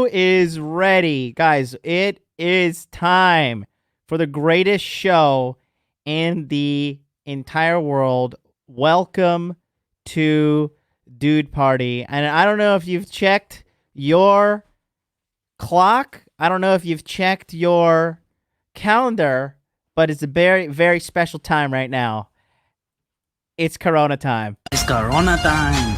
Who is ready? Guys, it is time for the greatest show in the entire world. Welcome to Dude Party. And I don't know if you've checked your clock. I don't know if you've checked your calendar, but it's a very, very special time right now. It's Corona time. It's Corona time.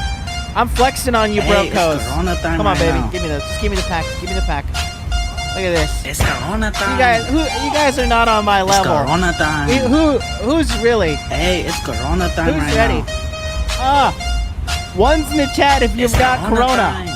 I'm flexing on you, Hey, brocos. it's Corona time. Come on, right baby. now. Give me this. Just give me the pack. Give me the pack. Look at this. It's Corona time. You guys are not on my It's level. Corona time. Who's really? Hey, it's Corona time. Who's right ready? Now. One's in the chat if you've It's got Corona. Time.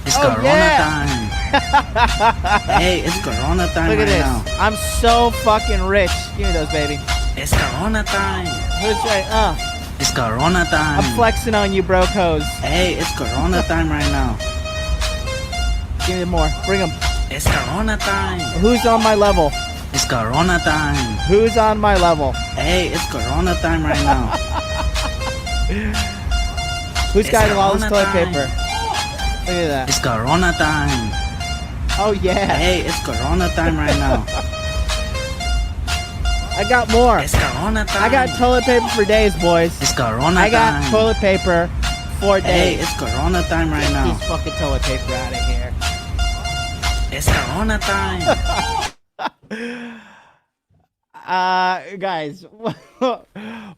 It's Oh, Corona yeah. time. Hey, it's Corona time. Look at right this. now. I'm so fucking rich. Give me those, baby. It's Corona time. Who's ready? It's Corona time. I'm flexing on you, brocos. Hey, it's Corona time right now. Give me more. Bring them. It's Corona time. Who's on my level? It's Corona time. Who's on my level? Hey, it's Corona time right now. Who's It's got all this Corona toilet time. paper? Look at that. It's Corona time. Oh, yeah. Hey, it's Corona time right now. I got more. It's Corona time. I got toilet paper for days, boys. It's Corona I got time. toilet paper for Hey, days. it's Corona time right Get now. these fucking toilet paper out of here. It's Corona time. Guys,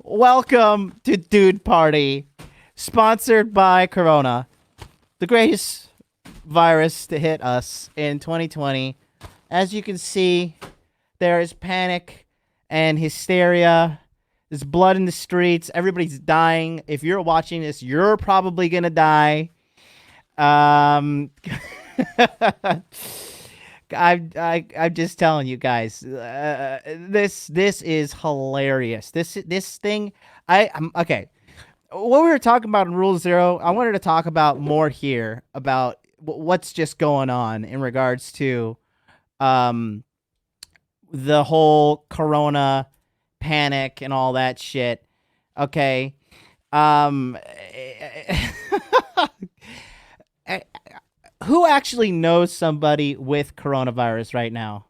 welcome to Dude Party, sponsored by Corona, the greatest virus to hit us in 2020. As you can see, there is panic and hysteria. There's blood in the streets. Everybody's dying. If you're watching this, you're probably gonna die. I'm just telling you guys, this is hilarious. This thing, I'm okay. What we were talking about in Rule Zero, I wanted to talk about more here about what's just going on in regards to the whole Corona panic and all that shit. Okay. Who actually knows somebody with coronavirus right now?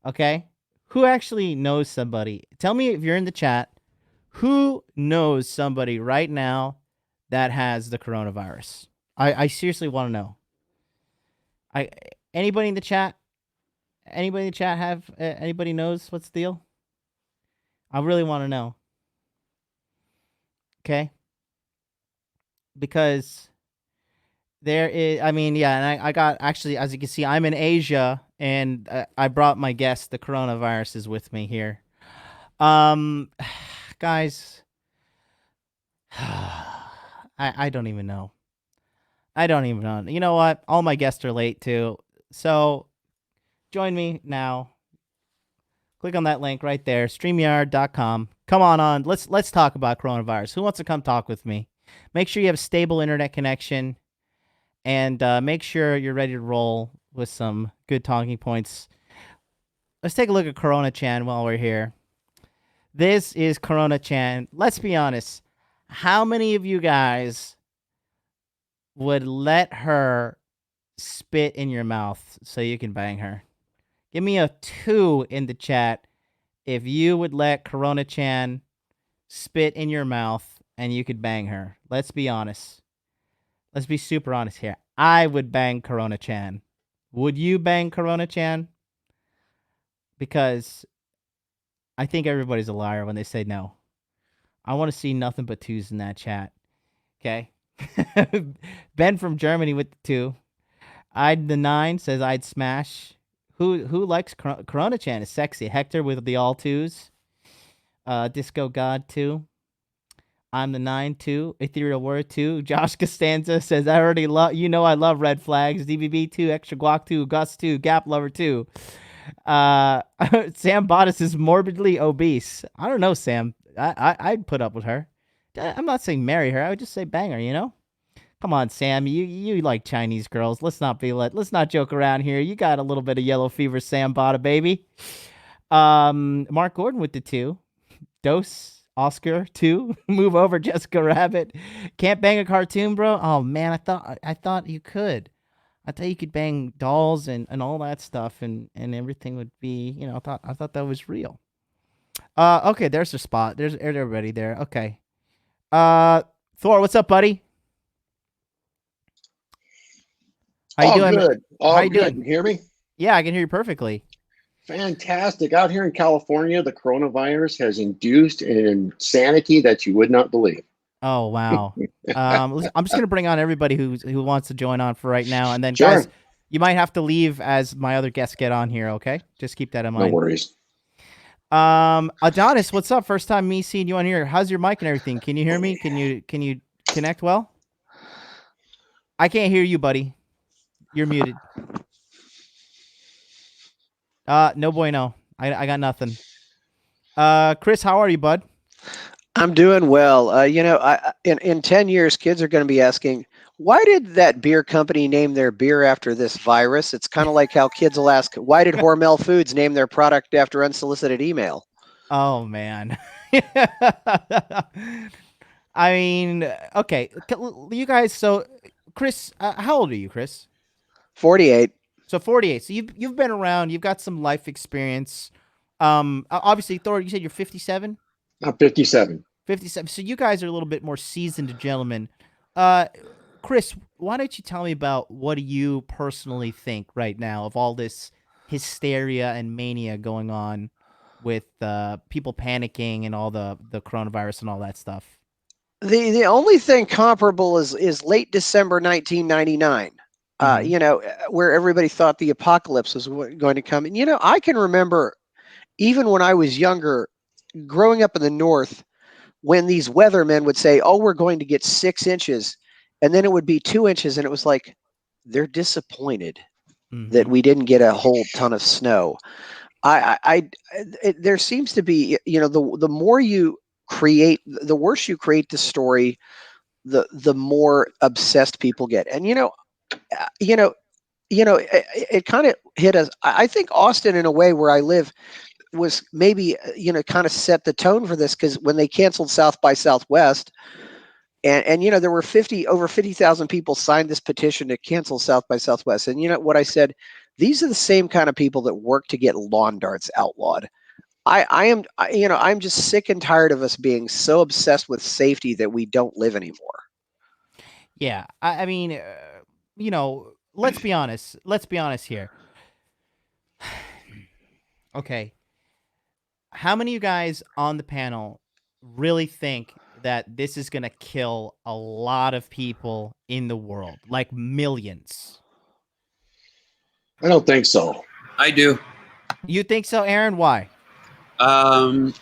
Okay? Who actually knows somebody? Tell me if you're in the chat. Who knows somebody right now that has the coronavirus? I seriously want to know. Anybody in the chat? Anybody in the chat have anybody knows what's the deal? I really want to know. Okay? Because there is, I mean, yeah, and I got, actually, as you can see, I'm in Asia, and I brought my guest. The coronavirus is with me here. Guys, I don't even know. I don't even know. You know what? All my guests are late, too. So, join me now. Click on that link right there, StreamYard.com. Come on. Let's talk about coronavirus. Who wants to come talk with me? Make sure you have a stable internet connection. And make sure you're ready to roll with some good talking points. Let's take a look at Corona Chan while we're here. This is Corona Chan. Let's be honest. How many of you guys would let her spit in your mouth so you can bang her? Give me a 2 in the chat if you would let Corona Chan spit in your mouth and you could bang her. Let's be honest. Let's be super honest here. I would bang Corona Chan. Would you bang Corona Chan? Because I think everybody's a liar when they say no. I want to see nothing but 2s in that chat. Okay? Ben from Germany with the 2. I'd the 9 says I'd smash. Who likes Corona Chan? Is sexy. Hector with the all 2s. Disco God 2. I'm the 9-2. Ethereal Word 2. Josh Costanza says, I already love, I love red flags. DBB 2, Extra Guac 2, Gus 2, Gap Lover 2. Sam Bottas is morbidly obese. I don't know, Sam. I'd put up with her. I'm not saying marry her. I would just say bang her, you know? Come on, Sam. You like Chinese girls. Let's not joke around here. You got a little bit of yellow fever, Sam Botta, baby. Mark Gordon with the 2. Dose Oscar 2. Move over, Jessica Rabbit. Can't bang a cartoon, bro. Oh man, I thought you could. I thought you could bang dolls and all that stuff, and everything would be, I thought that was real. Okay, there's the spot. There's everybody there. Okay. Uh, Thor, what's up, buddy? How you All doing? good. How All you good. doing? You hear me? Yeah, I can hear you perfectly. Fantastic. Out here in California, the coronavirus has induced an insanity that you would not believe. Oh wow. I'm just gonna bring on everybody who wants to join on for right now, and then guys, Sure. you might have to leave as my other guests get on here. Okay, just keep that in No mind. worries. Adonis, what's up? First time me seeing you on here. How's your mic and everything? Can you hear me? Can you connect well? I can't hear you, buddy. You're muted. No bueno. I got nothing. Chris, how are you, bud? I'm doing well. In 10 years, kids are going to be asking, why did that beer company name their beer after this virus? It's kind of like how kids will ask, why did Hormel Foods name their product after unsolicited email? Oh man. I mean, okay, you guys. So, Chris, how old are you, Chris? 48. So 48. So you've been around. You've got some life experience. Obviously, Thor. You said you're 57. I'm 57. 57. So you guys are a little bit more seasoned gentlemen. Uh, Chris, why don't you tell me about what do you personally think right now of all this hysteria and mania going on with people panicking and all the coronavirus and all that stuff? The only thing comparable is late December 1999. Where everybody thought the apocalypse was going to come. And I can remember even when I was younger, growing up in the North, when these weathermen would say, "Oh, we're going to get 6 inches," and then it would be 2 inches, and it was like they're disappointed that we didn't get a whole ton of snow. There seems to be, the more you create, the worse you create the story, the more obsessed people get. And uh, you know, it kind of hit us. I think Austin, in a way, where I live, was maybe kind of set the tone for this, because when they canceled South by Southwest, and there were over 50,000 people signed this petition to cancel South by Southwest. And what I said, these are the same kind of people that work to get lawn darts outlawed. I'm just sick and tired of us being so obsessed with safety that we don't live anymore. Yeah, I mean, let's be honest. Let's be honest here. Okay, how many of you guys on the panel really think that this is going to kill a lot of people in the world, like millions? I don't think so. I do. You think so, Aaron? Why? And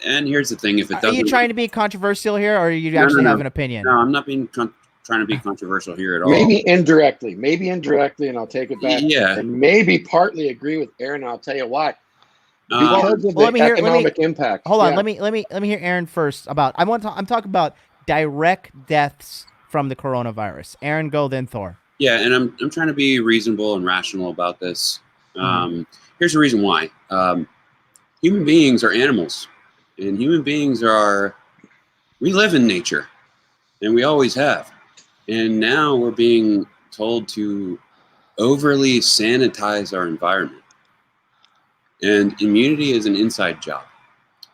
here's the thing: if it doesn't, Are you trying to be controversial here, or you No, actually no. have an opinion? No, I'm not being trying to be controversial here at all. Maybe indirectly, and I'll take it back. Yeah. And maybe partly agree with Aaron. I'll tell you why. Well, Because of the economic impact. Hold on. Yeah. Let me hear Aaron first. I'm talking about direct deaths from the coronavirus. Aaron, go, then Thor. Yeah, and I'm trying to be reasonable and rational about this. Here's the reason why. Human beings are animals, and human beings we live in nature, and we always have. And now we're being told to overly sanitize our environment. And immunity is an inside job.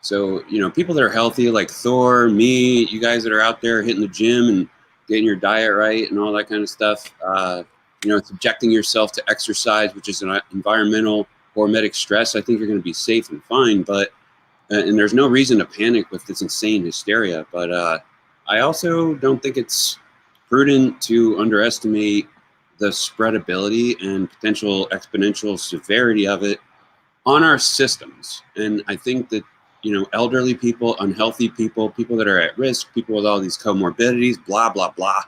So, people that are healthy, like Thor, me, you guys that are out there hitting the gym and getting your diet right and all that kind of stuff, subjecting yourself to exercise, which is an environmental hormetic stress, I think you're going to be safe and fine. But, and there's no reason to panic with this insane hysteria. But I also don't think it's prudent to underestimate the spreadability and potential exponential severity of it on our systems. And I think that, elderly people, unhealthy people, people that are at risk, people with all these comorbidities, blah, blah, blah,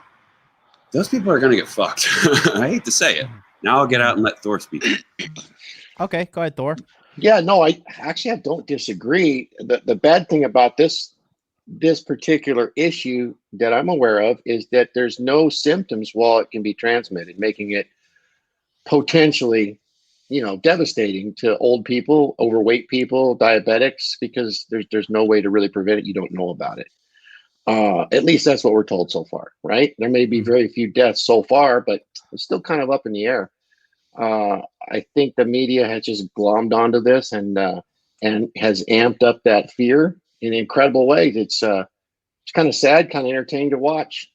those people are going to get fucked. I hate to say it. Now I'll get out and let Thor speak. Okay, go ahead, Thor. Yeah, no, I don't disagree. The bad thing about this particular issue that I'm aware of is that there's no symptoms while it can be transmitted, making it potentially, devastating to old people, overweight people, diabetics, because there's no way to really prevent it. You don't know about it. At least that's what we're told so far, right? There may be very few deaths so far, but it's still kind of up in the air. I think the media has just glommed onto this and has amped up that fear in incredible ways. It's kind of sad, kind of entertaining to watch.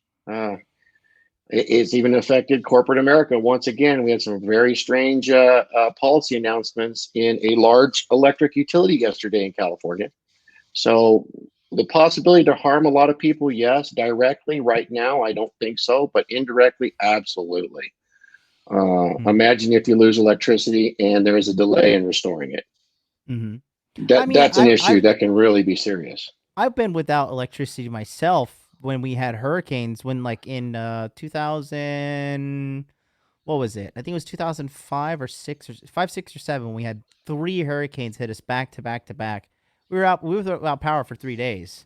It's even affected corporate America. Once again, we had some very strange policy announcements in a large electric utility yesterday in California. So the possibility to harm a lot of people, yes. Directly right now, I don't think so, but indirectly, absolutely. Imagine if you lose electricity and there is a delay in restoring it. That's an issue that can really be serious. I've been without electricity myself when we had hurricanes, when like in 2000, what was it? I think it was 2005 or 6 or 5, 6 or 7. We had 3 hurricanes hit us back to back to back. We were without power for 3 days.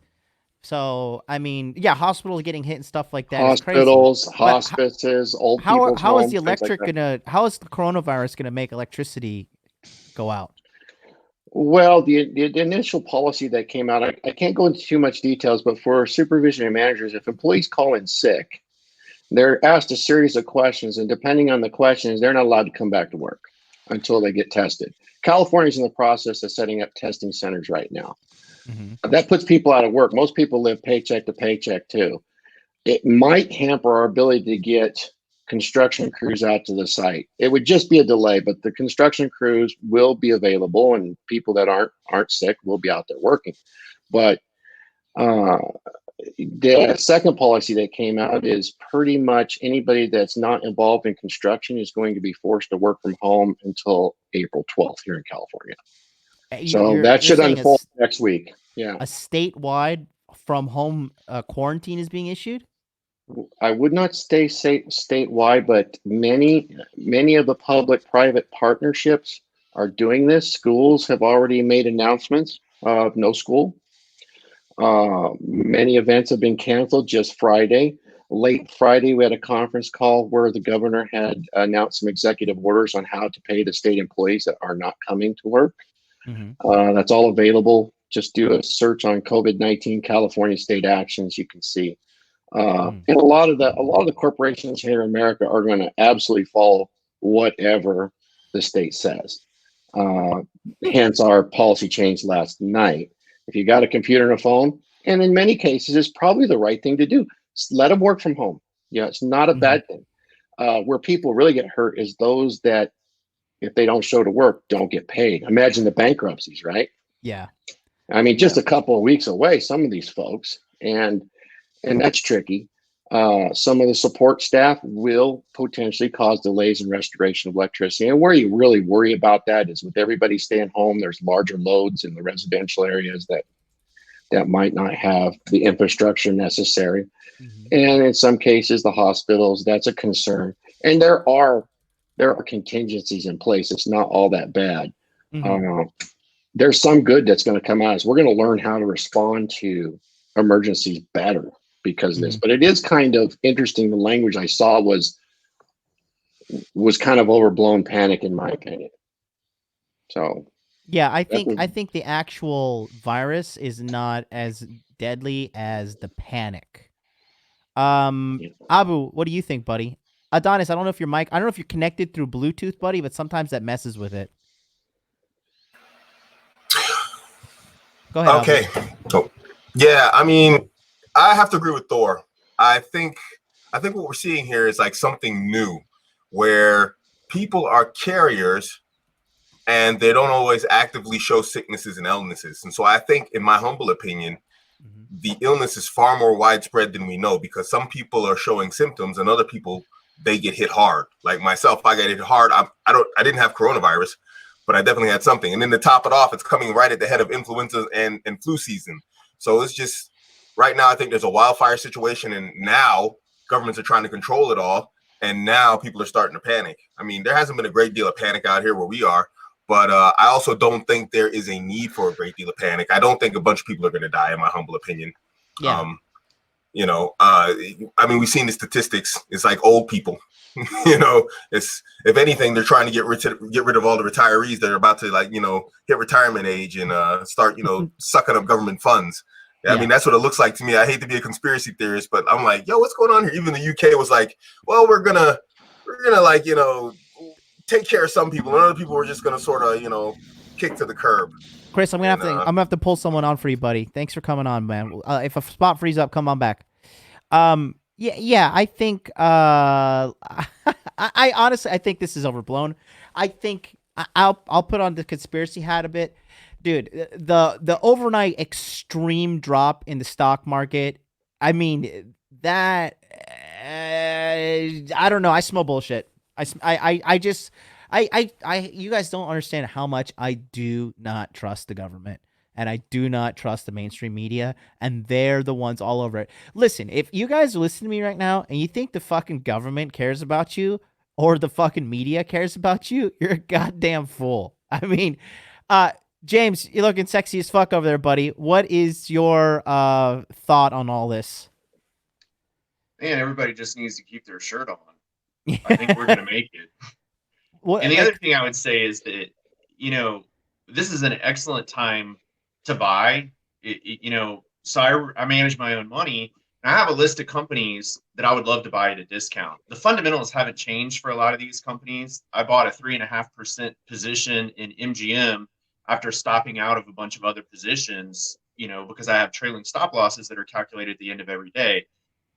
So, I mean, yeah, hospitals getting hit and stuff like that. Hospitals, is crazy. hospitals, old people's how homes, is the electric how is the coronavirus gonna make electricity go out? Well, the initial policy that came out, I can't go into too much details, but for supervision managers, if employees call in sick, they're asked a series of questions, and depending on the questions, they're not allowed to come back to work until they get tested. California's in the process of setting up testing centers right now. That puts people out of work. Most people live paycheck to paycheck too. It might hamper our ability to get construction crews out to the site. It would just be a delay, but the construction crews will be available, and people that aren't sick will be out there working. But the second policy that came out is pretty much anybody that's not involved in construction is going to be forced to work from home until April 12th here in California. So that should unfold next week. Yeah. A statewide from home quarantine is being issued? I would not say statewide, but many of the public-private partnerships are doing this. Schools have already made announcements of no school. Many events have been canceled just Friday. Late Friday, we had a conference call where the governor had announced some executive orders on how to pay the state employees that are not coming to work. That's all available. Just do a search on COVID-19 California state actions. You can see. And a lot of the corporations here in America are going to absolutely follow whatever the state says. Hence our policy change last night. If you got a computer and a phone, and in many cases, it's probably the right thing to do. Just let them work from home. Yeah, it's not a bad thing. Where people really get hurt is those that, if they don't show to work, don't get paid. Imagine the bankruptcies, right? Yeah. I mean, just a couple of weeks away, some of these folks, and that's tricky. Some of the support staff will potentially cause delays in restoration of electricity. And where you really worry about that is with everybody staying home, there's larger loads in the residential areas that might not have the infrastructure necessary. And in some cases, the hospitals, that's a concern. And there are contingencies in place. It's not all that bad. There's some good that's going to come out. We're going to learn how to respond to emergencies better because of this. But it is kind of interesting. The language I saw was kind of overblown panic, in my opinion. So yeah, I think the actual virus is not as deadly as the panic. Abu, what do you think, buddy? Adonis, I don't know if I don't know if you're connected through Bluetooth, buddy, but sometimes that messes with it. Go ahead. Okay. Oh, yeah. I mean, I have to agree with Thor. I think what we're seeing here is like something new, where people are carriers, and they don't always actively show sicknesses and illnesses. And so I think, in my humble opinion, the illness is far more widespread than we know, because some people are showing symptoms, and other people, they get hit hard. Like myself, I got hit hard. I didn't have coronavirus, but I definitely had something. And then to top it off, it's coming right at the head of influenza and flu season. So it's just, right now, I think there's a wildfire situation, and now governments are trying to control it all. And now people are starting to panic. I mean, there hasn't been a great deal of panic out here where we are, but I also don't think there is a need for a great deal of panic. I don't think a bunch of people are going to die, in my humble opinion. Yeah. I mean, we've seen the statistics. It's like old people. It's, if anything, they're trying to get rid of all the retirees that are about to hit retirement age and start sucking up government funds. I mean, that's what it looks like to me. I hate to be a conspiracy theorist, but I'm like, yo, what's going on here? Even the UK was like, well, we're gonna like, take care of some people, and other people are just gonna sort of, kick to the curb. Chris, I'm gonna have to pull someone on for you, buddy. Thanks for coming on, man. If a spot frees up, come on back. Yeah. I think I honestly I think this is overblown. I think I'll put on the conspiracy hat a bit, dude. The overnight extreme drop in the stock market. I mean that. I don't know. I smell bullshit. You guys don't understand how much I do not trust the government, and I do not trust the mainstream media, and they're the ones all over it. Listen, if you guys listen to me right now and you think the fucking government cares about you or the fucking media cares about you, you're a goddamn fool. I mean, James, you're looking sexy as fuck over there, buddy. What is your thought on all this? Man, everybody just needs to keep their shirt on. I think we're gonna make it. And the other thing I would say is that, this is an excellent time to buy. So I manage my own money. And I have a list of companies that I would love to buy at a discount. The fundamentals haven't changed for a lot of these companies. I bought a 3.5% position in MGM after stopping out of a bunch of other positions, because I have trailing stop losses that are calculated at the end of every day.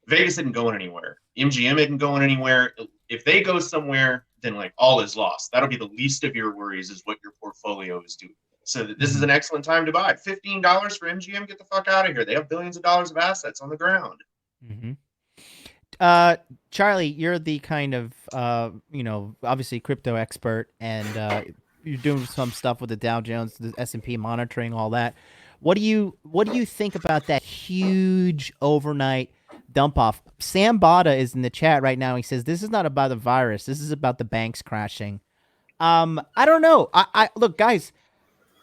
Vegas isn't going anywhere. MGM isn't going anywhere. If they go somewhere, then like all is lost. That'll be the least of your worries, is what your portfolio is doing. So this is an excellent time to buy. $15 for MGM, get the fuck out of here. They have billions of dollars of assets on the ground. Mm-hmm. Charlie, you're the kind of obviously crypto expert, and you're doing some stuff with the Dow Jones, the S&P, monitoring all that. What do you think about that huge overnight dump off? Sam Bada is in the chat right now. He says this is not about the virus. This is about the banks crashing. I don't know. I look, guys,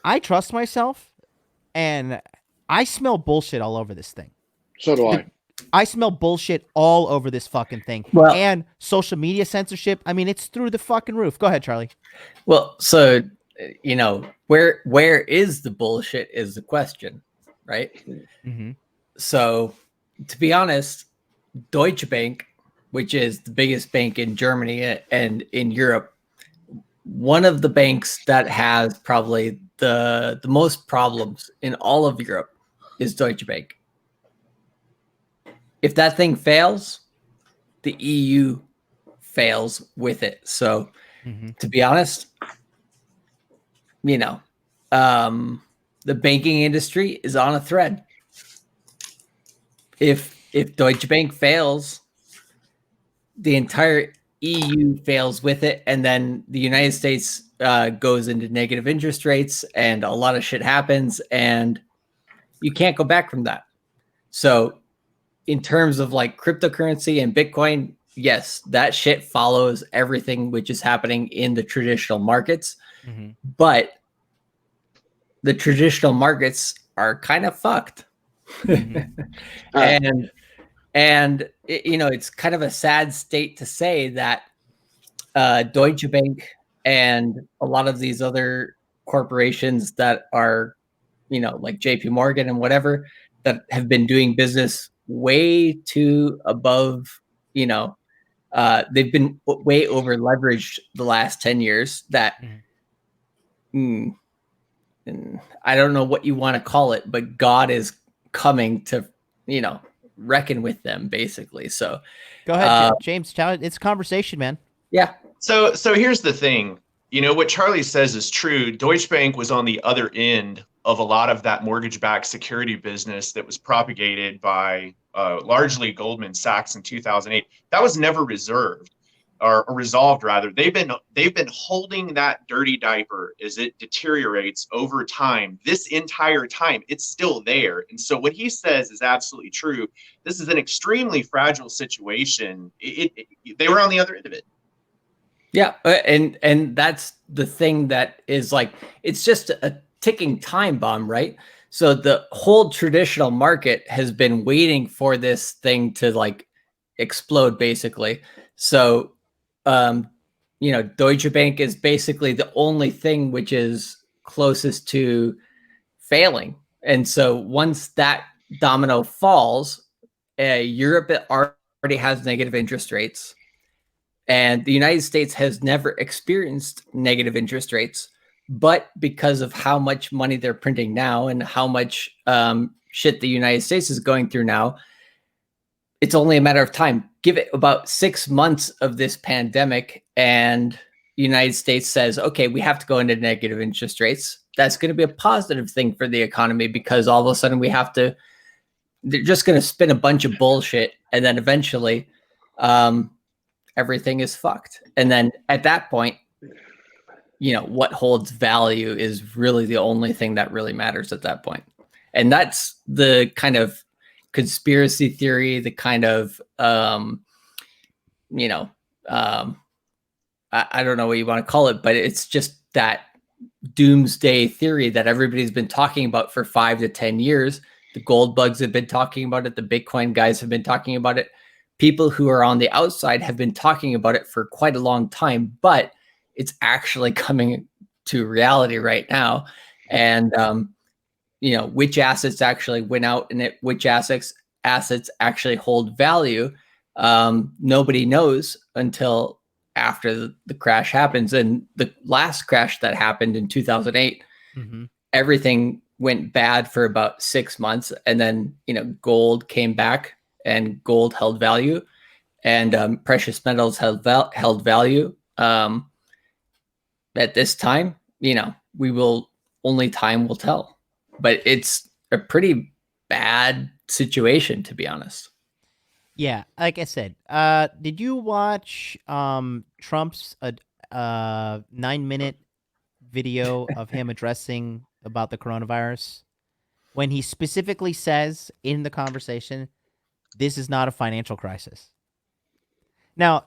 I trust myself, and I smell bullshit all over this thing. So do I. I smell bullshit all over this fucking thing. Well, and social media censorship. I mean, it's through the fucking roof. Go ahead, Charlie. Well, so where is the bullshit is the question, right? Mm-hmm. So, to be honest, Deutsche Bank, which is the biggest bank in Germany and in Europe, one of the banks that has probably the most problems in all of Europe is Deutsche Bank. If that thing fails, the EU fails with it. So, to be honest, the banking industry is on a thread. If Deutsche Bank fails, the entire EU fails with it, and then the United States goes into negative interest rates, and a lot of shit happens, and you can't go back from that. So, in terms of like cryptocurrency and Bitcoin, yes, that shit follows everything which is happening in the traditional markets, but the traditional markets are kind of fucked. And it's kind of a sad state to say that Deutsche Bank and a lot of these other corporations that are, like JP Morgan and whatever, that have been doing business way too above, they've been way over leveraged the last 10 years that I don't know what you want to call it, but God is coming to, reckon with them basically. So go ahead, James. It's a conversation, man. Yeah. So here's the thing. What Charlie says is true. Deutsche Bank was on the other end of a lot of that mortgage-backed security business that was propagated by largely Goldman Sachs in 2008. That was never resolved, rather. They've been holding that dirty diaper as it deteriorates over time. This entire time, it's still there. And so what he says is absolutely true. This is an extremely fragile situation. They were on the other end of it. Yeah, and that's the thing that is like, it's just a ticking time bomb, right? So the whole traditional market has been waiting for this thing to like explode, basically. So, Deutsche Bank is basically the only thing which is closest to failing. And so once that domino falls, Europe already has negative interest rates, and the United States has never experienced negative interest rates. But because of how much money they're printing now and how much shit the United States is going through now, it's only a matter of time. Give it about 6 months of this pandemic, and the United States says, okay, we have to go into negative interest rates. That's going to be a positive thing for the economy, because all of a sudden they're just going to spin a bunch of bullshit, and then eventually everything is fucked. And then at that point, what holds value is really the only thing that really matters at that point. And that's the kind of conspiracy theory, the kind of, I don't know what you want to call it, but it's just that doomsday theory that everybody's been talking about for 5 to 10 years. The gold bugs have been talking about it. The Bitcoin guys have been talking about it. People who are on the outside have been talking about it for quite a long time, but it's actually coming to reality right now. And, which assets actually went out and which assets actually hold value. Nobody knows until after the crash happens. And the last crash that happened in 2008, everything went bad for about 6 months. And then, gold came back and gold held value, and precious metals held value. At this time, only time will tell, but it's a pretty bad situation, to be honest. Yeah, like I said, did you watch Trump's 9-minute video of him addressing about the coronavirus, when he specifically says in the conversation, this is not a financial crisis? Now,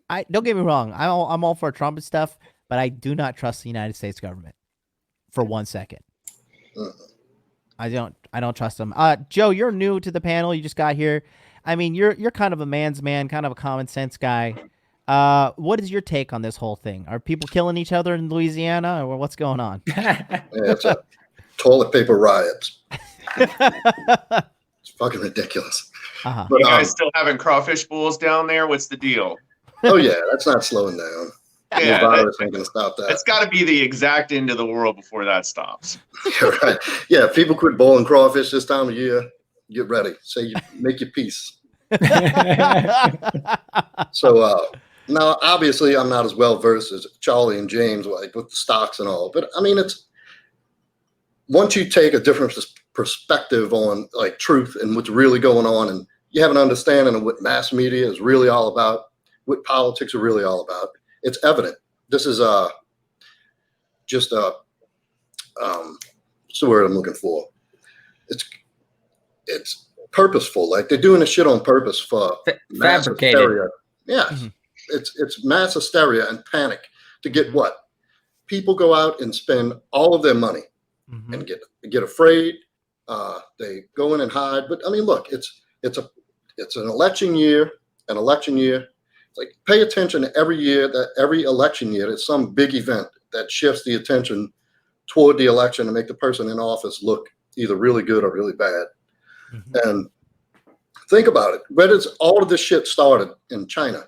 I don't get me wrong, I'm all for Trump and stuff, but I do not trust the United States government for 1 second. I don't trust them. Joe, you're new to the panel. You just got here. I mean, you're kind of a man's man, kind of a common sense guy. What is your take on this whole thing? Are people killing each other in Louisiana, or what's going on? Yeah, it's a toilet paper riots. It's fucking ridiculous. Uh-huh. But, you guys still having crawfish bowls down there? What's the deal? Oh yeah, that's not slowing down. Yeah, the virus ain't gonna stop that. It's got to be the exact end of the world before that stops. Yeah, right. Yeah, if people quit boiling crawfish this time of year, get ready. Make your peace. So now, obviously, I'm not as well versed as Charlie and James, like with the stocks and all. But I mean, it's once you take a different perspective on like truth and what's really going on, and you have an understanding of what mass media is really all about, what politics are really all about, it's evident. This is just what's the word I'm looking for? It's purposeful. Like they're doing this shit on purpose for mass fabricated. hysteria. Yeah, it's mass hysteria and panic to get what? People go out and spend all of their money and get afraid. They go in and hide. But I mean, look, it's an election year. Like pay attention to every year, that every election year, there's some big event that shifts the attention toward the election to make the person in office look either really good or really bad. And think about it. Where does all of this shit started? In China.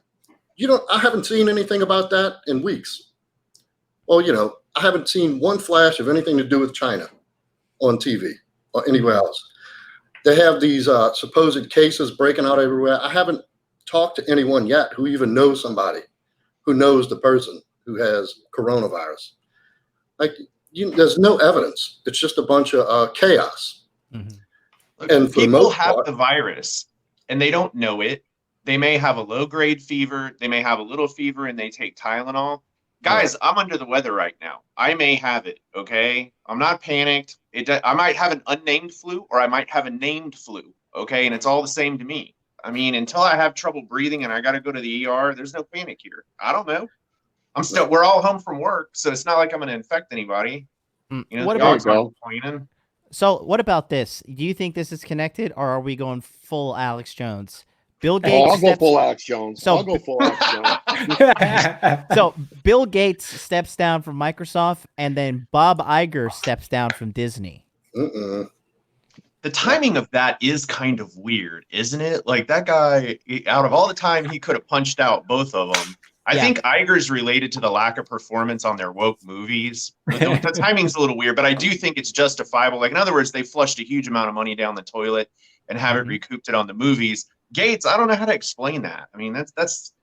I haven't seen anything about that in weeks. Well, I haven't seen one flash of anything to do with China on TV or anywhere else. They have these supposed cases breaking out everywhere. I haven't talked to anyone yet who even knows somebody who knows the person who has coronavirus. Like, there's no evidence. It's just a bunch of chaos. Look, And for the people most have part, the virus and they don't know it. They may have a low-grade fever. They may have a little fever and they take Tylenol. Guys, I'm under the weather right now. I may have it, okay? I'm not panicked. I might have an unnamed flu or I might have a named flu, okay? And it's all the same to me. I mean, until I have trouble breathing and I got to go to the ER, there's no panic here. I don't know. We're all home from work, so it's not like I'm going to infect anybody. What the about dogs aren't complaining. So what about this? Do you think this is connected, or are we going full Alex Jones? Bill Gates. I'll go full Alex Jones. I'll go full Alex Jones. So Bill Gates steps down from Microsoft, and then Bob Iger steps down from Disney. the timing of that is kind of weird, isn't it? Like that guy, out of all the time he could have punched out both of them. I think Iger's related to the lack of performance on their woke movies. The timing's a little weird, but I do think it's justifiable. Like, in other words, they flushed a huge amount of money down the toilet and haven't recouped it on the movies. Gates, I don't know how to explain that. I mean, that's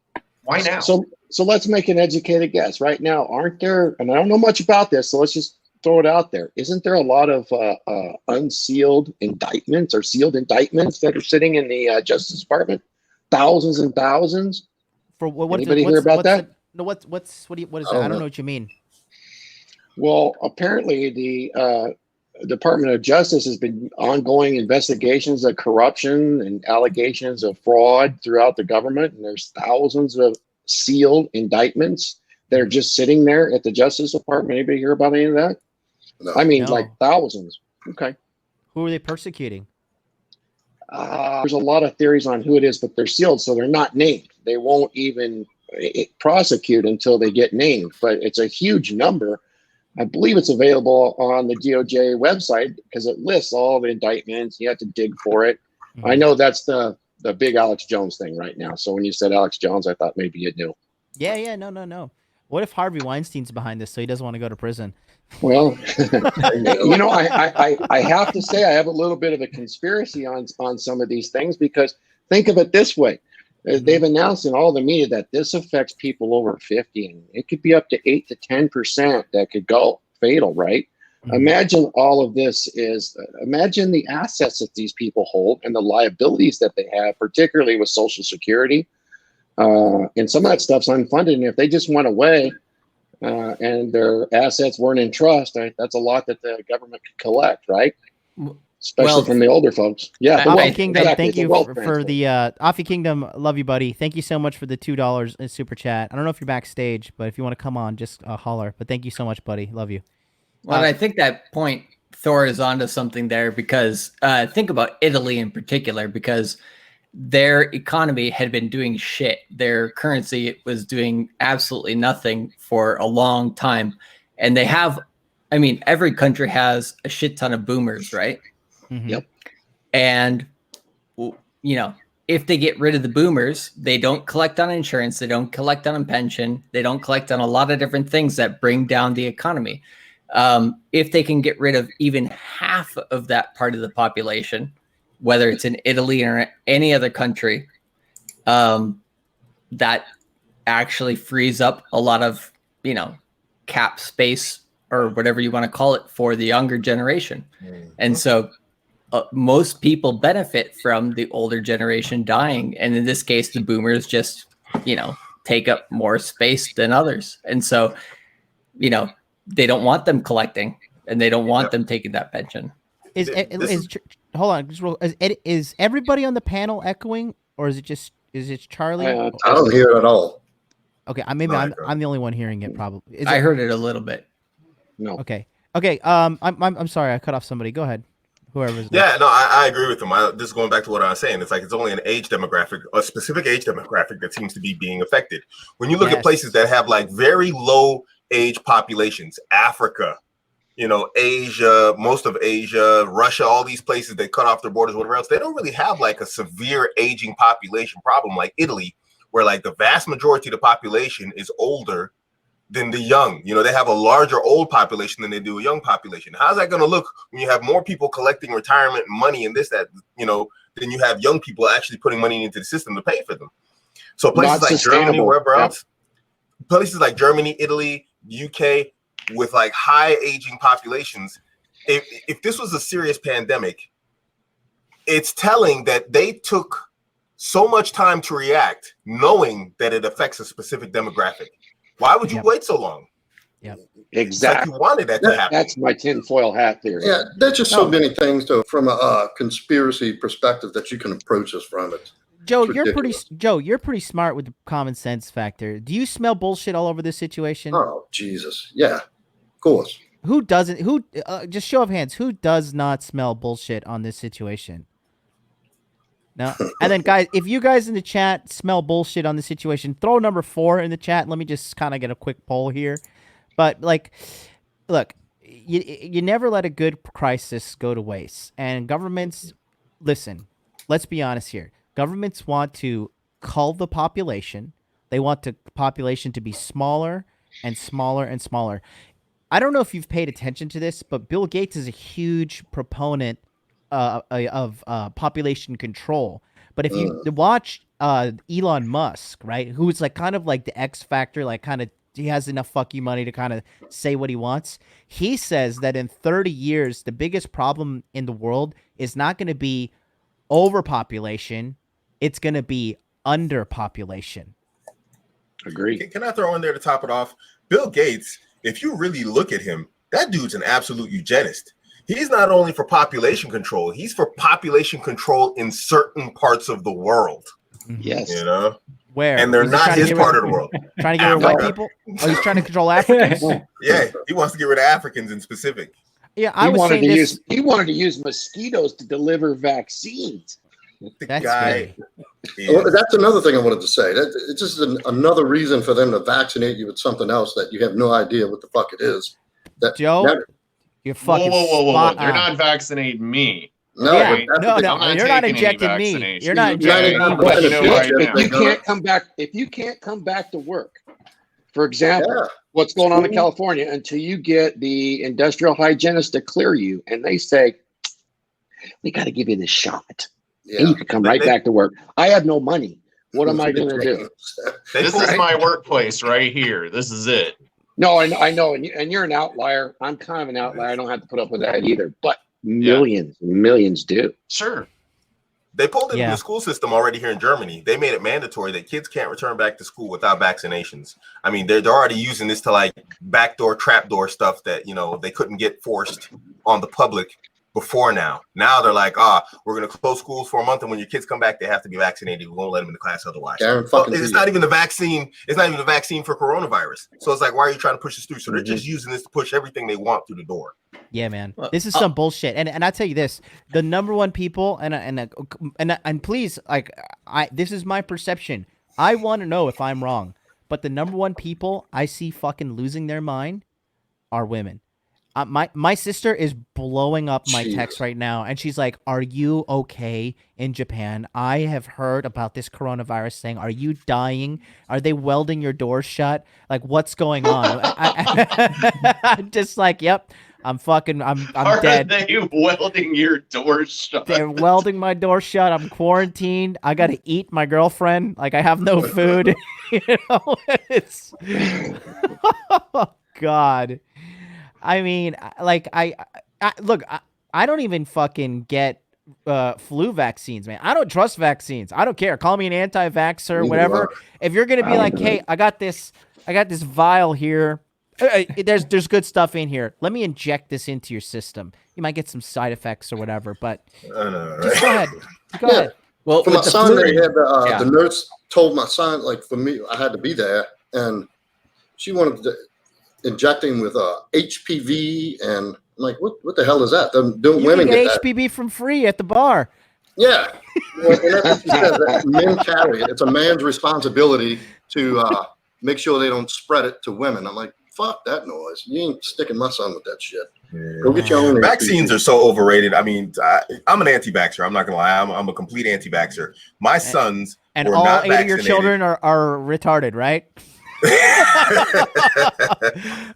why now? So let's make an educated guess. Right now, aren't there, and I don't know much about this, so let's just throw it out there. Isn't there a lot of unsealed indictments or sealed indictments that are sitting in the Justice Department? Thousands and thousands? For what? Anybody hear about that? What is that? I don't know what you mean. Well, apparently the Department of Justice has been ongoing investigations of corruption and allegations of fraud throughout the government, and there's thousands of sealed indictments that are just sitting there at the Justice Department. Anybody hear about any of that? No. I mean, No. like thousands. Okay. Who are they persecuting? There's a lot of theories on who it is, but they're sealed, so they're not named. They won't even prosecute until they get named, but it's a huge number. I believe it's available on the DOJ website because it lists all the indictments. You have to dig for it. I know that's the big Alex Jones thing right now. So when you said Alex Jones, I thought maybe you knew. Yeah, no. What if Harvey Weinstein's behind this, so he doesn't want to go to prison? Well, you know, I have to say I have a little bit of a conspiracy on some of these things, because think of it this way. They've announced in all the media that this affects people over 50, and it could be up to 8 to 10% that could go fatal, right? Imagine all of this imagine the assets that these people hold and the liabilities that they have, particularly with Social Security. And some of that stuff's unfunded. And if they just went away and their assets weren't in trust, that's a lot that the government could collect, right? Especially from the older folks. Yeah. Offie Kingdom, exactly. thank It's a you wealth for transfer. the Offie Kingdom. Love you, buddy. Thank you so much for the $2 in super chat. I don't know if you're backstage, but if you want to come on, just holler. But thank you so much, buddy. Love you. Well, I think that point Thor is onto something there, because think about Italy in particular, because their economy had been doing shit. Their currency was doing absolutely nothing for a long time. And they have, I mean, every country has a shit ton of boomers, right? Yep. And, you know, if they get rid of the boomers, they don't collect on insurance, they don't collect on pension, they don't collect on a lot of different things that bring down the economy. If they can get rid of even half of that part of the population, whether it's in Italy or any other country, that actually frees up a lot of, you know, cap space or whatever you want to call it for the younger generation. And so most people benefit from the older generation dying. And in this case, the boomers just, you know, take up more space than others. And so, you know, they don't want them collecting, and they don't want them taking that pension. Hold on, is everybody on the panel echoing, or is it Charlie? I don't hear it at all. Okay, I'm the only one hearing it. Probably. I heard it a little bit. No. Okay. I'm sorry, I cut off somebody. Go ahead. Whoever's Yeah, no, I agree with him. This is going back to what I was saying. It's like it's only an age demographic, a specific age demographic that seems to be being affected. When you look at places that have like very low age populations, Africa, you know, Asia, most of Asia, Russia, all these places that cut off their borders, whatever else, they don't really have like a severe aging population problem like Italy, where like the vast majority of the population is older than the young. You know, they have a larger old population than they do a young population. How's that going to look when you have more people collecting retirement money and this, that, you know, than you have young people actually putting money into the system to pay for them? So places like Germany, wherever else, places like Germany, Italy, UK, with like high aging populations, if this was a serious pandemic, it's telling that they took so much time to react, knowing that it affects a specific demographic. Why would you wait so long? Yeah, exactly. Like you wanted that to happen. That's my tinfoil hat theory. Yeah, there's just so many things from a conspiracy perspective that you can approach us from it. Joe, you're pretty smart with the common sense factor. Do you smell bullshit all over this situation? Oh, Jesus. Yeah, of course. Who doesn't? Just show of hands. Who does not smell bullshit on this situation? No. And then, guys, if you guys in the chat smell bullshit on the situation, throw number 4 in the chat. Let me just kind of get a quick poll here. But like, look, you never let a good crisis go to waste. And governments, listen, let's be honest here. Governments want to cull the population. They want the population to be smaller and smaller and smaller. I don't know if you've paid attention to this, but Bill Gates is a huge proponent of population control. But if you watch Elon Musk, right, who's like kind of like the X factor, like kind of he has enough fuck you money to kind of say what he wants. He says that in 30 years, the biggest problem in the world is not going to be overpopulation. It's going to be underpopulation. Agree. Can I throw in there to top it off? Bill Gates, if you really look at him, that dude's an absolute eugenist. He's not only for population control, he's for population control in certain parts of the world. Yes. You know? Where? And they're not his part of the world. Trying to get rid of white people? Oh, he's trying to control Africans? Yeah, he wants to get rid of Africans in specific. Yeah, I was saying this. He wanted to use mosquitoes to deliver vaccines. The guy. Well, that's another thing I wanted to say. It's just another reason for them to vaccinate you with something else that you have no idea what the fuck it is. That Joe, you're fucking whoa. They're not vaccinating me. No, yeah, no, you're not injecting me. You're not injecting me. If you can't come back, to work, for example, what's going on in California until you get the industrial hygienist to clear you, and they say, we got to give you this shot. Yeah. And you can come right back to work. I have no money. What am I going to do? This is my workplace right here. This is it. No, I know. And you're an outlier. I'm kind of an outlier. I don't have to put up with that either. But millions do. Sure. They pulled into the school system already here in Germany. They made it mandatory that kids can't return back to school without vaccinations. I mean, they're already using this to like backdoor, trapdoor stuff that, they couldn't get forced on the public before now. Now they're like, we're going to close schools for a month, and when your kids come back, they have to be vaccinated. We won't let them into class otherwise. It's not even the vaccine. It's not even the vaccine for coronavirus. So it's like, why are you trying to push this through? So they're just using this to push everything they want through the door. Yeah, man, this is some bullshit. And I tell you this, the number one people, and please, like, this is my perception. I want to know if I'm wrong, but the number one people I see fucking losing their mind are women. My sister is blowing up my text right now, and she's like, "Are you okay in Japan? I have heard about this coronavirus thing. Are you dying? Are they welding your doors shut? Like, what's going on?" I'm just like, "Yep, I'm dead." Are they welding your doors shut? They're welding my door shut. I'm quarantined. I gotta eat my girlfriend. Like, I have no food. It's oh God. I mean, like, I look, I don't even fucking get flu vaccines, man. I don't trust vaccines. I don't care. Call me an anti-vaxxer, whatever. If you're gonna be like, hey, I got this vial here. There's good stuff in here. Let me inject this into your system. You might get some side effects or whatever, but just go ahead. Go ahead. Well, for my son, they had the nurse told my son, like, for me, I had to be there, and she wanted to injecting with HPV, and I'm like, what the hell is that? Don't women get HPV from free at the bar? Yeah, well, and that's what she says, that men carry it. It's a man's responsibility to make sure they don't spread it to women. I'm like, fuck that noise. You ain't sticking my son with that shit. Go get your own. Vaccines are so overrated. I mean, I'm an anti-vaxxer. I'm not gonna lie. I'm a complete anti-vaxxer. My sons and were all not 8 vaccinated. of your children are retarded, right?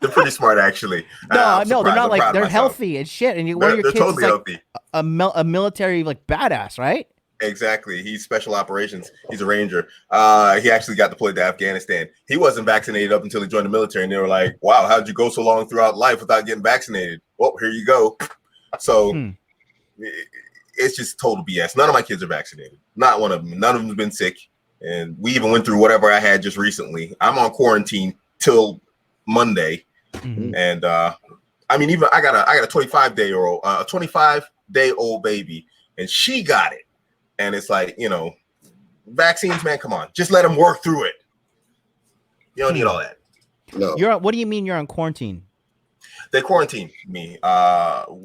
They're pretty smart, actually. No, they're not. Like, they're healthy and shit. And one of your kids totally is like healthy. A military like badass, right? Exactly. He's special operations. He's a ranger. He actually got deployed to Afghanistan. He wasn't vaccinated up until he joined the military, and they were like, "Wow, how'd you go so long throughout life without getting vaccinated?" Well, here you go. So it's just total BS. None of my kids are vaccinated. Not one of them. None of them's been sick. And we even went through whatever I had just recently. I'm on quarantine till Monday. And I mean, even I got a 25-day-old baby, and she got it. And it's like, vaccines, man, come on. Just let them work through it. You don't need all that. No. What do you mean you're on quarantine? They quarantined me.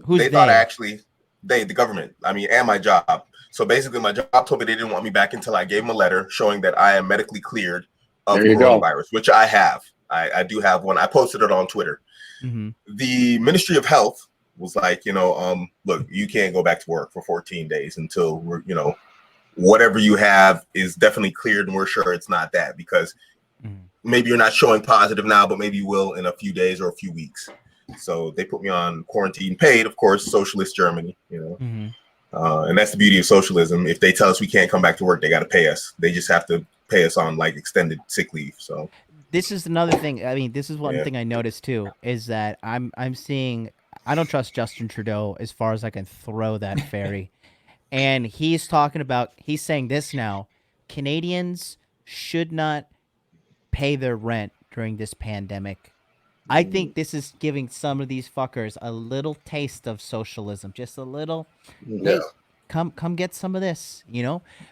Who's they? Thought actually, the government, and my job. So basically, my job told me they didn't want me back until I gave them a letter showing that I am medically cleared of coronavirus, which I have. I do have one. I posted it on Twitter. Mm-hmm. The Ministry of Health was like, look, you can't go back to work for 14 days until we're, whatever you have is definitely cleared, and we're sure it's not that, because maybe you're not showing positive now, but maybe you will in a few days or a few weeks. So they put me on quarantine, paid, of course, socialist Germany, and that's the beauty of socialism. If they tell us we can't come back to work, they got to pay us. They just have to pay us on like extended sick leave. So this is another thing. I mean, this is one thing I noticed too, is that I'm seeing, I don't trust Justin Trudeau as far as I can throw that fairy. And he's talking about, he's saying this now, Canadians should not pay their rent during this pandemic. I think this is giving some of these fuckers a little taste of socialism, just a little. Yeah. Hey, come get some of this,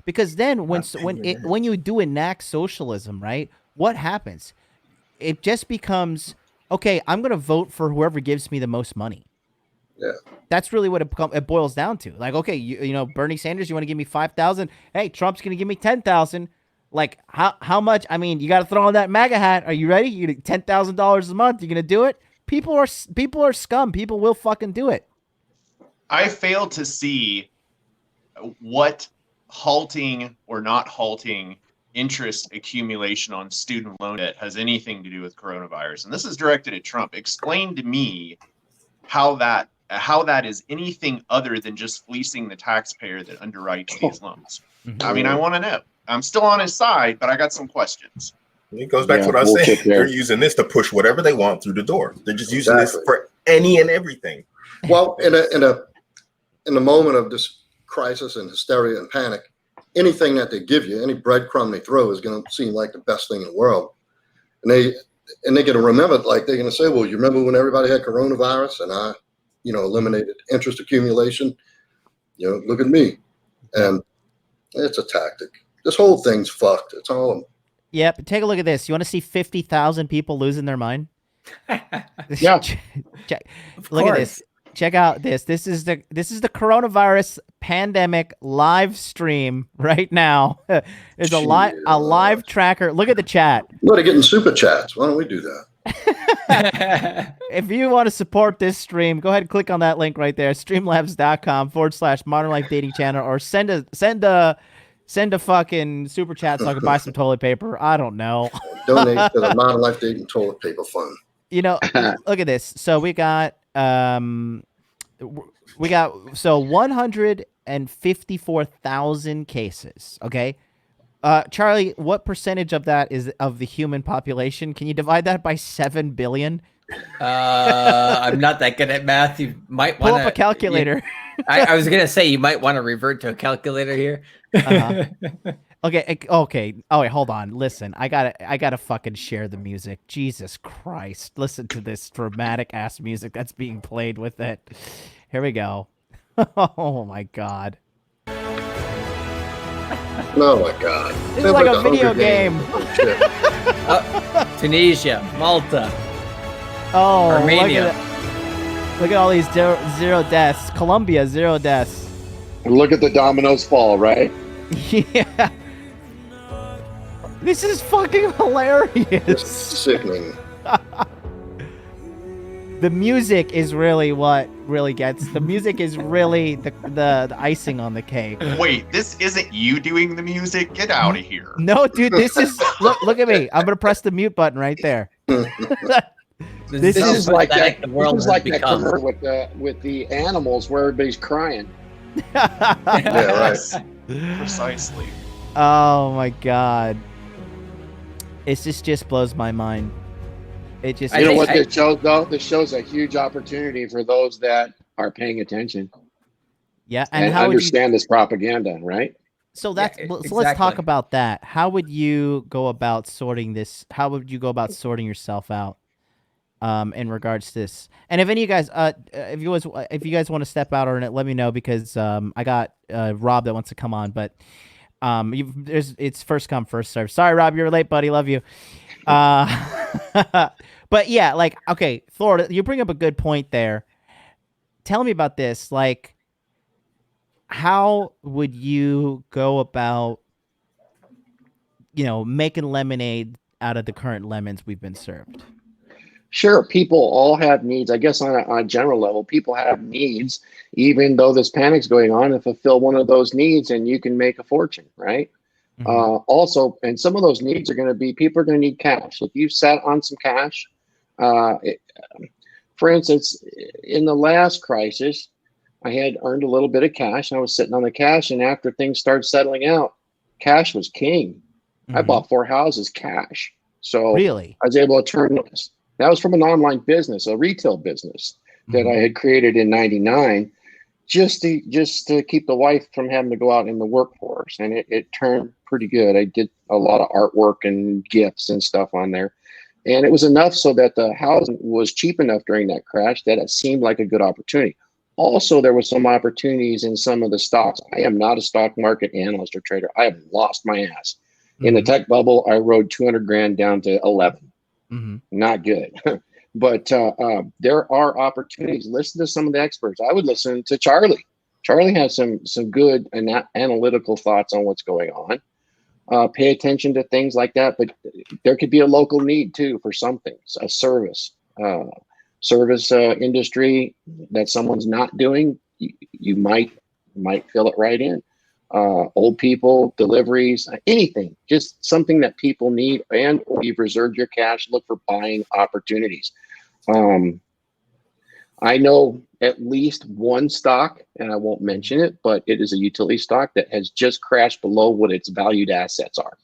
because then when you do enact socialism, right? What happens? It just becomes, okay, I'm going to vote for whoever gives me the most money. Yeah. That's really what it boils down to. Like, okay, Bernie Sanders, you want to give me 5,000? Hey, Trump's going to give me 10,000. Like, how much? I mean, you got to throw on that MAGA hat. Are you ready? You $10,000 a month. You going to do it? People are scum. People will fucking do it. I fail to see what halting or not halting interest accumulation on student loan debt has anything to do with coronavirus. And this is directed at Trump. Explain to me how that is anything other than just fleecing the taxpayer that underwrites these loans. I mean, I want to know. I'm still on his side, but I got some questions. It goes back to what I was saying. They're using this to push whatever they want through the door. They're just using this for any and everything. Well, in a moment of this crisis and hysteria and panic, anything that they give you, any breadcrumb they throw, is going to seem like the best thing in the world. And they're going to remember, like, they're going to say, well, you remember when everybody had coronavirus and I, eliminated interest accumulation? Look at me. And it's a tactic. This whole thing's fucked. It's all. Yep. Take a look at this. You want to see 50,000 people losing their mind? Yeah. Look at this. Check out this. This is the coronavirus pandemic live stream right now. There's a live tracker. Look at the chat. Well, they're getting super chats. Why don't we do that? If you want to support this stream, go ahead and click on that link right there, streamlabs.com/Modern Life Dating Channel, or send a fucking super chat so I can buy some toilet paper. I don't know. Donate to the Modern Life Dating Toilet Paper Fund. Look at this. So we got 154,000 cases. Okay. Charlie, what percentage of that is of the human population? Can you divide that by 7 billion? I'm not that good at math. You might want to pull up a calculator. I was gonna say you might want to revert to a calculator here. Okay. Oh wait, hold on. Listen, I gotta fucking share the music. Jesus Christ! Listen to this dramatic ass music that's being played with it. Here we go. Oh my god. Oh my god. This is like a video game. Tunisia, Malta, Armenia. Look at all these zero deaths. Colombia, 0 deaths. Look at the dominoes fall, right? Yeah. This is fucking hilarious. It's sickening. The music is really what really gets. The music is really the icing on the cake. Wait, this isn't you doing the music? Get out of here. No, dude, this is look at me. I'm gonna press the mute button right there. This is like that. The world this is like become. that with the animals where everybody's crying. Yeah, right. Precisely. Oh my god. It just blows my mind. It just. You know what this shows though? This shows a huge opportunity for those that are paying attention. Yeah, and how understand this propaganda, right? So that's so let's talk about that. How would you go about sorting this? How would you go about sorting yourself out? In regards to this, and if any of you guys, if you guys want to step out on it, let me know, because I got Rob that wants to come on, but it's first come first serve. Sorry, Rob, you're late, buddy. Love you. But yeah, like, okay, Florida, you bring up a good point there. Tell me about this. Like, how would you go about, making lemonade out of the current lemons we've been served? Sure, people all have needs. I guess on a general level, people have needs, even though this panic's going on, and fulfill one of those needs, and you can make a fortune, right? Also, and some of those needs are going to be, people are going to need cash. If you sat on some cash, for instance, in the last crisis, I had earned a little bit of cash, and I was sitting on the cash, and after things started settling out, cash was king. I bought 4 houses cash. So really, I was able to turn this. That was from an online business, a retail business that I had created in '99, just to keep the wife from having to go out in the workforce, and it turned pretty good. I did a lot of artwork and gifts and stuff on there, and it was enough so that the housing was cheap enough during that crash that it seemed like a good opportunity. Also, there were some opportunities in some of the stocks. I am not a stock market analyst or trader. I have lost my ass. In the tech bubble, I rode 200 grand down to 11. Not good. But there are opportunities. Listen to some of the experts. I would listen to Charlie. Charlie has some good analytical thoughts on what's going on. Pay attention to things like that. But there could be a local need too for something, a service industry that someone's not doing. You might fill it right in. Old people, deliveries, anything, just something that people need, and you've reserved your cash, look for buying opportunities. I know at least one stock, and I won't mention it, but it is a utility stock that has just crashed below what its valued assets are.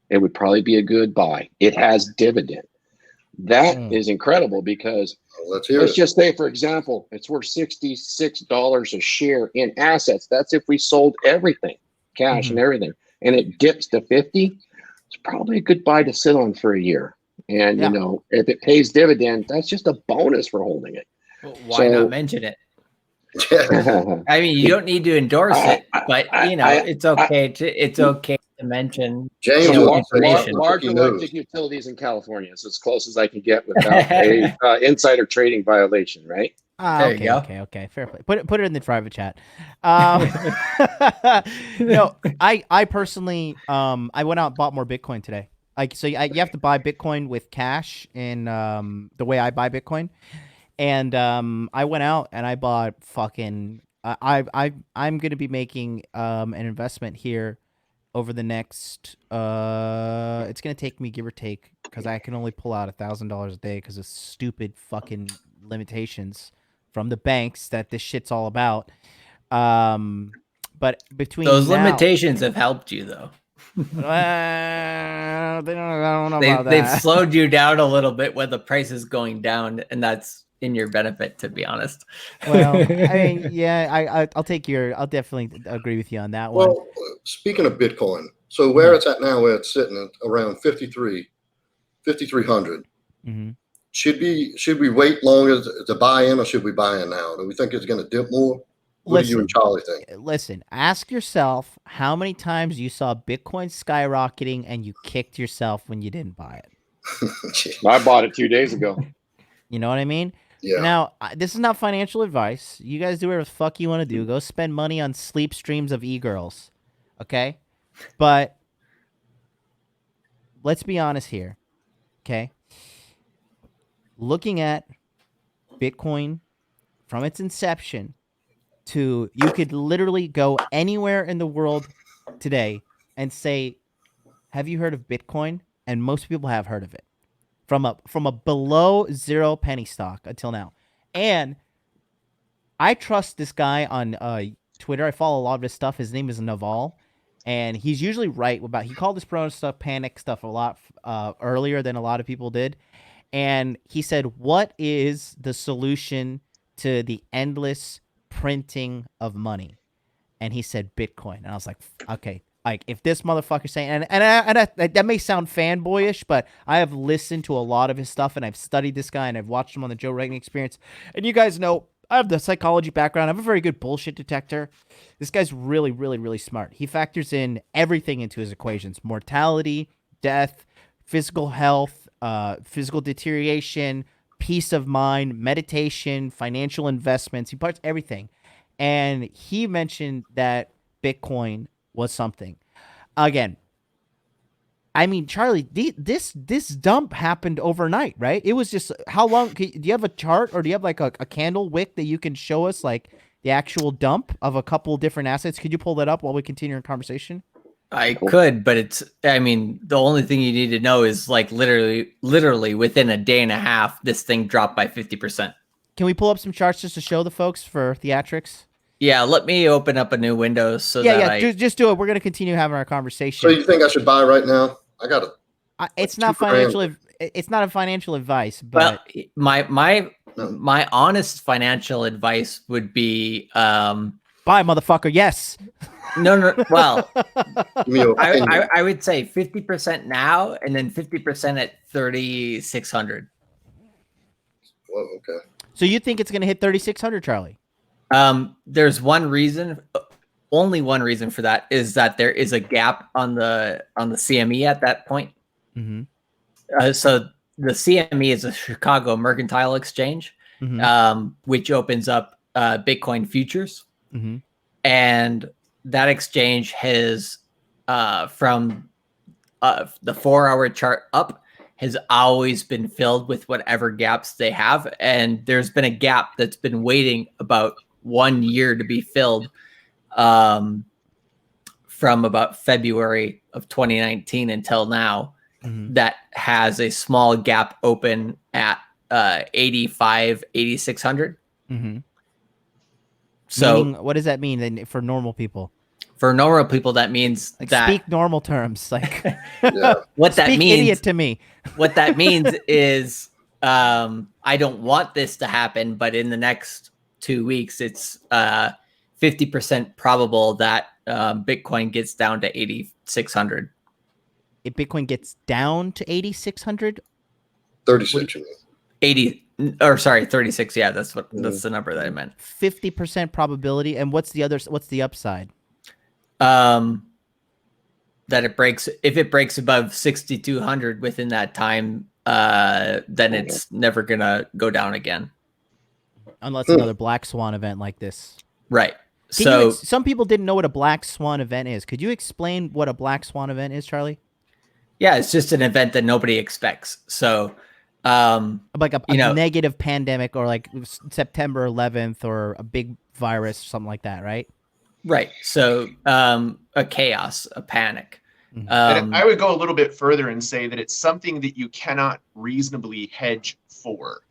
It would probably be a good buy. It has dividend. That is incredible because let's just say, for example, it's worth $66 a share in assets. That's if we sold everything, cash and everything, and it dips to 50. It's probably a good buy to sit on for a year. And you know, if it pays dividend, that's just a bonus for holding it. Well, why not mention it? I mean, you don't need to endorse it, but you know, it's okay to mention large electric utilities in California is as close as I can get without a insider trading violation, right? There you go. Okay. Fair play. Put it in the private chat. No, I personally, I went out and bought more Bitcoin today. So you have to buy Bitcoin with cash in the way I buy Bitcoin. And I went out and I bought fucking. I'm gonna be making an investment here over the next. It's gonna take me, give or take, because I can only pull out $1,000 a day because of stupid fucking limitations from the banks that this shit's all about. But between those limitations have helped you though. I don't know about that. They've slowed you down a little bit when the price is going down, and that's in your benefit, to be honest. Well, I mean, yeah, I'll definitely agree with you on that one. Well, speaking of Bitcoin, so where it's at now, where it's sitting at around 5,300. Should we wait longer to buy in, or should we buy in now? Do we think it's going to dip more? What do you and Charlie think? Listen, ask yourself how many times you saw Bitcoin skyrocketing and you kicked yourself when you didn't buy it. I bought it 2 days ago. You know what I mean? Yeah. Now, this is not financial advice. You guys do whatever the fuck you want to do. Go spend money on sleep streams of e-girls. Okay? But let's be honest here. Okay? Looking at Bitcoin from its inception to, you could literally go anywhere in the world today and say, have you heard of Bitcoin? And most people have heard of it. From a below 0 penny stock until now. And I trust this guy on Twitter. I follow a lot of his stuff. His name is Naval. And he's usually right about, he called this pro stuff, panic stuff a lot earlier than a lot of people did. And he said, what is the solution to the endless printing of money? And he said Bitcoin. And I was like, okay, like if this motherfucker's saying, and that may sound fanboyish, but I have listened to a lot of his stuff and I've studied this guy and I've watched him on the Joe Rogan Experience. And you guys know I have the psychology background. I have a very good bullshit detector. This guy's really, really, really smart. He factors in everything into his equations: mortality, death, physical health, physical deterioration, peace of mind, meditation, financial investments. He parts everything. And he mentioned that Bitcoin was something. Again, I mean, Charlie, this dump happened overnight, right? It was just how long? Do you have a chart or do you have like a candle wick that you can show us like the actual dump of a couple different assets? Could you pull that up while we continue our conversation? I could, but I mean, the only thing you need to know is like literally within a day and a half, this thing dropped by 50%. Can we pull up some charts just to show the folks for theatrics? Yeah, let me open up a new window so just do it. We're going to continue having our conversation. So you think I should buy right now? I got it. It's not financial. It's not a financial advice, but my honest financial advice would be buy, motherfucker. Yes. No. Well, I would say 50% now, and then 50% at 3,600. Whoa, okay. So you think it's going to hit 3,600, Charlie? There's one reason. Only one reason for that is that there is a gap on the CME at that point. Mm-hmm. So the CME is a Chicago Mercantile Exchange, which opens up Bitcoin futures, and that exchange has from the 4-hour chart up has always been filled with whatever gaps they have, and there's been a gap that's been waiting about 1 year to be filled. From about February of 2019 until now, that has a small gap open at 8,600. So meaning, what does that mean then for normal people? For normal people, that means like that speak normal terms. Like what that speak means, idiot to me. What that means is I don't want this to happen, but in the next 2 weeks, it's 50% probable that Bitcoin gets down to 8,600. If Bitcoin gets down to 8,600, 36. 36. Yeah, that's the number that I meant. 50% probability, and what's the upside? That it breaks. If it breaks above 6,200 within that time, then it's never gonna go down again, unless another black swan event like this. Right. Some people didn't know what a black swan event is. Could you explain what a black swan event is, Charlie? Yeah, it's just an event that nobody expects. So, like a negative pandemic, or like September 11th, or a big virus, something like that, right? Right. So, a chaos, a panic. And I would go a little bit further and say that it's something that you cannot reasonably hedge for.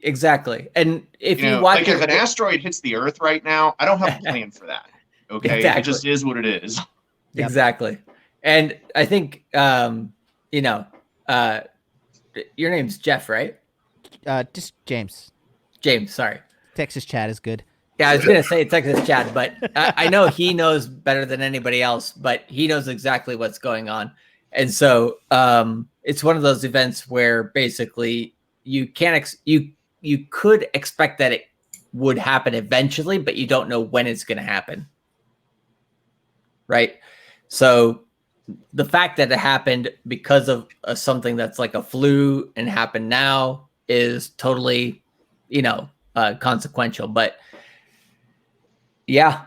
Exactly. And if you watch, like if an asteroid hits the Earth right now, I don't have a plan for that. Okay, exactly. It just is what it is. Yep. Exactly. And I think your name's Jeff, right? Just James. James, sorry. Texas Chad is good. Yeah, I was gonna say Texas Chad, but I know he knows better than anybody else. But he knows exactly what's going on, and so it's one of those events where basically you can't you could expect that it would happen eventually, but you don't know when it's going to happen. Right. So the fact that it happened because of something that's like a flu and happened now is totally, consequential. But yeah,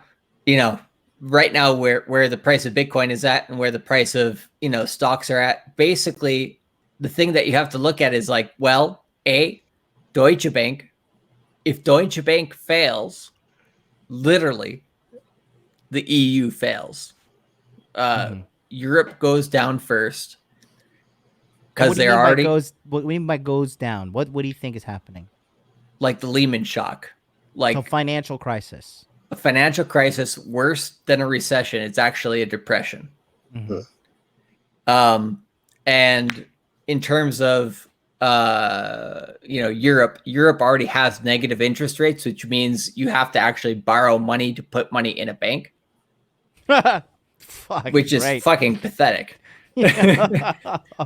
right now where the price of Bitcoin is at and where the price of, stocks are at, basically the thing that you have to look at is like, well, Deutsche Bank, if Deutsche Bank fails, literally the EU fails. Europe goes down first because they're already what do you mean by goes down? What do you think is happening? Like the Lehman shock, like a financial crisis. A financial crisis worse than a recession. It's actually a depression. And in terms of Europe already has negative interest rates, which means you have to actually borrow money to put money in a bank. Which is fucking pathetic.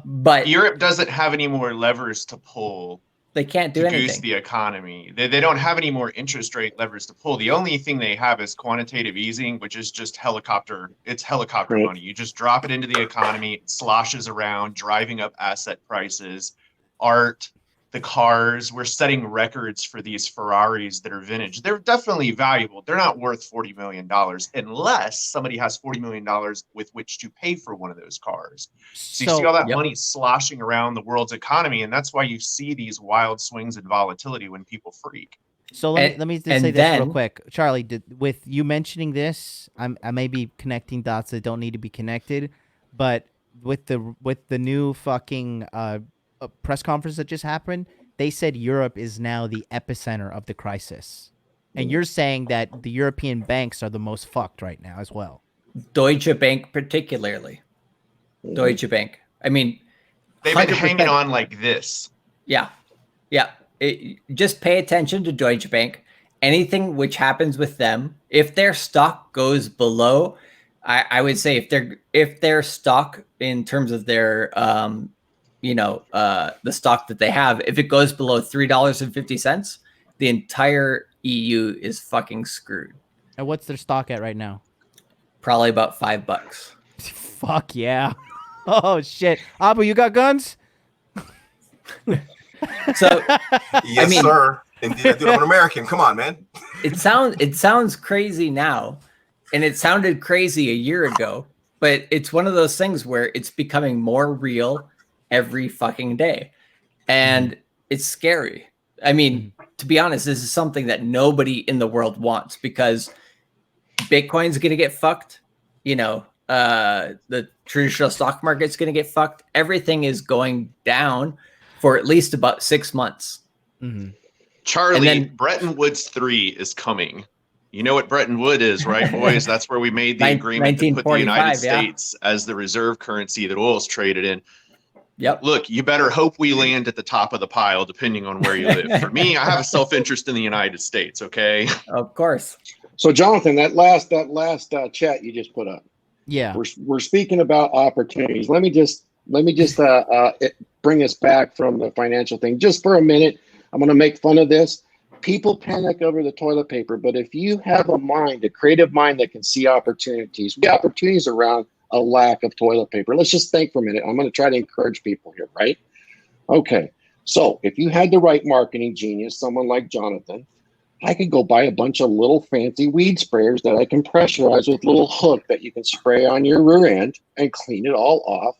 But Europe doesn't have any more levers to pull. They can't do anything. Boost the economy. They don't have any more interest rate levers to pull. The only thing they have is quantitative easing, which is just helicopter. It's helicopter money. You just drop it into the economy, it sloshes around, driving up asset prices, art, the cars. We're setting records for these Ferraris that are vintage. They're definitely valuable. They're not worth $40 million unless somebody has $40 million with which to pay for one of those cars. So you see all that money sloshing around the world's economy, and that's why you see these wild swings in volatility when people freak. So let me just say this real quick, Charlie. With you mentioning this, I may be connecting dots that don't need to be connected, but with the new fucking press conference that just happened, they said Europe is now the epicenter of the crisis, and you're saying that the European banks are the most fucked right now as well. Deutsche Bank, particularly. Deutsche Bank. I mean, they've been hanging on like this. Yeah. Just pay attention to Deutsche Bank. Anything which happens with them, if their stock goes below, I would say if their stock in terms of their the stock that they have, if it goes below $3.50, the entire EU is fucking screwed. And what's their stock at right now? Probably about $5. Fuck yeah. Oh shit. Abu, you got guns? So yes, sir. Indeed, I do. I'm an American. Come on, man. It sounds crazy now, and it sounded crazy a year ago, but it's one of those things where it's becoming more real every fucking day, and it's scary. I mean, to be honest, this is something that nobody in the world wants because Bitcoin's gonna get fucked. The traditional stock market's gonna get fucked. Everything is going down for at least about 6 months. Charlie, Bretton Woods 3 is coming. You know what Bretton Woods is, right, boys? That's where we made the agreement to put the United States as the reserve currency that oil's traded in. Yep. Look, you better hope we land at the top of the pile, depending on where you live. For me, I have a self-interest in the United States, okay? Of course. So, Jonathan, that last chat you just put up. Yeah. We're speaking about opportunities. Let me just bring us back from the financial thing just for a minute. I'm going to make fun of this. People panic over the toilet paper, but if you have a creative mind that can see opportunities, we have opportunities around a lack of toilet paper. Let's just think for a minute. I'm going to try to encourage people here, right? Okay. So if you had the right marketing genius, someone like Jonathan, I could go buy a bunch of little fancy weed sprayers that I can pressurize with a little hook that you can spray on your rear end and clean it all off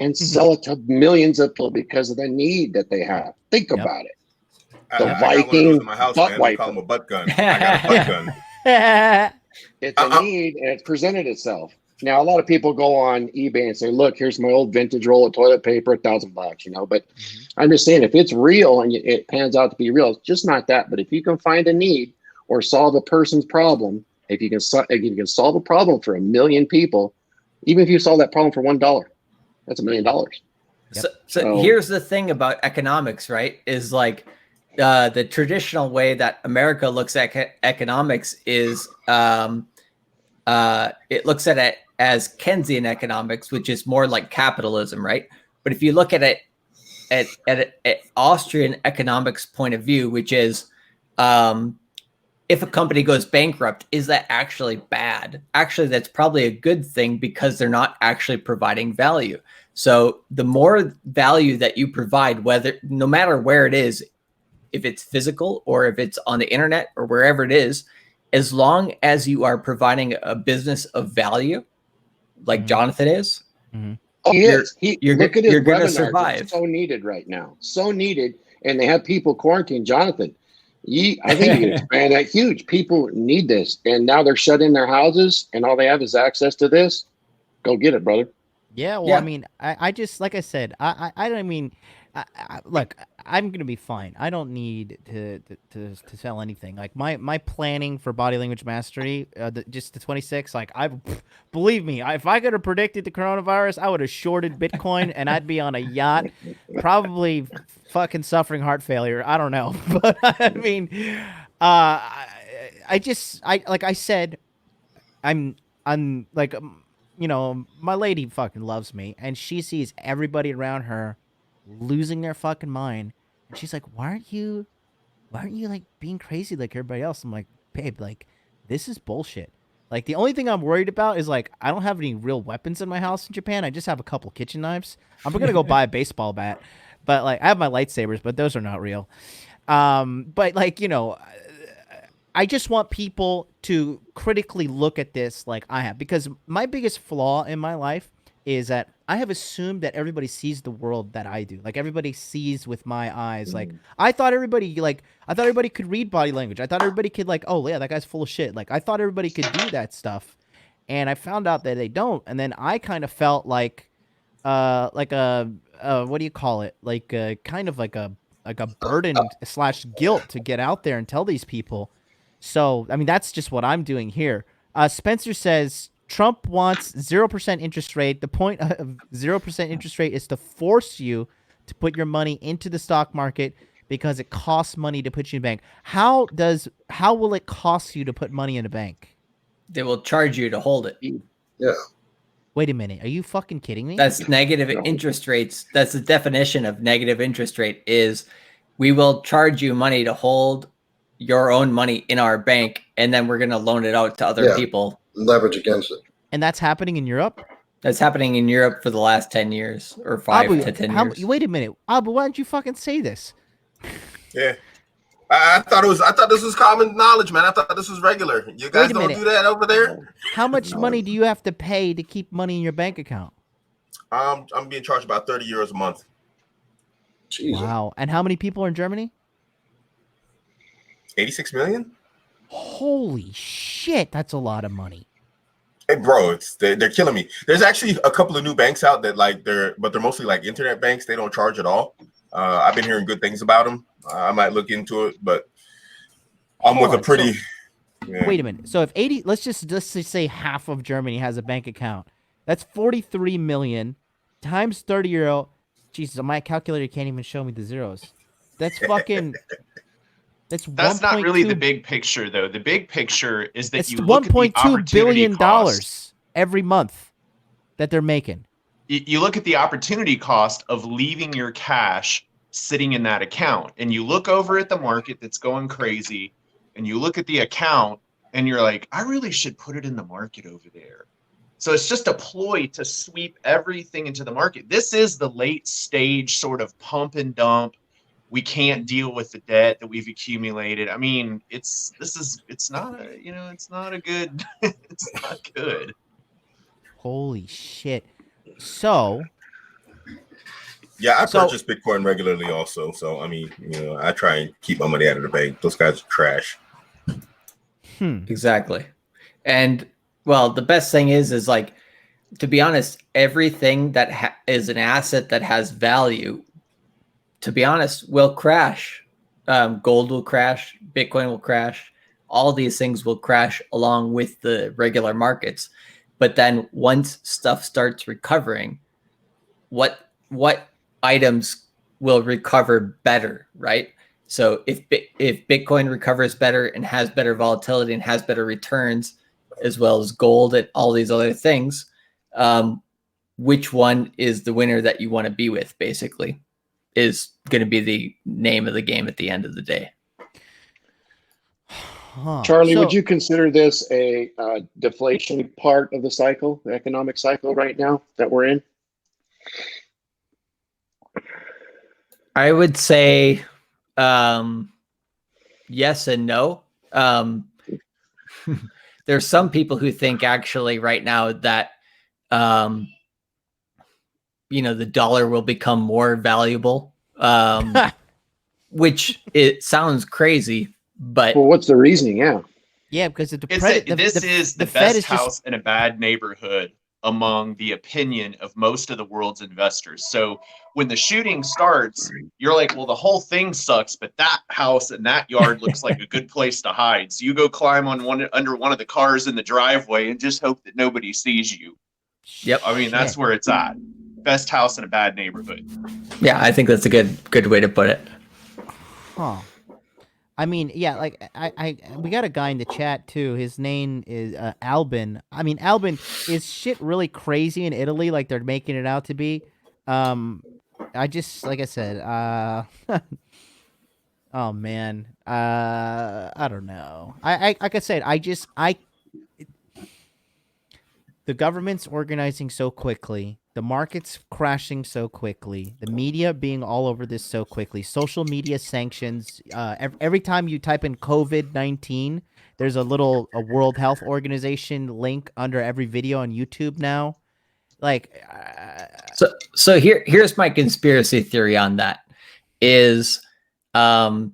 and sell it to millions of people because of the need that they have. Think about it. The Viking butt wiper. Call them a butt gun. I got a butt gun. It's a need, and it's presented itself. Now, a lot of people go on eBay and say, "Look, here's my old vintage roll of toilet paper, $1,000." But I'm just saying, if it's real and it pans out to be real, it's just not that. But if you can find a need or solve a person's problem, if you can solve a problem for 1 million people, even if you solve that problem for $1, that's $1 million. So here's the thing about economics, right? Is like the traditional way that America looks at economics is it looks at it as Keynesian economics, which is more like capitalism, right? But if you look at it at Austrian economics point of view, which is if a company goes bankrupt, is that actually bad? Actually, that's probably a good thing because they're not actually providing value. So the more value that you provide, no matter where it is, if it's physical or if it's on the internet or wherever it is, as long as you are providing a business of value, like Jonathan is, oh, he is. You're going to survive. So needed right now. So needed. And they have people quarantined. Jonathan, I think you can expand that huge. People need this. And now they're shut in their houses and all they have is access to this. Go get it, brother. Yeah. Well, I mean, I just, like I said, I don't mean, look, I'm gonna be fine. I don't need to sell anything. Like my planning for body language mastery, just the 26. Like believe me, if I could have predicted the coronavirus, I would have shorted Bitcoin and I'd be on a yacht, probably fucking suffering heart failure. I don't know, but I mean, like I said, I'm like, my lady fucking loves me, and she sees everybody around her losing their fucking mind, and she's like, why aren't you like being crazy like everybody else? I'm like, babe, like this is bullshit. Like the only thing I'm worried about is like I don't have any real weapons in my house in Japan. I just have a couple kitchen knives. I'm gonna go buy a baseball bat. But like I have my lightsabers, but those are not real. But like, I just want people to critically look at this like I have, because my biggest flaw in my life is that I have assumed that everybody sees the world that I do. Like everybody sees with my eyes. Like I thought everybody could read body language. I thought everybody could like, oh yeah, that guy's full of shit. Like I thought everybody could do that stuff. And I found out that they don't. And then I kind of felt like a what do you call it? Like kind of like a burden / guilt to get out there and tell these people. So I mean that's just what I'm doing here. Spencer says Trump wants 0% interest rate. The point of 0% interest rate is to force you to put your money into the stock market because it costs money to put you in a bank. How will it cost you to put money in a bank? They will charge you to hold it. Yeah. Wait a minute. Are you fucking kidding me? That's negative interest rates. That's the definition of negative interest rate is we will charge you money to hold your own money in our bank, and then we're going to loan it out to other people. Leverage against it. And that's happening in Europe? That's happening in Europe for the last 10 years or 5 to 10 years. Wait a minute. Abu, why don't you fucking say this? Yeah. I thought this was common knowledge, man. I thought this was regular. You guys don't do that over there? How much money do you have to pay to keep money in your bank account? I'm being charged about 30 euros a month. Jesus. Wow. And how many people are in Germany? 86 million? Holy shit, that's a lot of money. Hey, bro, they're killing me. There's actually a couple of new banks out that they're mostly like internet banks. They don't charge at all. I've been hearing good things about them. I might look into it, but I'm with a pretty. Wait a minute. So if let's just say half of Germany has a bank account. That's 43 million times 30 euro. Jesus, my calculator can't even show me the zeros. That's fucking. That's not really the big picture, though. The big picture is that it's you look at the $1.2 billion cost. every month that they're making. You look at the opportunity cost of leaving your cash sitting in that account, and you look over at the market that's going crazy, and you look at the account, and you're like, I really should put it in the market over there. So it's just a ploy to sweep everything into the market. This is the late stage sort of pump and dump. We can't deal with the debt that we've accumulated. I mean, it's not good. It's not good. Holy shit. So yeah, I purchase Bitcoin regularly also. So I mean, I try and keep my money out of the bank. Those guys are trash. Exactly. And well, the best thing is like, to be honest, everything that is an asset that has value, to be honest, will crash. Gold will crash. Bitcoin will crash. All these things will crash along with the regular markets. But then once stuff starts recovering, what items will recover better, right? So if Bitcoin recovers better and has better volatility and has better returns, as well as gold and all these other things, which one is the winner that you want to be with, basically, is going to be the name of the game at the end of the day. Charlie, would you consider this a deflation part of the cycle, the economic cycle right now that we're in? I would say yes and no. There's some people who think actually right now that the dollar will become more valuable, which it sounds crazy, but well, what's the reasoning? Yeah, because this is the best house in a bad neighborhood among the opinion of most of the world's investors. So when the shooting starts, you're like, well, the whole thing sucks, but that house and that yard looks like a good place to hide. So you go climb under one of the cars in the driveway and just hope that nobody sees you. Yep. I mean, that's where it's at. Best house in a bad neighborhood. Yeah, I think that's a good way to put it. Huh. I mean, yeah, like we got a guy in the chat too. His name is Albin. I mean, Albin, is shit really crazy in Italy like they're making it out to be? I just, like I said, oh man, I don't know. I like I said, the government's organizing so quickly the market's crashing so quickly, the media being all over this so quickly, social media sanctions. Every time you type in COVID-19, there's a World Health Organization link under every video on YouTube now. Like, so here's my conspiracy theory on that is, let's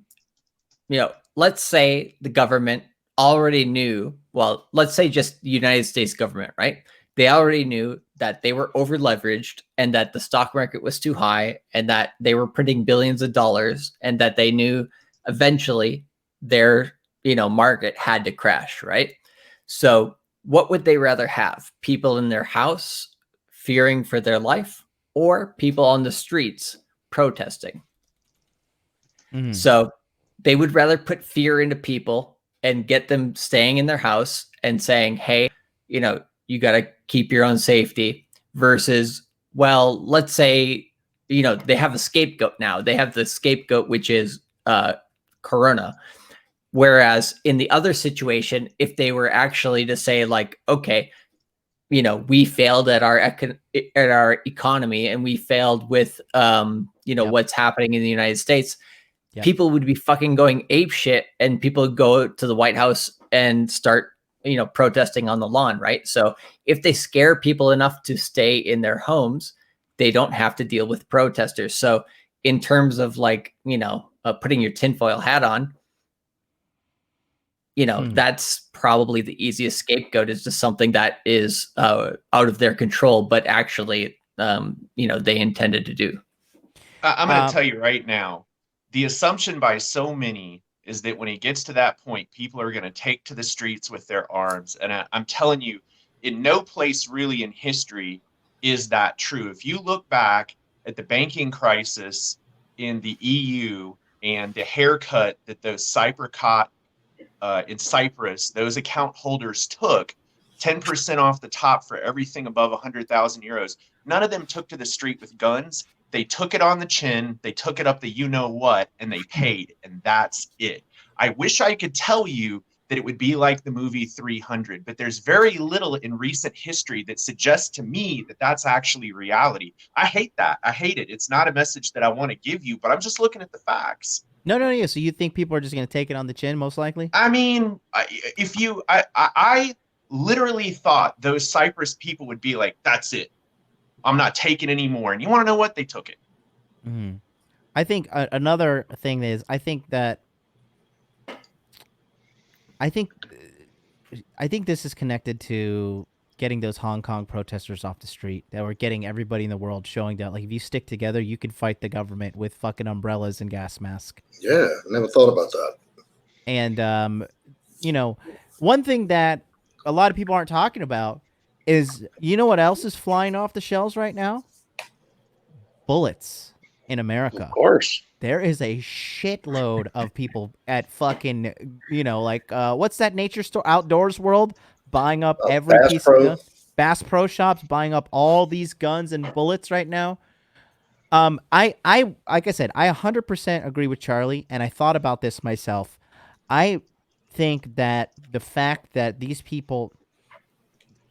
say the government already knew, well, let's say just the United States government, right? They already knew that they were over leveraged and that the stock market was too high and that they were printing billions of dollars and that they knew eventually their, market had to crash, right? So what would they rather have? People in their house fearing for their life or people on the streets protesting? So they would rather put fear into people and get them staying in their house and saying, hey, you got to keep your own safety versus, well, let's say, they have a scapegoat now. They have the scapegoat, which is Corona. Whereas in the other situation, if they were actually to say like, okay, we failed at our economy and we failed with, what's happening in the United States, people would be fucking going ape shit and people would go to the White House and start, protesting on the lawn, right? So if they scare people enough to stay in their homes, they don't have to deal with protesters. So in terms of like, putting your tinfoil hat on, that's probably the easiest scapegoat, is just something that is out of their control, but actually, they intended to do. I'm going to tell you right now, the assumption by so many is that when it gets to that point, people are going to take to the streets with their arms. And I'm telling you, in no place really in history is that true. If you look back at the banking crisis in the EU and the haircut that those in Cyprus, those account holders took, 10% off the top for everything above 100,000 euros. None of them took to the street with guns. They took it on the chin, they took it up the you-know-what, and they paid, and that's it. I wish I could tell you that it would be like the movie 300, but there's very little in recent history that suggests to me that that's actually reality. I hate that. I hate it. It's not a message that I want to give you, but I'm just looking at the facts. No. So you think people are just going to take it on the chin, most likely? I mean, I literally thought those Cyprus people would be like, that's it. I'm not taking any more. And you want to know what? They took it. Mm-hmm. I think another thing is, I think this is connected to getting those Hong Kong protesters off the street, that we're getting everybody in the world showing that, like, if you stick together, you can fight the government with fucking umbrellas and gas masks. Yeah, never thought about that. And, one thing that a lot of people aren't talking about is, what else is flying off the shelves right now? Bullets in America. Of course. There is a shitload of people at fucking, what's that nature store, Outdoors World, buying up every Bass piece Pro. of gun. Bass Pro Shops buying up all these guns and bullets right now. I like I said, I 100% agree with Charlie, and I thought about this myself. I think that the fact that these people,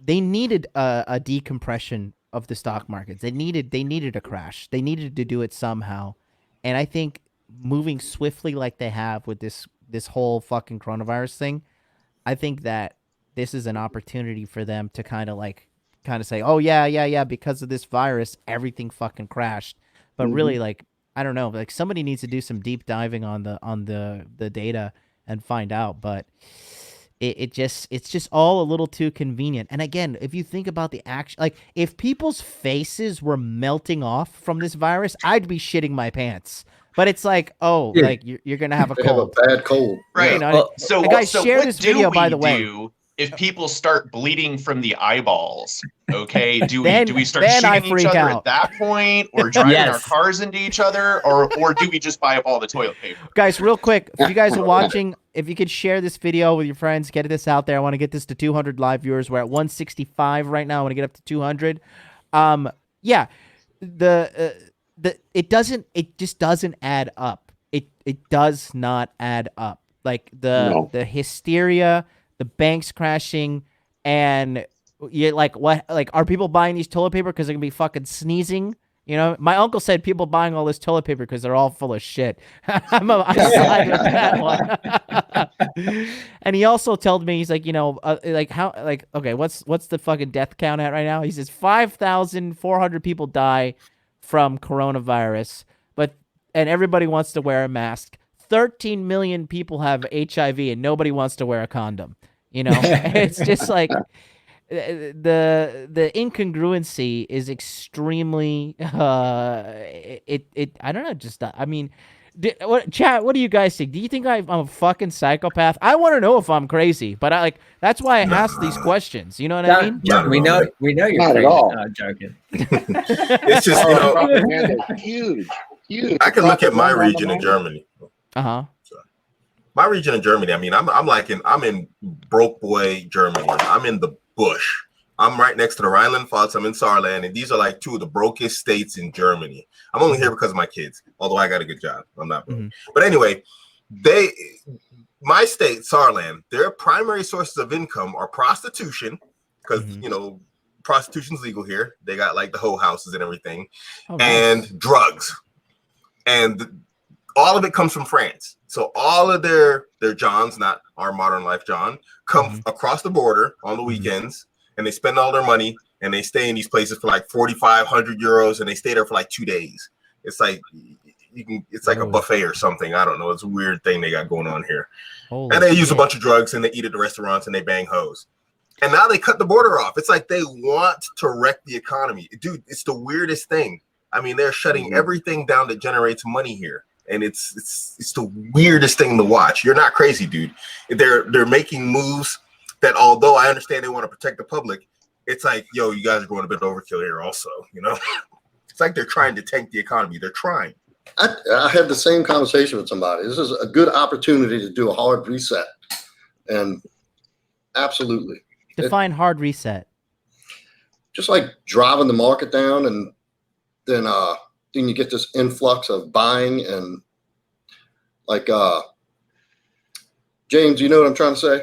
they needed a decompression of the stock markets. They needed a crash. They needed to do it somehow. And I think moving swiftly like they have with this whole fucking coronavirus thing, I think that this is an opportunity for them to kind of say, oh yeah, because of this virus, everything fucking crashed. But really, like, I don't know, like, somebody needs to do some deep diving on the data and find out. But it's just all a little too convenient. And again, if you think about the action, like, if people's faces were melting off from this virus, I'd be shitting my pants. But it's like, like, you're gonna have a cold. Have a bad cold, right? Yeah. So guys, share what this video, by the way. If people start bleeding from the eyeballs, okay, do we start then I shooting each freak other out. at that point, or driving Yes. our cars into each other, or do we just buy up all the toilet paper? Guys, real quick, if you guys are watching, if you could share this video with your friends, get this out there. I want to get this to 200 live viewers. We're at 165 right now. I want to get up to 200. Yeah, it just doesn't add up. It does not add up. Like the hysteria, the banks crashing, and you like what? Like, are people buying these toilet paper because they're gonna be fucking sneezing? You know, my uncle said people buying all this toilet paper because they're all full of shit. I'm side with that one. And he also told me, he's like, you know, like how, like, okay, what's the fucking death count at right now? He says 5,400 people die from coronavirus, and everybody wants to wear a mask. 13 million people have HIV and nobody wants to wear a condom. You know, it's just like the incongruency is extremely I don't know, just I mean, chat, what do you guys think? Do you think I'm a fucking psychopath? I want to know if I'm crazy, but that's why I ask these questions, you know what I mean? We know you're Not crazy. at all. Joking. It's just, you know, Propaganda is huge. I can look at my region in Germany. Uh-huh. My region in Germany, I mean, I'm in broke boy Germany. I'm in the bush. I'm right next to the Rhineland-Pfalz. I'm in Saarland, and these are like two of the brokest states in Germany. I'm only here because of my kids, although I got a good job. I'm not broke. But anyway, my state, Saarland, their primary sources of income are prostitution, because you know, prostitution's legal here. They got like the hoe houses and everything, and drugs, and all of it comes from France. So all of their Johns, not our modern life John, come across the border on the weekends, and they spend all their money, and they stay in these places for like 4,500 euros, and they stay there for like 2 days. It's like it's like a buffet or something. I don't know. It's a weird thing they got going on here. And they use a bunch of drugs, and they eat at the restaurants, and they bang hoes. And now they cut the border off. It's like they want to wreck the economy. Dude, it's the weirdest thing. I mean, they're shutting everything down that generates money here. And it's the weirdest thing to watch. You're not crazy, dude. They're making moves that, although I understand they want to protect the public, it's like, yo, you guys are going a bit overkill here also, you know? It's like they're trying to tank the economy. They're trying. I had the same conversation with somebody. This is a good opportunity to do a hard reset. And absolutely. Define hard reset. Just like driving the market down, and then you get this influx of buying, and like James, you know what I'm trying to say?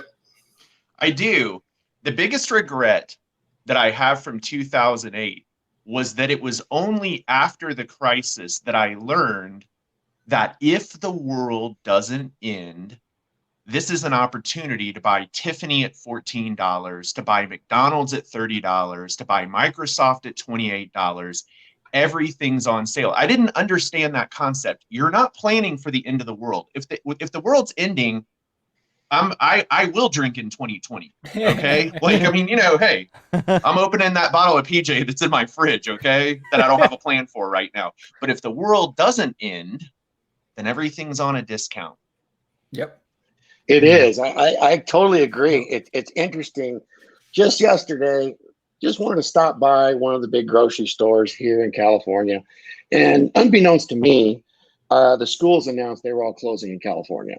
I do. The biggest regret that I have from 2008 was that it was only after the crisis that I learned that if the world doesn't end, this is an opportunity to buy Tiffany at $14, to buy McDonald's at $30, to buy Microsoft at $28. Everything's on sale. I didn't understand that concept. You're not planning for the end of the world. If the world's ending, I will drink in 2020. Okay, like, I mean, you know, hey, I'm opening that bottle of PJ that's in my fridge. Okay, that I don't have a plan for right now. But if the world doesn't end, then everything's on a discount. Yep. It is. I totally agree. It's interesting. Just yesterday, just wanted to stop by one of the big grocery stores here in California. And unbeknownst to me, the schools announced they were all closing in California.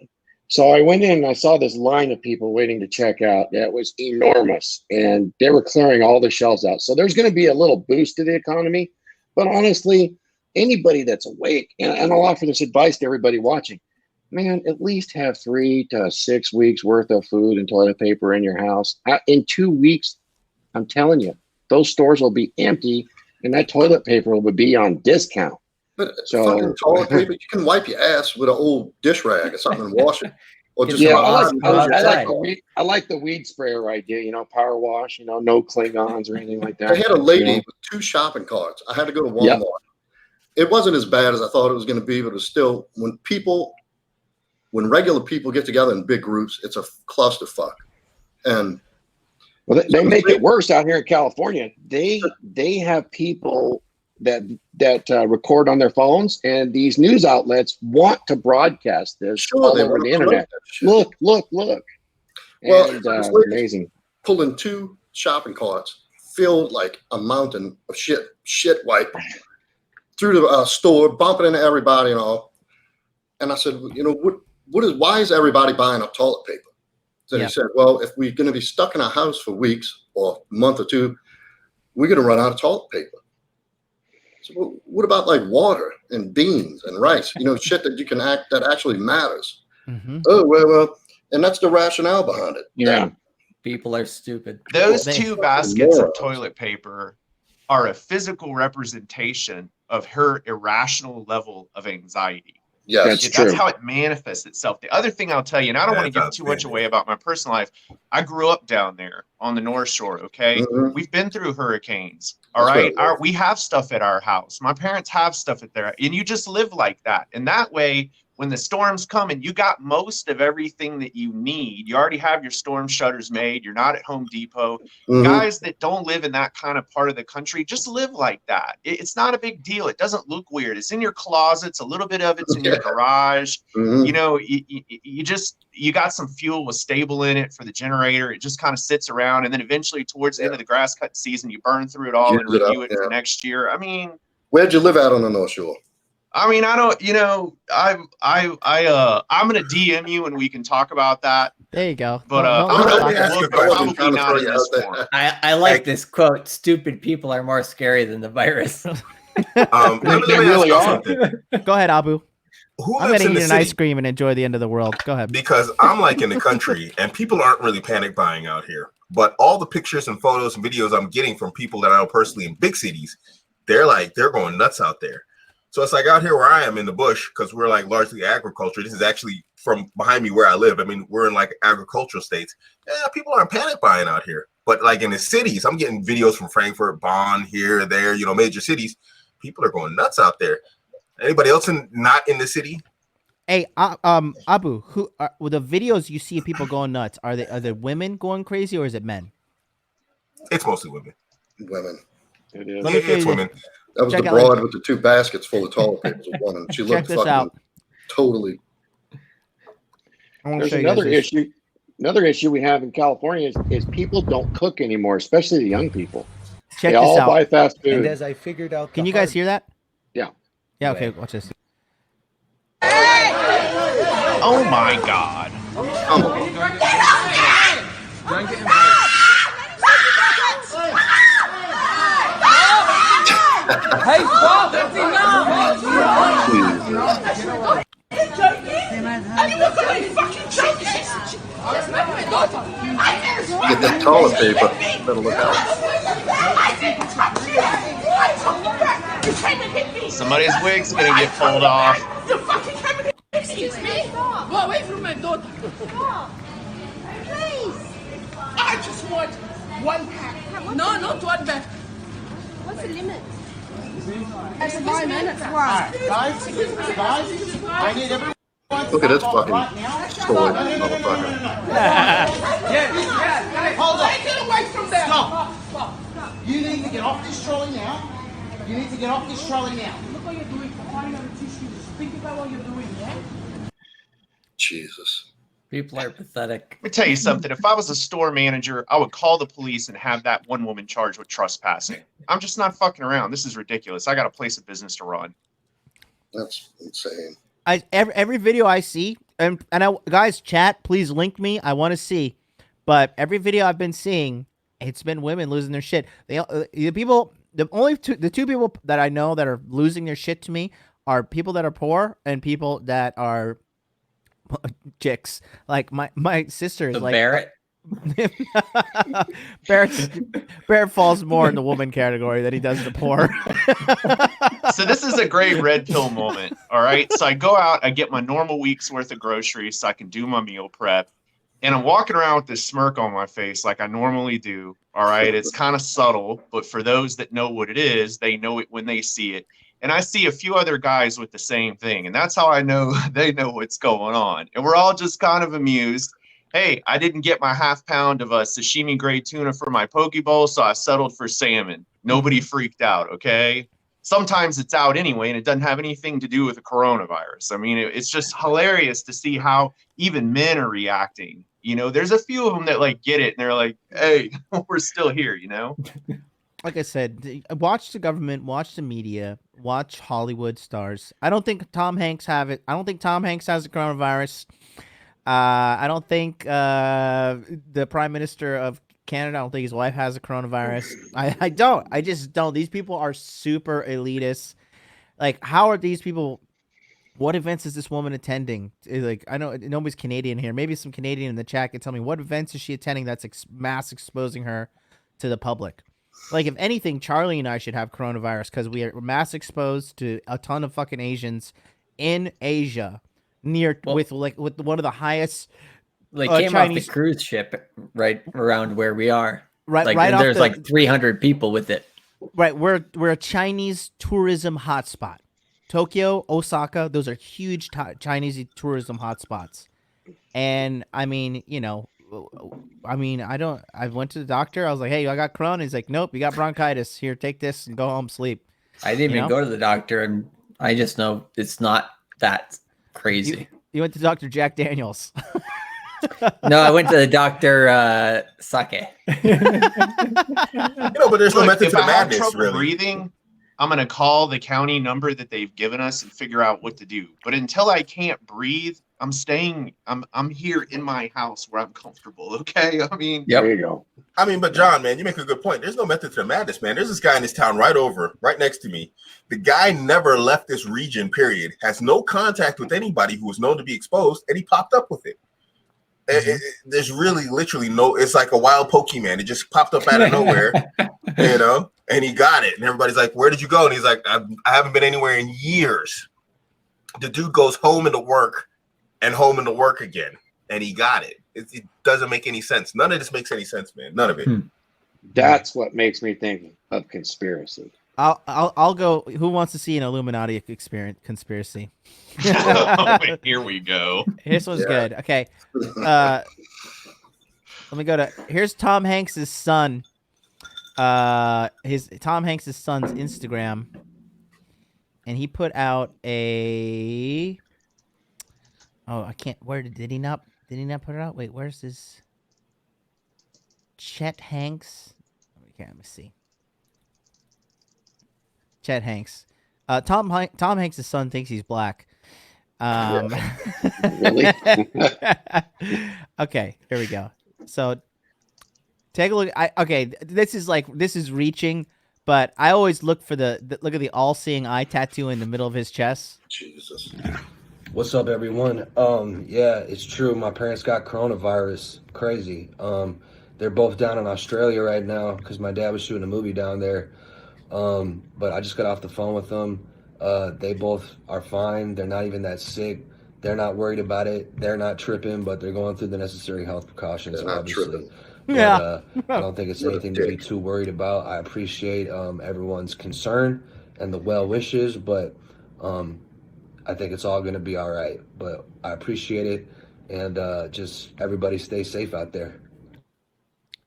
So I went in and I saw this line of people waiting to check out. That was enormous. And they were clearing all the shelves out. So there's going to be a little boost to the economy. But honestly, anybody that's awake, and I'll offer this advice to everybody watching, man, at least have 3 to 6 weeks worth of food and toilet paper in your house. In 2 weeks, I'm telling you, those stores will be empty and that toilet paper will be on discount. But fucking toilet paper, you can wipe your ass with an old dish rag or something and wash it. Or just I like the weed sprayer idea, you know, power wash, you know, no Klingons or anything like that. I had a lady with 2 shopping carts. I had to go to Walmart. Yep. It wasn't as bad as I thought it was going to be, but it was still, when regular people get together in big groups, it's a clusterfuck. And well, they make it worse out here in California. They have people that record on their phones, and these news outlets want to broadcast this all over the internet. Look. Well, and, amazing. Pulling 2 shopping carts filled like a mountain of shit wipe through the store, bumping into everybody and all. And I said, you know, why is everybody buying up toilet paper? So he said, well, if we're going to be stuck in our house for weeks or a month or 2, we're going to run out of toilet paper. So well, what about like water and beans and rice? You know, shit that that actually matters. Mm-hmm. Oh, well, and that's the rationale behind it. Yeah. People are stupid. Those They- two baskets of Morons. toilet paper are a physical representation of her irrational level of anxiety. Yes. That's That's true. how it manifests itself. The other thing I'll tell you, and I don't want to give That's too much outstanding. away about my personal life. I grew up down there on the North Shore. Okay, Mhm. we've been through hurricanes. All That's right, right. we have stuff at our house. My parents have stuff at their, and you just live like that. And that way, when the storms come and you got most of everything that you need, you already have your storm shutters made. You're not at Home Depot. Mhm. Guys that don't live in that kind of part of the country just live like that. It's not a big deal. It doesn't look weird. It's in your closets. A little bit of it's in your garage. Mhm. You know, you got some fuel with stable in it for the generator. It just kind of sits around, and then eventually towards the end of the grass cut season, you burn through it all and Use it up, renew it for yeah. next year. I mean, Where'd you live out on the North Shore? I don't, I'm gonna DM you and we can talk about that. There you go. But Don't I'm let gonna me ask you a look, but question. probably not in Throw you this out there. form. I like this quote. Stupid people are more scary than the virus. Let They me ask really you are. something. Go ahead, Abu. Who I'm lives gonna in eat the an city? ice cream and enjoy the end of the world. Go ahead. Because I'm like in the country and people aren't really panic buying out here. But all the pictures and photos and videos I'm getting from people that I know personally in big cities, they're going nuts out there. So it's like out here where I am in the bush, because we're like largely agriculture. This is actually from behind me where I live. I mean, we're in like agricultural states. Yeah, people aren't panic buying out here. But like in the cities, I'm getting videos from Frankfurt, Bonn, here, there, major cities. People are going nuts out there. Anybody else not in the city? Hey, Abu, who are with the videos you see of people going nuts? Are they women going crazy or is it men? It's mostly women. Women. It is. Let me It's show you women. That was Check the out, broad with the two baskets full of toilet papers with one, and she Check looked this fucking out. totally. I want to There's show you guys another this. issue. Another issue we have in California is people don't cook anymore, especially the young people. Check They this all out. buy fast And food. as I figured out, Can the you guys hard hear that? Yeah. Yeah. Okay. Watch this. Oh my God. Come on. Hey, stop! That's enough! Get that toilet paper. Better look out. Somebody's wig's gonna get pulled off. Excuse me? Go away from my daughter. Stop. Please. I just want one pack. No, not one pack. What's the limit? That's 5 minutes. Why? Guys, I need everyone. Look at this fucking toy, motherfucker. Hold on. Take it away from them. Stop. You need to get off this trolley now. You need to get off this trolley now. Look what you're doing. Find other tissues. Think about what you're doing, yeah? Jesus. People are pathetic. Let me tell you something. If I was a store manager, I would call the police and have that one woman charged with trespassing. I'm just not fucking around. This is ridiculous. I got a place of business to run. That's insane. Every video I see, and guys, chat, please link me. I want to see. But every video I've been seeing, it's been women losing their shit. The two people that I know that are losing their shit to me are people that are poor and people that are chicks. Like my sister is The like Barrett. Barrett falls more in the woman category than he does the poor. So this is a great red pill moment. All right. So I go out, I get my normal week's worth of groceries so I can do my meal prep. And I'm walking around with this smirk on my face like I normally do. All right. It's kind of subtle, but for those that know what it is, they know it when they see it. And I see a few other guys with the same thing. And that's how I know they know what's going on. And we're all just kind of amused. Hey, I didn't get my half pound of sashimi grade tuna for my poke bowl, so I settled for salmon. Nobody freaked out, okay? Sometimes it's out anyway, and it doesn't have anything to do with the coronavirus. I mean, it's just hilarious to see how even men are reacting. There's a few of them that like get it, and they're like, hey, we're still here, Like I said, watch the government, watch the media, watch Hollywood stars. I don't think Tom Hanks have it. I don't think Tom Hanks has the coronavirus. I don't think the Prime Minister of Canada, I don't think his wife has the coronavirus. I don't. I just don't. These people are super elitist. Like, how are these people What events is this woman attending? Like, I know nobody's Canadian here. Maybe some Canadian in the chat can tell me what events is she attending that's mass exposing her to the public. Like, if anything, Charlie and I should have coronavirus because we are mass exposed to a ton of fucking Asians in Asia, with one of the highest. They came Chinese off the cruise ship right around where we are. Right, like, right. There's like 300 people with it. Right, we're a Chinese tourism hotspot. Tokyo, Osaka, those are huge Chinese tourism hotspots. And I mean, I went to the doctor. I was like, hey, I got corona. He's like, nope, you got bronchitis. Here, take this and go home, sleep. I didn't even go to the doctor, and I just know it's not that crazy. You went to Dr. Jack Daniels. No, I went to the doctor Sake. But there's no method to the madness, really. Breathing, I'm going to call the county number that they've given us and figure out what to do. But until I can't breathe, I'm here in my house where I'm comfortable. Okay. I mean, there you go. I mean, but John, man, you make a good point. There's no method to the madness, man. There's this guy in this town right next to me. The guy never left this region, period. Has no contact with anybody who was known to be exposed, and he popped up with it. There's really literally no, it's like a wild Pokemon. It just popped up out of nowhere, and he got it. And everybody's like, where did you go? And he's like, I haven't been anywhere in years. The dude goes home into work and home into work again, and he got it. It doesn't make any sense. None of this makes any sense, man. None of it. That's what makes me think of conspiracy. I'll go. Who wants to see an Illuminati conspiracy? Here we go. This one's good. Okay. Let me go to. Here's Tom Hanks's son. Tom Hanks's son's Instagram, and he put out a. Oh, I can't. Where did he not? Did he not put it out? Wait, where's his? Chet Hanks. Okay, let me see. Chet Hanks. Tom Hanks' son thinks he's black. Really? Okay, here we go. So take a look. This is reaching, but I always look for look at the all-seeing eye tattoo in the middle of his chest. Jesus. What's up, everyone? Yeah, it's true. My parents got coronavirus. Crazy. They're both down in Australia right now because my dad was shooting a movie down there. But I just got off the phone with them. They both are fine. They're not even that sick. They're not worried about it. They're not tripping, but they're going through the necessary health precautions, obviously. Yeah. I don't think it's anything to be too worried about. I appreciate everyone's concern and the well wishes, but I think it's all going to be all right. But I appreciate it, and just everybody stay safe out there.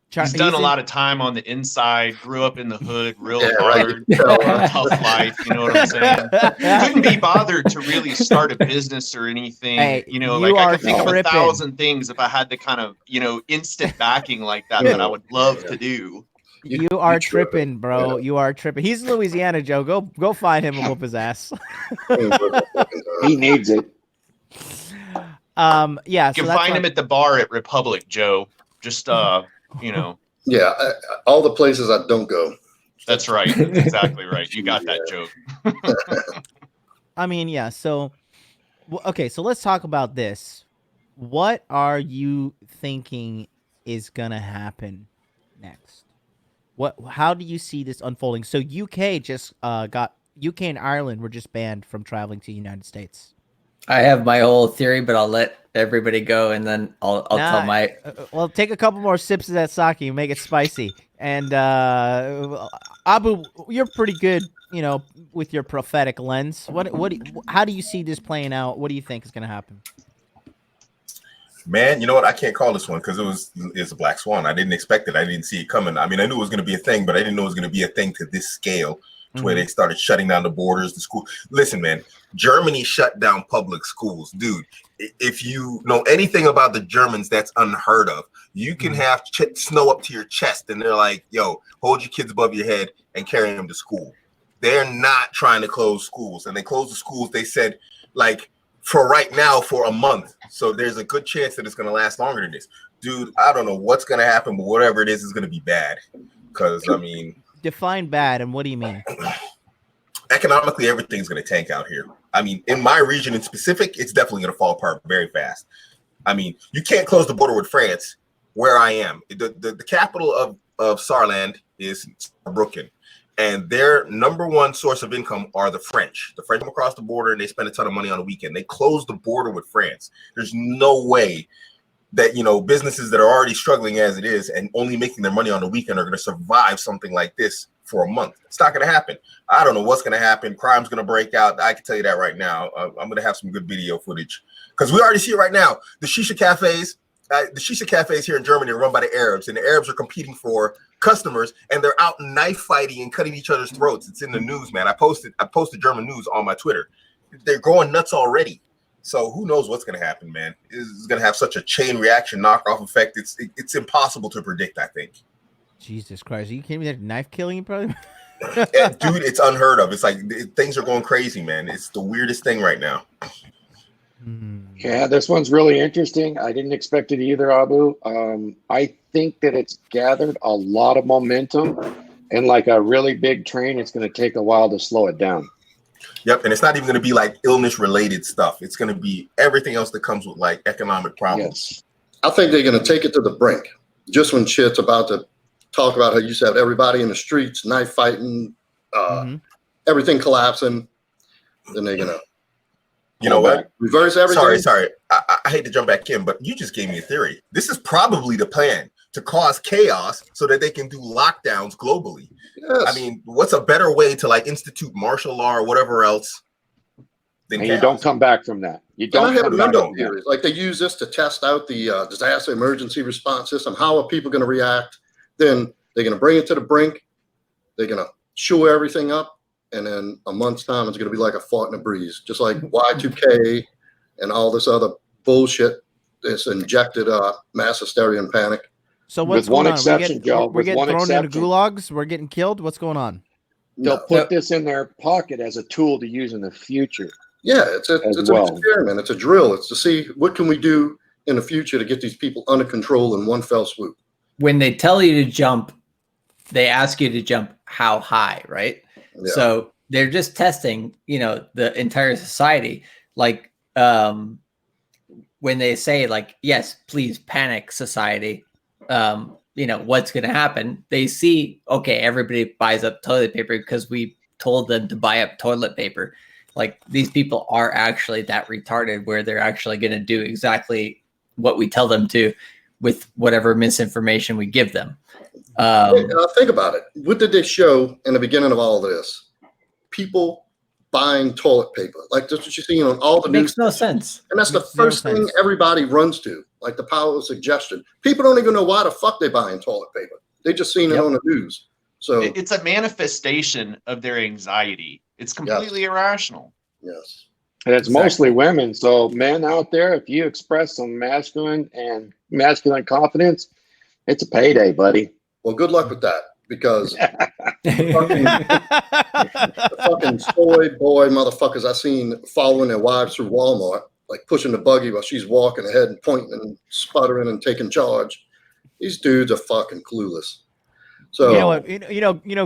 He's done a lot of time on the inside, grew up in the hood real hard, tough life, you know what I'm saying? Couldn't be bothered to really start a business or anything. Hey, I could think of 1,000 things if I had the kind of, instant backing like that I would love to do. You are tripping, bro. Yeah. You are tripping. He's in Louisiana, Joe. Go find him and whoop his ass. He needs it. Yeah. You can find him at the bar at Republic, Joe. Just Yeah, all the places I don't go. That's right. That's exactly right. You got that joke. I mean, yeah. So, okay. So let's talk about this. What are you thinking is gonna happen next? How do you see this unfolding? So UK just UK and Ireland were just banned from traveling to the United States. I have my whole theory, but I'll let everybody go, and then I'll tell my. Well, take a couple more sips of that sake and make it spicy. And Abu, you're pretty good, with your prophetic lens. How do you see this playing out? What do you think is going to happen? Man, you know what? I can't call this one because it's a black swan. I didn't expect it. I didn't see it coming. I mean, I knew it was going to be a thing, but I didn't know it was going to be a thing to this scale. To where they started shutting down the borders, the school. Listen, man, Germany shut down public schools. Dude, if you know anything about the Germans, that's unheard of. You can have snow up to your chest, and they're like, yo, hold your kids above your head and carry them to school. They're not trying to close schools. And they closed the schools, they said, like, for right now, for a month. So there's a good chance that it's going to last longer than this. Dude, I don't know what's going to happen, but whatever it is going to be bad. Because, I mean... Define bad, and what do you mean? economically, everything's going to tank out here. I mean, in my region in specific, it's definitely going to fall apart very fast. I mean, you can't close the border with France, where I am. The capital of Saarland is Saarbrücken, and their number one source of income are the French. The French come across the border and they spend a ton of money on the weekend. They close the border with France. There's no way that, you know, businesses that are already struggling as it is and only making their money on the weekend are going to survive something like this for a month. It's not going to happen. I don't know what's going to happen. Crime's going to break out. I can tell you that right now. I'm going to have some good video footage because we already see it right now. The shisha cafes here in Germany are run by the Arabs, and the Arabs are competing for customers, and they're out knife fighting and cutting each other's throats. It's in the news, man. I posted German news on my Twitter. They're going nuts already. So who knows what's going to happen, man? It's going to have such a chain reaction knockoff effect. It's impossible to predict, I think. Jesus Christ. Are you kidding me? That knife killing you probably? Dude, it's unheard of. It's like things are going crazy, man. It's the weirdest thing right now. Yeah, this one's really interesting. I didn't expect it either, Abu. I think that it's gathered a lot of momentum, and like a really big train, it's going to take a while to slow it down. Yep, and it's not even going to be like illness-related stuff. It's going to be everything else that comes with like economic problems. Yes. I think they're going to take it to the brink. Just when shit's about to talk about how you used to have everybody in the streets, knife fighting, everything collapsing, then they're going to, you know what? Reverse everything. Sorry. I hate to jump back in, but you just gave me a theory. This is probably the plan to cause chaos so that they can do lockdowns globally. Yes. I mean, what's a better way to like institute martial law or whatever else than And chaos? you don't come back from that. You don't I have come a back number from of that. theories. Like they use this to test out the disaster emergency response system. How are people going to react? Then they're going to bring it to the brink. They're going to shore everything up. And then a month's time, it's going to be like a fart in a breeze, just like Y2K and all this other bullshit that's injected mass hysteria and panic. So what's With one going exception, on? Joe. We're With getting one thrown into exception. gulags. We're getting killed. What's going on? They'll No. put this in their pocket as a tool to use in the future. Yeah, it's an experiment. It's a drill. It's to see what can we do in the future to get these people under control in one fell swoop. When they tell you to jump, they ask you to jump how high, right? Yeah. So they're just testing, the entire society. Like when they say like, yes, please panic society, what's going to happen? They see, okay, everybody buys up toilet paper because we told them to buy up toilet paper. Like these people are actually that retarded where they're actually going to do exactly what we tell them to with whatever misinformation we give them. Think about it. What did they show in the beginning of all of this? People buying toilet paper. Like that's what you're seeing on all the news. Makes no sense. And that's the first thing everybody runs to, like the power of suggestion. People don't even know why the fuck they're buying toilet paper. They just seen it on the news. So it's a manifestation of their anxiety. It's completely irrational. Yes. And it's mostly women. So men out there, if you express some masculine confidence, it's a payday, buddy. Well, good luck with that, because the fucking soy boy motherfuckers I seen following their wives through Walmart, like pushing the buggy while she's walking ahead and pointing and sputtering and taking charge. These dudes are fucking clueless. So you know what?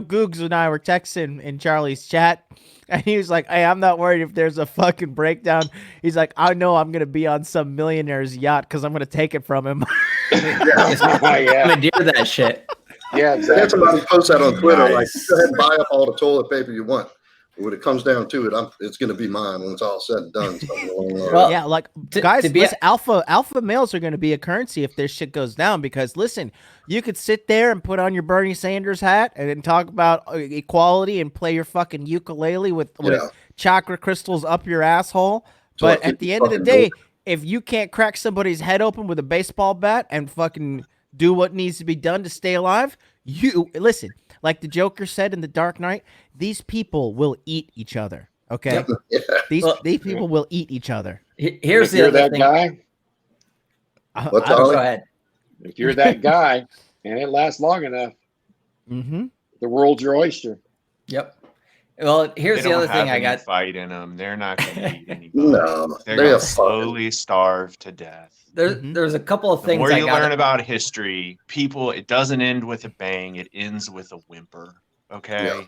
Googs and I were texting in Charlie's chat, and he was like, "Hey, I'm not worried if there's a fucking breakdown." He's like, "I know I'm gonna be on some millionaire's yacht because I'm gonna take it from him." Commandeer that shit. Yeah, exactly. I had somebody post that on Twitter, like, Nice. go ahead and buy up all the toilet paper you want. But when it comes down to it, it's going to be mine when it's all said and done. Well, yeah, like guys, listen, alpha males are going to be a currency if this shit goes down. Because listen, you could sit there and put on your Bernie Sanders hat and then talk about equality and play your fucking ukulele with chakra crystals up your asshole. But at the end of the day, if you can't crack somebody's head open with a baseball bat and fucking do what needs to be done to stay alive, listen. Like the Joker said in The Dark Knight, these people will eat each other. Okay, these people will eat each other. Here's the other thing. Guy, go ahead. If you're that guy and it lasts long enough, the world's your oyster. Yep. Well, here's the other thing I got. Fight in them. They're not going to eat anybody. No, they're going to slowly starve to death. There's a couple of things. The more you learn about history, it doesn't end with a bang. It ends with a whimper. Okay.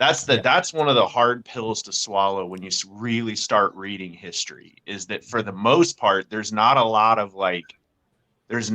That's one of the hard pills to swallow when you really start reading history, is that for the most part, there's not a lot of 300. There's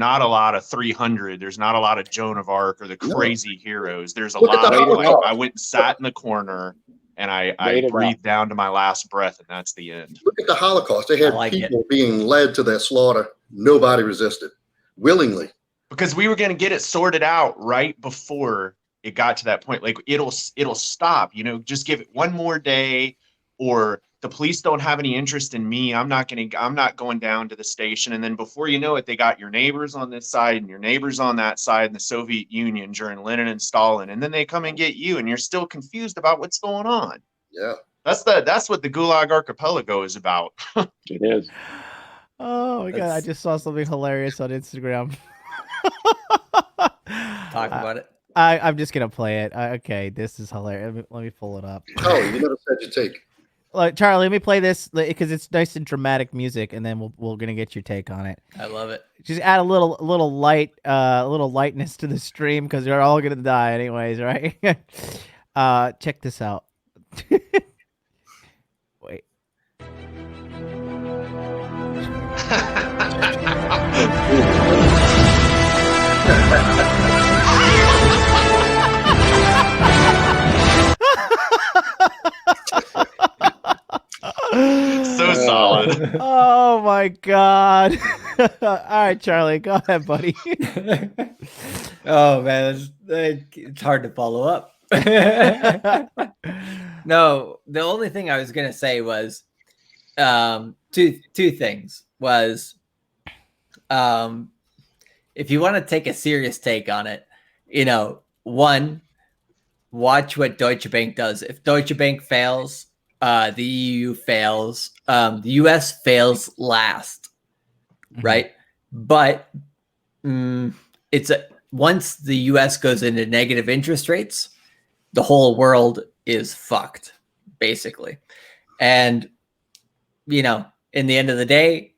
not a lot of Joan of Arc or the crazy heroes. There's a lot of like, I went and sat in the corner and I breathed down to my last breath, and that's the end. Look at the Holocaust. They had people being led to their slaughter. Nobody resisted willingly. Because we were going to get it sorted out right before it got to that point. Like it'll stop, just give it one more day, or the police don't have any interest in me. I'm not going down to the station. And then before you know it, they got your neighbors on this side and your neighbors on that side in the Soviet Union during Lenin and Stalin. And then they come and get you and you're still confused about what's going on. Yeah. That's what the Gulag Archipelago is about. It is. Oh my God. I just saw something hilarious on Instagram. Talk about it. I'm just going to play it. Okay. This is hilarious. Let me pull it up. Oh, you never said your take. Charlie, let me play this because it's nice and dramatic music, and then we're gonna get your take on it. I love it. Just add a little lightness to the stream because you're all gonna die anyways, right? Check this out. Wait. So solid. Oh my God. All right, Charlie, go ahead, buddy. Oh man, it's hard to follow up. No, the only thing I was gonna say was two things. Was if you want to take a serious take on it, one, watch what Deutsche Bank does. If Deutsche Bank fails, the EU fails, the US fails last, right? But once the US goes into negative interest rates, the whole world is fucked, basically. And, in the end of the day,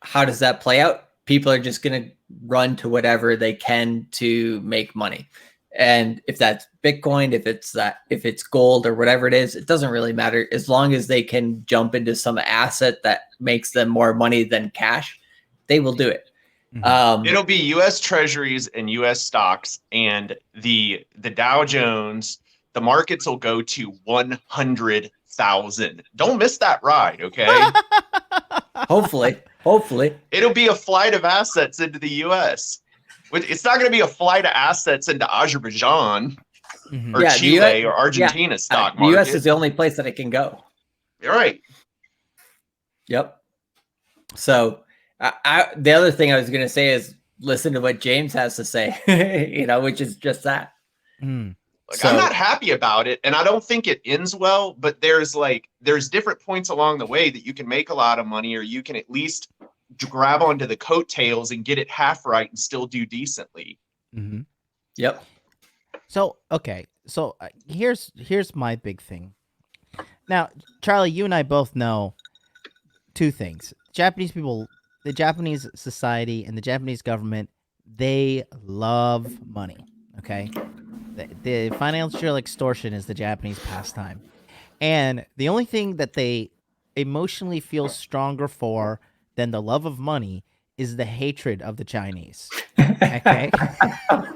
how does that play out? People are just going to run to whatever they can to make money. And if that's Bitcoin, if it's gold or whatever it is, it doesn't really matter as long as they can jump into some asset that makes them more money than cash, they will do it. It'll be U.S. Treasuries and U.S. stocks, and the Dow Jones, the markets will go to 100,000. Don't miss that ride, okay? Hopefully. It'll be a flight of assets into the U.S. It's not going to be a flight of assets into Azerbaijan or Chile or Argentina stock market. The U.S. is the only place that it can go. You're right. Yep. So the other thing I was going to say is listen to what James has to say, which is just that. I'm not happy about it, and I don't think it ends well, but there's different points along the way that you can make a lot of money, or you can at least grab onto the coattails and get it half right and still do decently. Mm-hmm. Yep. So, okay. So here's my big thing. Now, Charlie, you and I both know two things. Japanese people, the Japanese society and the Japanese government, they love money. Okay. The financial extortion is the Japanese pastime. And the only thing that they emotionally feel stronger for than the love of money is the hatred of the Chinese. Okay?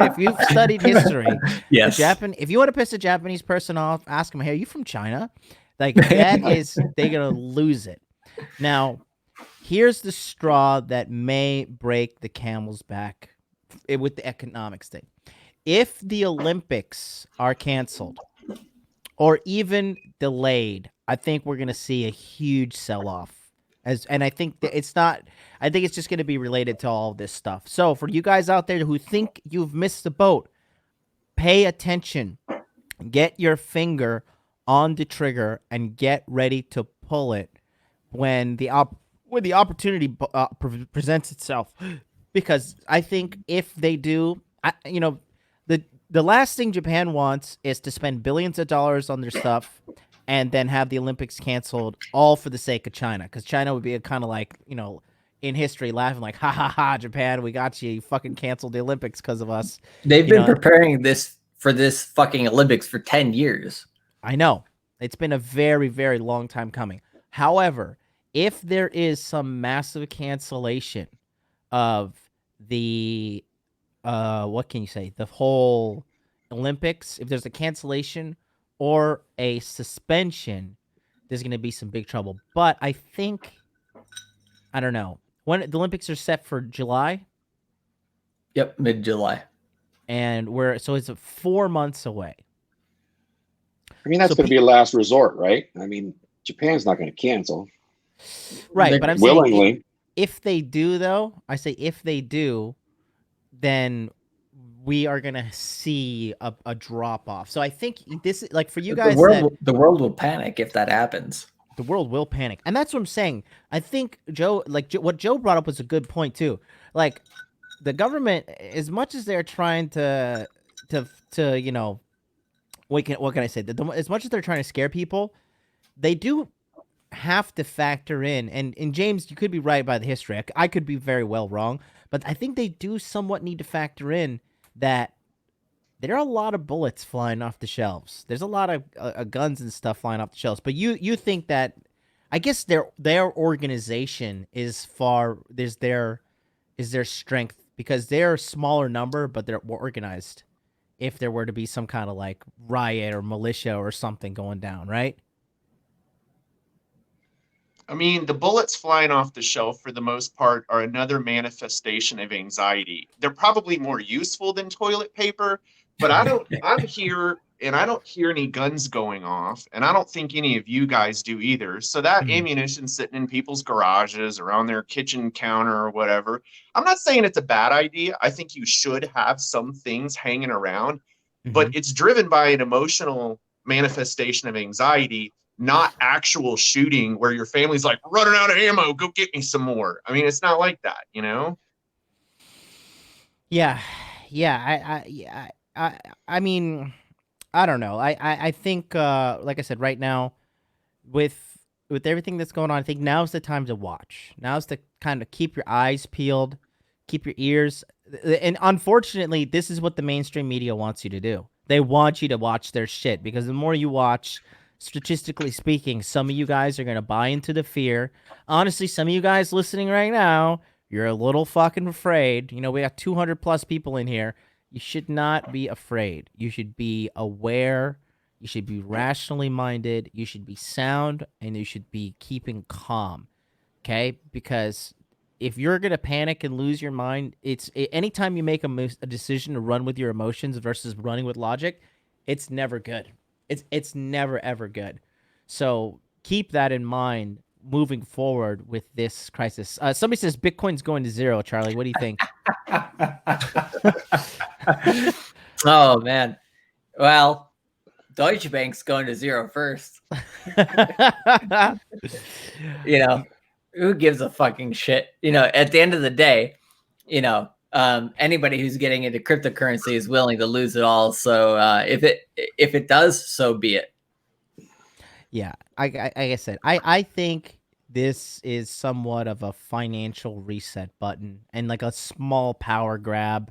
If you've studied history, yes. If you want to piss a Japanese person off, ask them, hey, are you from China? They're going to lose it. Now, here's the straw that may break the camel's back with the economics thing. If the Olympics are canceled or even delayed, I think we're going to see a huge sell-off. And I think that it's just going to be related to all this stuff. So for you guys out there who think you've missed the boat, pay attention, get your finger on the trigger and get ready to pull it when the opportunity presents itself. Because I think if they do, the last thing Japan wants is to spend billions of dollars on their stuff and then have the Olympics canceled all for the sake of China. Because China would be kind of like, in history laughing like, ha, ha, ha, Japan, we got you. You fucking canceled the Olympics because of us. They've been preparing this for this fucking Olympics for 10 years. I know. It's been a very, very long time coming. However, if there is some massive cancellation of the what can you say? The whole Olympics, if there's a cancellation or a suspension, there's going to be some big trouble. But I think, I don't know, when the Olympics are set for July. Yep, mid-July. And so it's 4 months away. I mean, that's going to be a last resort, right? I mean, Japan's not going to cancel. Right, but I'm willingly. saying if they do, though, I say if they do, then we are going to see a drop off. So I think this is like for you guys, the world will panic if that happens. The world will panic. And that's what I'm saying. I think Joe, what Joe brought up was a good point too. Like the government, as much as they're trying to you know, what can I say? As much as they're trying to scare people, they do have to factor in, and James, you could be right by the history. I could be very well wrong, but I think they do somewhat need to factor in that there are a lot of bullets flying off the shelves. There's a lot of guns and stuff flying off the shelves. But you think that, I guess their organization is their strength because they're a smaller number, but they're more organized. If there were to be some kind of like riot or militia or something going down, right? I mean, the bullets flying off the shelf for the most part are another manifestation of anxiety. They're probably more useful than toilet paper, but I'm here and I don't hear any guns going off, and I don't think any of you guys do either. So that ammunition sitting in people's garages or on their kitchen counter or whatever, I'm not saying it's a bad idea. I think you should have some things hanging around, but it's driven by an emotional manifestation of anxiety, not actual shooting where your family's like running out of ammo, go get me some more. I mean, it's not like that, you know? Yeah. I mean, I don't know. I think, like I said, right now, with everything that's going on, I think now's the time to watch. Now's to kind of keep your eyes peeled, keep your ears. And unfortunately, this is what the mainstream media wants you to do. They want you to watch their shit because the more you watch, statistically speaking, some of you guys are going to buy into the fear. Honestly, some of you guys listening right now, you're a little fucking afraid. You know, we got 200 plus people in here. You should not be afraid. You should be aware. You should be rationally minded. You should be sound, and you should be keeping calm. Okay? Because if you're going to panic and lose your mind, anytime you make a decision to run with your emotions versus running with logic, it's never good. It's never, ever good. So keep that in mind moving forward with this crisis. Somebody says Bitcoin's going to zero, Charlie. What do you think? Oh, man. Well, Deutsche Bank's going to zero first. You know, who gives a fucking shit? You know, at the end of the day, you know, anybody who's getting into cryptocurrency is willing to lose it all. So if it does, so be it. Yeah, like I said, I think this is somewhat of a financial reset button and like a small power grab.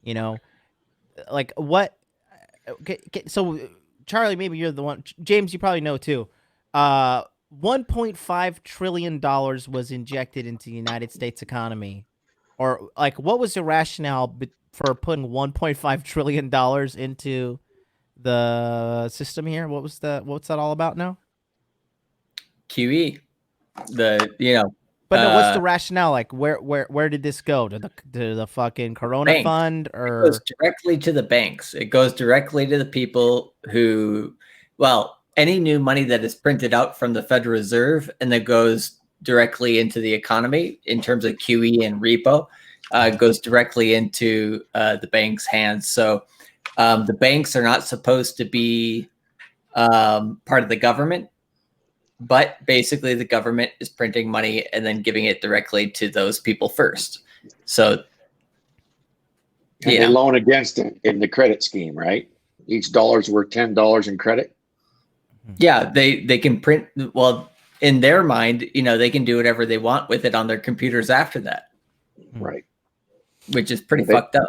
You know, like what? Okay, so Charlie, maybe you're the one. James, you probably know too. $1.5 trillion was injected into the United States economy. Or like, what was the rationale for putting $1.5 trillion into the system here? What's that all about now? QE, But no, what's the rationale? Like, where did this go to the fucking Corona banks. fund, or it goes directly to the banks? It goes directly to the people who, well, any new money that is printed out from the Federal Reserve and that goes directly into the economy in terms of QE and repo, goes directly into the bank's hands. So the banks are not supposed to be part of the government, but basically the government is printing money and then giving it directly to those people first. So they loan against it in the credit scheme, right? Each dollar's worth $10 in credit. Yeah, they can print. Well, in their mind, they can do whatever they want with it on their computers after that. Right. Which is pretty fucked up.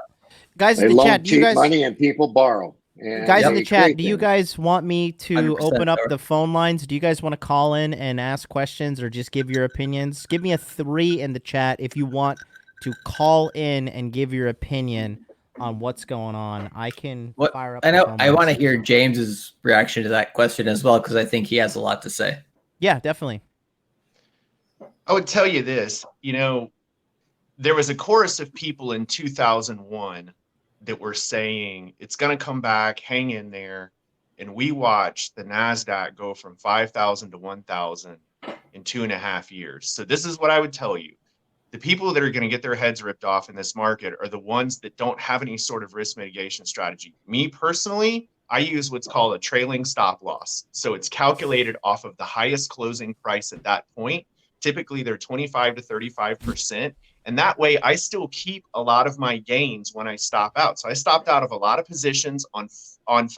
Guys they in the loan chat, cheap money and people borrow. And Guys in they the chat, create do you them. guys want me to 100% open up Thor. the phone lines? Do you guys want to call in and ask questions or just give your opinions? Give me a 3 in the chat if you want to call in and give your opinion on what's going on. I can What fire up I the know, phone I want to lines. hear James's reaction to that question as well because I think he has a lot to say. Yeah, definitely. I would tell you this, there was a chorus of people in 2001 that were saying it's going to come back, hang in there. And we watched the NASDAQ go from 5,000 to 1,000 in 2.5 years. So this is what I would tell you. The people that are going to get their heads ripped off in this market are the ones that don't have any sort of risk mitigation strategy. Me personally, I use what's called a trailing stop loss. So it's calculated off of the highest closing price at that point. Typically, they're 25 to 35%. And that way, I still keep a lot of my gains when I stop out. So I stopped out of a lot of positions on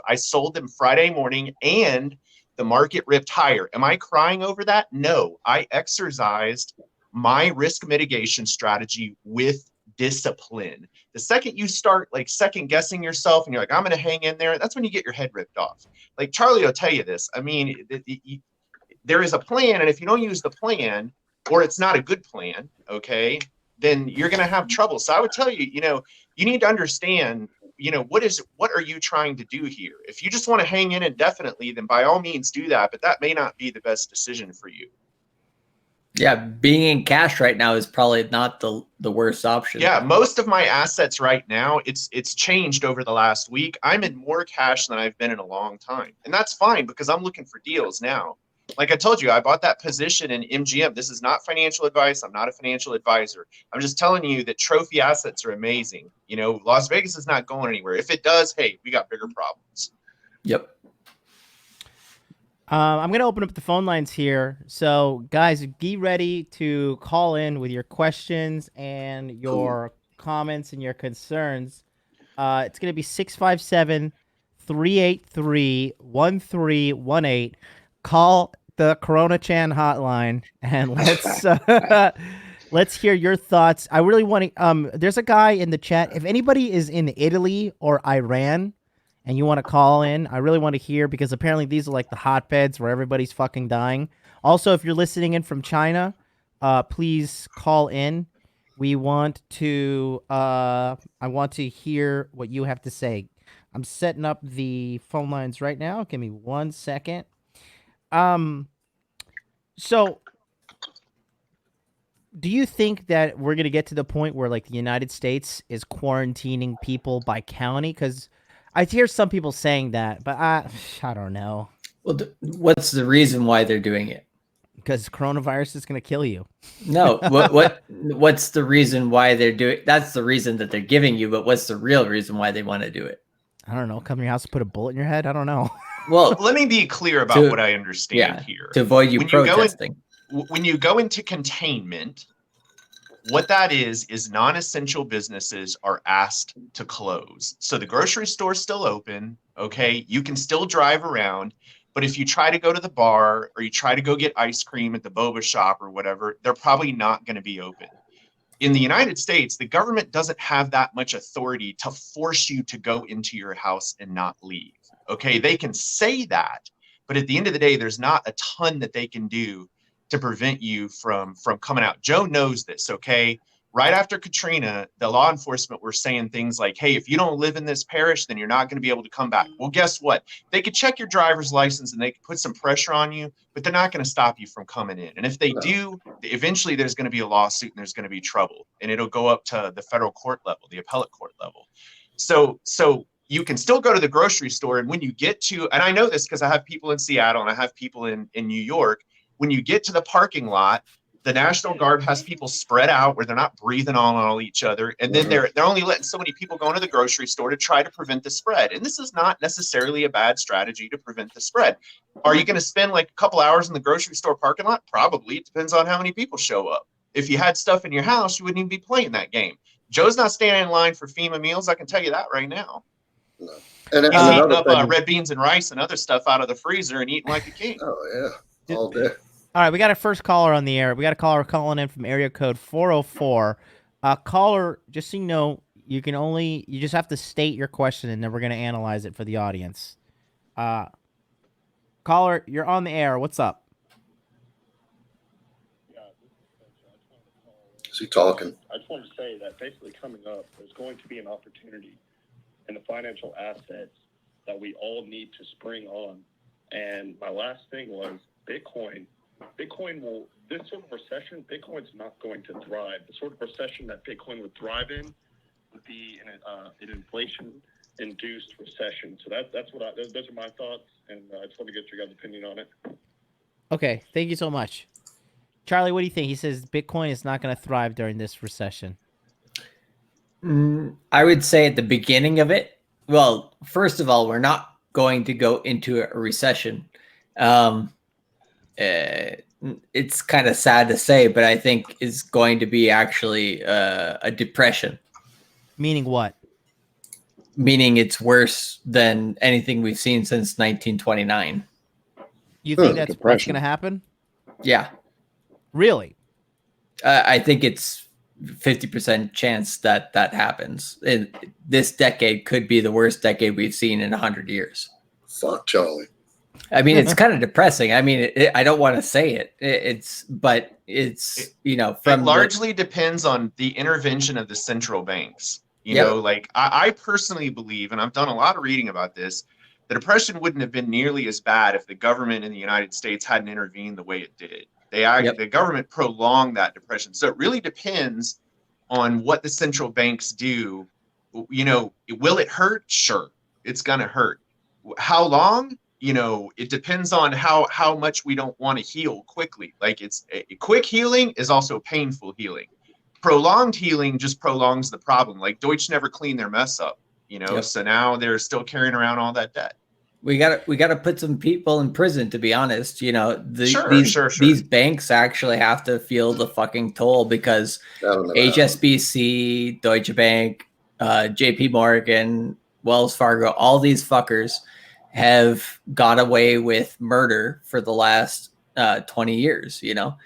I sold them Friday morning and the market ripped higher. Am I crying over that? No, I exercised my risk mitigation strategy with discipline. The second you start like second guessing yourself and you're like, I'm going to hang in there, that's when you get your head ripped off. Like Charlie will tell you this. I mean, there is a plan, and if you don't use the plan, or it's not a good plan, okay, then you're going to have trouble. So I would tell you, you need to understand, what are you trying to do here? If you just want to hang in indefinitely, then by all means do that, but that may not be the best decision for you. Yeah, being in cash right now is probably not the worst option. Yeah, most of my assets right now, it's changed over the last week. I'm in more cash than I've been in a long time. And that's fine because I'm looking for deals now. Like I told you, I bought that position in MGM. This is not financial advice. I'm not a financial advisor. I'm just telling you that trophy assets are amazing. Las Vegas is not going anywhere. If it does, hey, we got bigger problems. Yep. I'm going to open up the phone lines here. So, guys, be ready to call in with your questions and your comments and your concerns. It's going to be 657-383-1318. Call the Corona Chan hotline and let's hear your thoughts. I really want to there's a guy in the chat. If anybody is in Italy or Iran and you want to call in, I really want to hear because apparently these are like the hotbeds where everybody's fucking dying. Also, if you're listening in from China, please call in. We want to I want to hear what you have to say. I'm setting up the phone lines right now. Give me 1 second. So do you think that we're going to get to the point where like the United States is quarantining people by county? Because I hear some people saying that, but I don't know. Well, what's the reason why they're doing it? Because coronavirus is going to kill you. No, what's the reason why they're doing? That's the reason that they're giving you, but what's the real reason why they want to do it? I don't know. Come to your house and put a bullet in your head. I don't know. Well, let me be clear about what I understand here. To avoid you protesting. When you go into containment, what that is non-essential businesses are asked to close. So the grocery store's still open, okay? You can still drive around, but if you try to go to the bar or you try to go get ice cream at the boba shop or whatever, they're probably not going to be open. In the United States, the government doesn't have that much authority to force you to go into your house and not leave. Okay, they can say that, but at the end of the day, there's not a ton that they can do to prevent you from coming out. Joe knows this, okay? Right after Katrina, the law enforcement were saying things like, hey, if you don't live in this parish, then you're not going to be able to come back. Well, guess what? They could check your driver's license and they could put some pressure on you, but they're not going to stop you from coming in. And if they do, eventually there's going to be a lawsuit and there's going to be trouble. And it'll go up to the federal court level, the appellate court level. So you can still go to the grocery store. And when you get to, and I know this because I have people in Seattle and I have people in New York, when you get to the parking lot, the National Guard has people spread out where they're not breathing on all each other. And then they're only letting so many people go into the grocery store to try to prevent the spread. And this is not necessarily a bad strategy to prevent the spread. Are you going to spend like a couple hours in the grocery store parking lot? Probably. It depends on how many people show up. If you had stuff in your house, you wouldn't even be playing that game. Joe's not standing in line for FEMA meals. I can tell you that right now. No. He's eating up red beans and rice and other stuff out of the freezer and eating like a king. Oh, yeah. All day. All right, we got a first caller on the air. We got a caller calling in from area code 404. Caller, just so you know, You just have to state your question, and then we're gonna analyze it for the audience. Caller, you're on the air. What's up? Is he talking? I just wanted to say that basically coming up, there's going to be an opportunity in the financial assets that we all need to spring on. And my last thing was Bitcoin. This sort of recession, Bitcoin's not going to thrive. The sort of recession that Bitcoin would thrive in would be an inflation-induced recession. So those are my thoughts, and I just want to get your guys' opinion on it. Okay, thank you so much. Charlie, what do you think? He says Bitcoin is not going to thrive during this recession. I would say at the beginning of it, well, first of all, we're not going to go into a recession. It's kind of sad to say, but I think it's going to be actually a depression. Meaning what? Meaning it's worse than anything we've seen since 1929. You think that's what's going to happen? Yeah. Really? I think it's 50% chance that happens. And this decade could be the worst decade we've seen in 100 years. Fuck, Charlie. I mean, it's kind of depressing. I mean, I don't want to say it. It largely depends on the intervention of the central banks. You know, like I personally believe, and I've done a lot of reading about this, the depression wouldn't have been nearly as bad if the government in the United States hadn't intervened the way it did. The government prolonged that depression. So it really depends on what the central banks do. You know, will it hurt? Sure, it's going to hurt. How long? You know, it depends on how much we don't want to heal quickly. Like a quick healing is also painful healing. Prolonged healing just prolongs the problem. Like Deutsche never cleaned their mess up, you know, so now they're still carrying around all that debt. We gotta put some people in prison, to be honest. You know, Sure. These banks actually have to feel the fucking toll because HSBC, Deutsche Bank, JP Morgan, Wells Fargo, all these fuckers have got away with murder for the last 20 years. You know,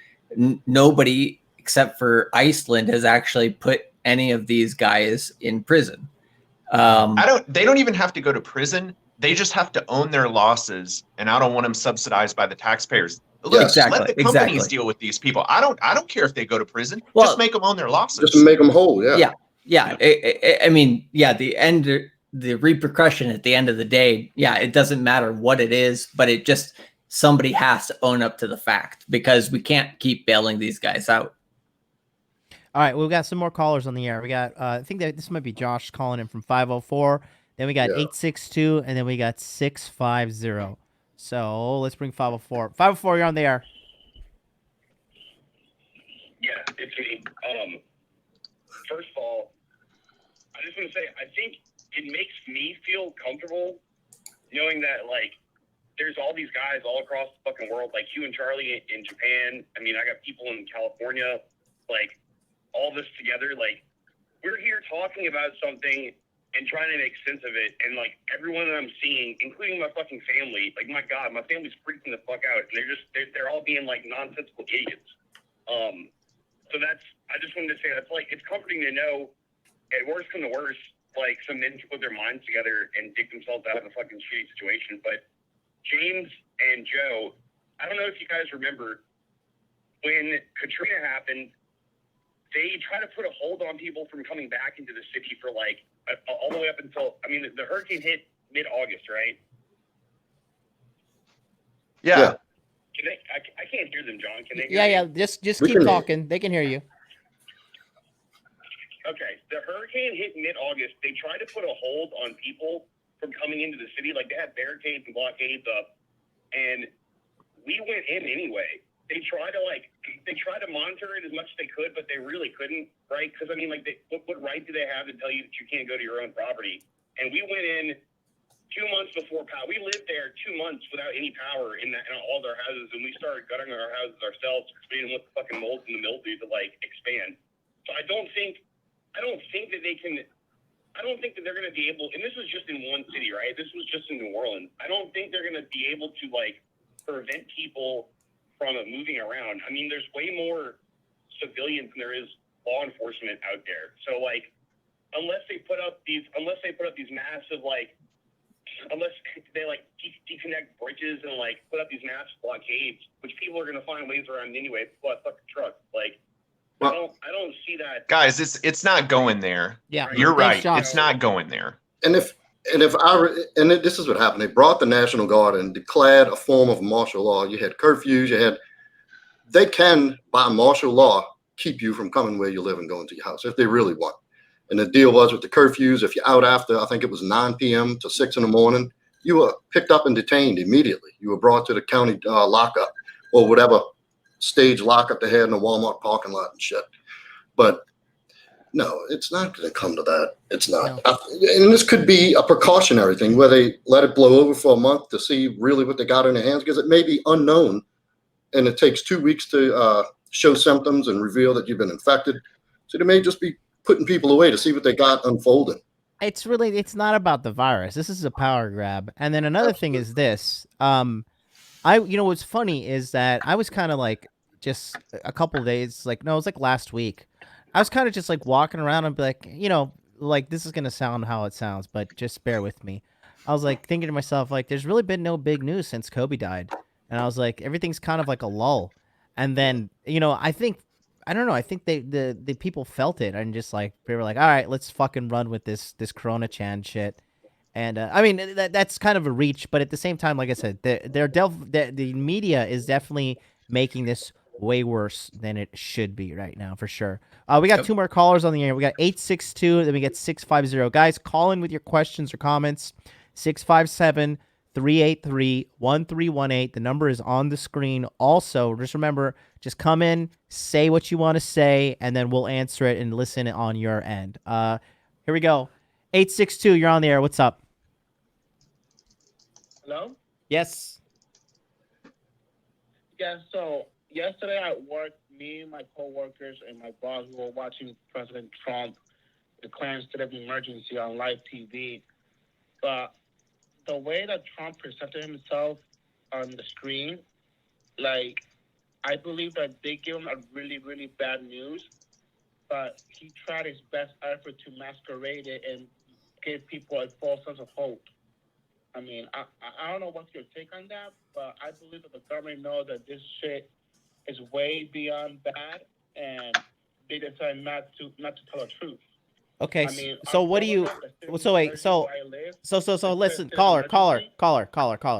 nobody except for Iceland has actually put any of these guys in prison. They don't even have to go to prison. They just have to own their losses, and I don't want them subsidized by the taxpayers. Look, let the companies deal with these people. I don't care if they go to prison. Well, just make them own their losses. Just make them whole. Yeah. I mean, the repercussion at the end of the day, it doesn't matter what it is, but it just somebody has to own up to the fact because we can't keep bailing these guys out. All right, we've got some more callers on the air. We got, I think that this might be Josh calling in from 504. Then we got 862, and then we got 650. So let's bring 504. 504, you're on the air. Yeah, it's me. First of all, I just want to say, I think it makes me feel comfortable knowing that, like, there's all these guys all across the fucking world, like you and Charlie in Japan. I mean, I got people in California, like, all this together. Like, we're here talking about something and trying to make sense of it. And, like, everyone that I'm seeing, including my fucking family, like, my God, my family's freaking the fuck out. And they're all being, like, nonsensical idiots. So I just wanted to say that's, like, it's comforting to know, at worst come to worst, like, some men put their minds together and dig themselves out of a fucking shitty situation. But James and Joe, I don't know if you guys remember, when Katrina happened, they try to put a hold on people from coming back into the city for, like, all the way up until, I mean, the hurricane hit mid-August, right? Yeah. Can they, I can't hear them, John. Can they hear me? Just keep talking. They can hear you. Okay. The hurricane hit mid-August. They tried to put a hold on people from coming into the city. Like, they had barricades and blockades up. And we went in anyway. They tried to monitor it as much as they could, but they really couldn't, right? Because, I mean, like, what right do they have to tell you that you can't go to your own property? And we went in 2 months before power. We lived there 2 months without any power in all their houses, and we started gutting our houses ourselves because we didn't want the fucking mold and the mildew to, like, expand. So I don't think that they can. I don't think that they're going to be able. And this was just in one city, right? This was just in New Orleans. I don't think they're going to be able to, like, prevent people from moving around. I mean, there's way more civilians than there is law enforcement out there. So, like, unless they put up these massive like, unless they like disconnect bridges and like put up these massive blockades, which people are gonna find ways around anyway. But fucking truck, like. I don't see that. Guys, it's not going there. Yeah, you're right. shots. It's not going there. And this is what happened. They brought the National Guard and declared a form of martial law. You had curfews. They can, by martial law, keep you from coming where you live and going to your house if they really want. And the deal was with the curfews, if you're out after, I think it was 9 p.m. to 6 in the morning, you were picked up and detained immediately. You were brought to the county lockup or whatever stage lockup they had in the Walmart parking lot and shit. But no, it's not going to come to that. It's not. No. And this could be a precautionary thing where they let it blow over for a month to see really what they got in their hands, because it may be unknown and it takes 2 weeks to show symptoms and reveal that you've been infected. So they may just be putting people away to see what they got unfolding. It's not about the virus. This is a power grab. And then another thing is this. What's funny is that I was kind of like, just a couple of days, like, no, it was like last week. I was kind of just like walking around and be like, like this is going to sound how it sounds, but just bear with me. I was like thinking to myself, like, there's really been no big news since Kobe died. And I was like, everything's kind of like a lull. And then, I think the people felt it and just like, they were like, all right, let's fucking run with this Corona Chan shit. And I mean, that's kind of a reach, but at the same time, like I said, the media is definitely making this way worse than it should be right now, for sure. We got 2 more callers on the air. We got 862, then we get 650. Guys, call in with your questions or comments. 657-383-1318. The number is on the screen. Also, just remember, just come in, say what you want to say, and then we'll answer it and listen on your end. Here we go. 862, you're on the air. What's up? Hello? Yes. Yeah, so yesterday at work, me, my coworkers, and my boss were watching President Trump declaring state of emergency on live TV. But the way that Trump presented himself on the screen, like, I believe that they gave him a really, really bad news, but he tried his best effort to masquerade it and give people a false sense of hope. I mean, I don't know what's your take on that, but I believe that the government knows that this shit is way beyond bad, and they decide not to tell the truth. Okay, I mean, so what do you? So wait, so listen, caller,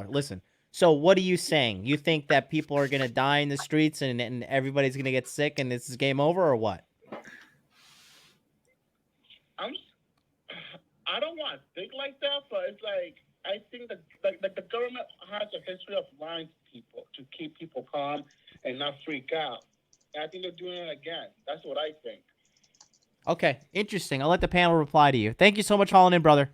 listen. So what are you saying? You think that people are gonna die in the streets and everybody's gonna get sick and this is game over, or what? I don't want to think like that, but it's like, I think that the government has a history of lying to people to keep people calm and not freak out. And I think they're doing it again. That's what I think. Okay, interesting. I'll let the panel reply to you. Thank you so much for calling in, brother.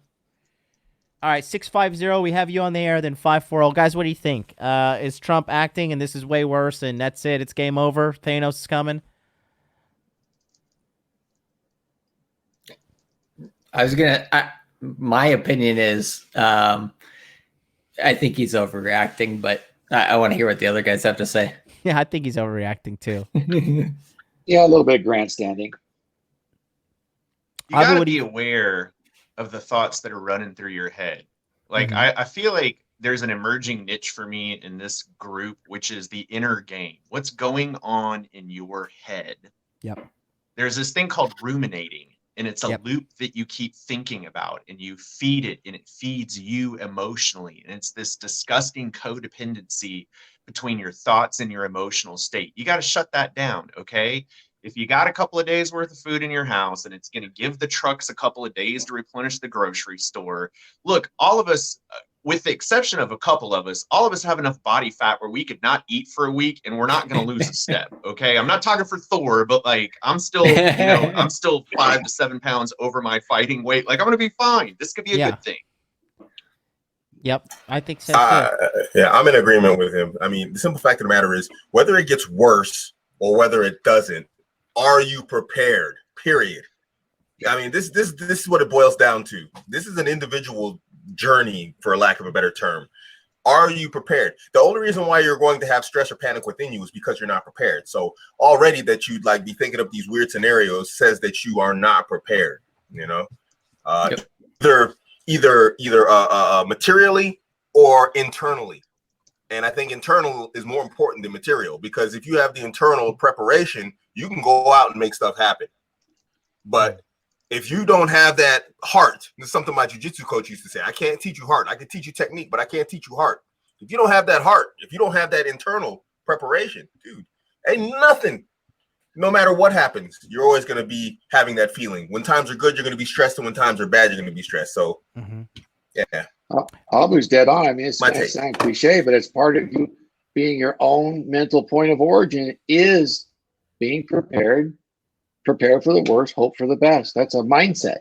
All right, 650, we have you on the air, then 540. Guys, what do you think? Is Trump acting and this is way worse and that's it? It's game over? Thanos is coming? My opinion is, I think he's overreacting, but I want to hear what the other guys have to say. Yeah, I think he's overreacting too. Yeah, a little bit grandstanding. You gotta be aware of the thoughts that are running through your head. Like, I feel like there's an emerging niche for me in this group, which is the inner game. What's going on in your head? Yep. There's this thing called ruminating. And it's a loop that you keep thinking about and you feed it and it feeds you emotionally. And it's this disgusting codependency between your thoughts and your emotional state. You got to shut that down, okay? If you got a couple of days worth of food in your house and it's going to give the trucks a couple of days to replenish the grocery store, look, all of us, with the exception of a couple of us, all of us have enough body fat where we could not eat for a week and we're not going to lose a step. Okay. I'm not talking for Thor, but like, I'm still, I'm still 5 to 7 pounds over my fighting weight. Like, I'm going to be fine. This could be a good thing. Yep. I think so too. Yeah, I'm in agreement with him. I mean, the simple fact of the matter is, whether it gets worse or whether it doesn't, are you prepared? Period. I mean, this is what it boils down to. This is an individual journey, for lack of a better term. Are you prepared? The only reason why you're going to have stress or panic within you is because you're not prepared. So already that you'd like be thinking of these weird scenarios says that you are not prepared. You know, Yep. either materially or internally. And I think internal is more important than material, because if you have the internal preparation, you can go out and make stuff happen. But if you don't have that heart, this is something my jiu-jitsu coach used to say, I can't teach you heart. I can teach you technique, but I can't teach you heart. If you don't have that heart, if you don't have that internal preparation, dude, ain't nothing. No matter what happens, you're always going to be having that feeling. When times are good, you're going to be stressed, and when times are bad, you're going to be stressed. So, yeah. Abu's dead on. I mean, it's My going to take. sound cliche, but it's part of you being your own mental point of origin is being prepared for the worst, hope for the best. That's a mindset.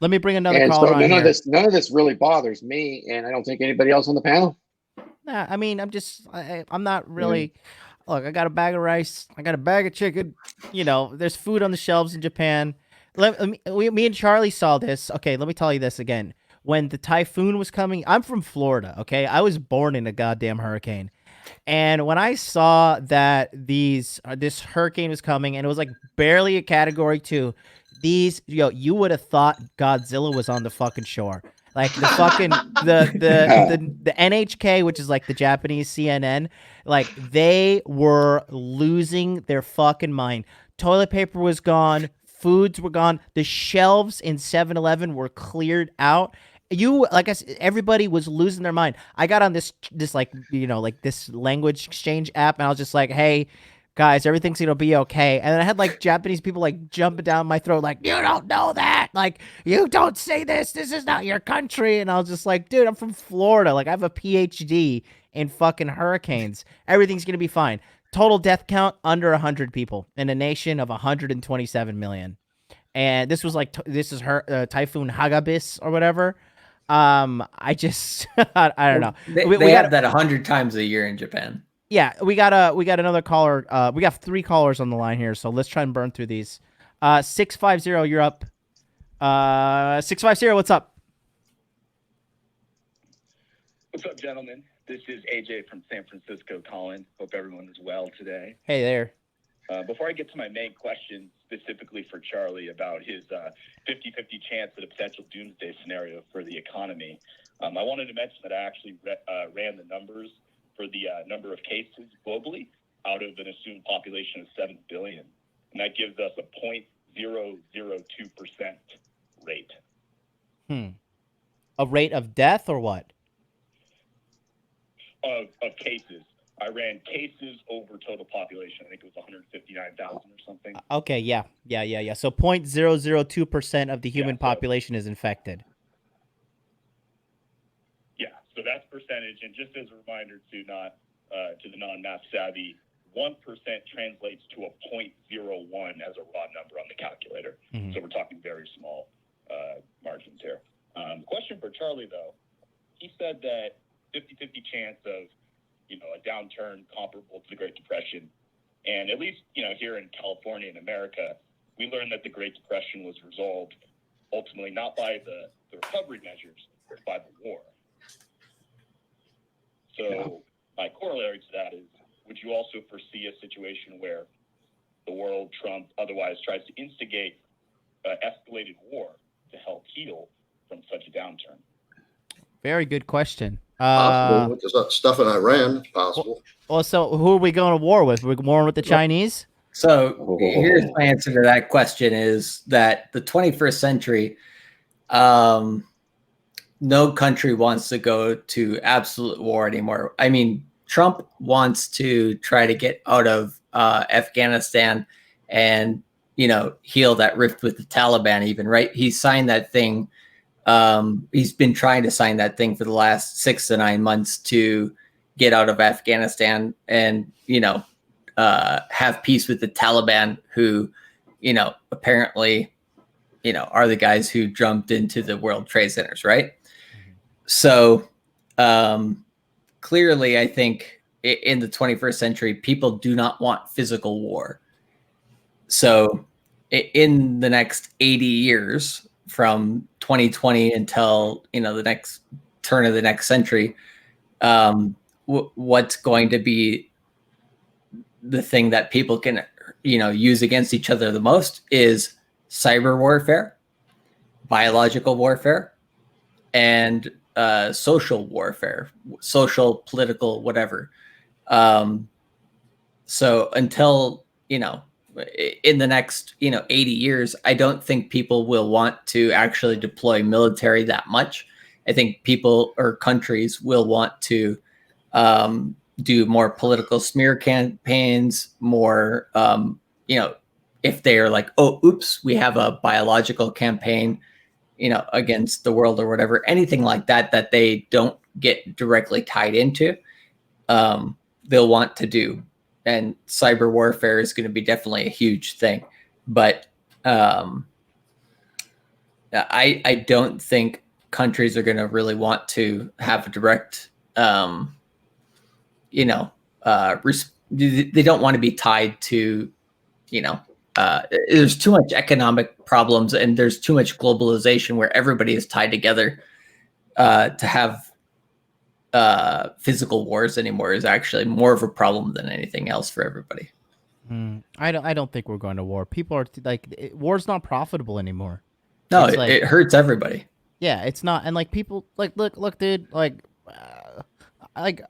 Let me bring another And caller so on here. none of this really bothers me, and I don't think anybody else on the panel. Nah, I mean, I'm not really. Look, I got a bag of rice. I got a bag of chicken. You know, there's food on the shelves in Japan. Me and Charlie saw this. Okay, let me tell you this again. When the typhoon was coming, I'm from Florida. Okay, I was born in a goddamn hurricane. And when I saw that this hurricane was coming, and it was like barely a category 2, you would have thought Godzilla was on the fucking shore. Like the fucking the NHK, which is like the Japanese CNN, like they were losing their fucking mind. Toilet paper was gone, foods were gone, the shelves in 7-Eleven were cleared out. Like I said, everybody was losing their mind. I got on this like, like this language exchange app, and I was just like, hey, guys, everything's gonna be okay. And then I had like Japanese people like jumping down my throat, like, you don't know that. Like, you don't say this. This is not your country. And I was just like, dude, I'm from Florida. Like, I have a PhD in fucking hurricanes. Everything's gonna be fine. Total death count under 100 people in a nation of 127 million. And this was like this is Typhoon Hagabis or whatever. I just I don't know. They have that 100 times a year in Japan. Yeah, we got another caller. We got 3 callers on the line here, so let's try and burn through these. 650, you're up. 650, what's up? What's up, gentlemen? This is AJ from San Francisco calling. Hope everyone is well today. Hey there. Before I get to my main question, specifically for Charlie about his 50-50 chance at a potential doomsday scenario for the economy, I wanted to mention that I actually ran the numbers for the number of cases globally out of an assumed population of 7 billion. And that gives us a 0.002% rate. A rate of death or what? Of cases. I ran cases over total population. I think it was 159,000 or something. Okay, yeah. So 0.002% of the human population is infected. Yeah, so that's percentage. And just as a reminder to the non-math savvy, 1% translates to a 0.01 as a raw number on the calculator. So we're talking very small margins here. Question for Charlie, though. He said that 50-50 chance of a downturn comparable to the Great Depression. And at least, here in California and America, we learned that the Great Depression was resolved ultimately not by the recovery measures, but by the war. So my corollary to that is, would you also foresee a situation where the world, Trump, otherwise tries to instigate escalated war to help heal from such a downturn? Very good question. Possible, with the stuff in Iran, it's possible. Well, so who are we going to war with? We're warring with the Chinese? So here's my answer to that question is that the 21st century, no country wants to go to absolute war anymore. I mean, Trump wants to try to get out of Afghanistan and, heal that rift with the Taliban even, right? He signed that thing. He's been trying to sign that thing for the last 6 to 9 months to get out of Afghanistan and, have peace with the Taliban who, apparently, are the guys who jumped into the World Trade Centers, right? So clearly, I think in the 21st century, people do not want physical war. So in the next 80 years, from 2020 until the next turn of the next century, what's going to be the thing that people can use against each other the most is cyber warfare, biological warfare and social warfare, social, political, whatever. So until, in the next, 80 years, I don't think people will want to actually deploy military that much. I think people or countries will want to do more political smear campaigns, more, if they're like, oh, oops, we have a biological campaign, against the world or whatever, anything like that, that they don't get directly tied into, they'll want to do. And cyber warfare is going to be definitely a huge thing. But I don't think countries are going to really want to have a direct, they don't want to be tied to, there's too much economic problems and there's too much globalization where everybody is tied together to have physical wars anymore is actually more of a problem than anything else for everybody. I don't think we're going to war. People are like, war's not profitable anymore. No, it hurts everybody. Yeah, it's not. And like people like, look, dude, like, I'm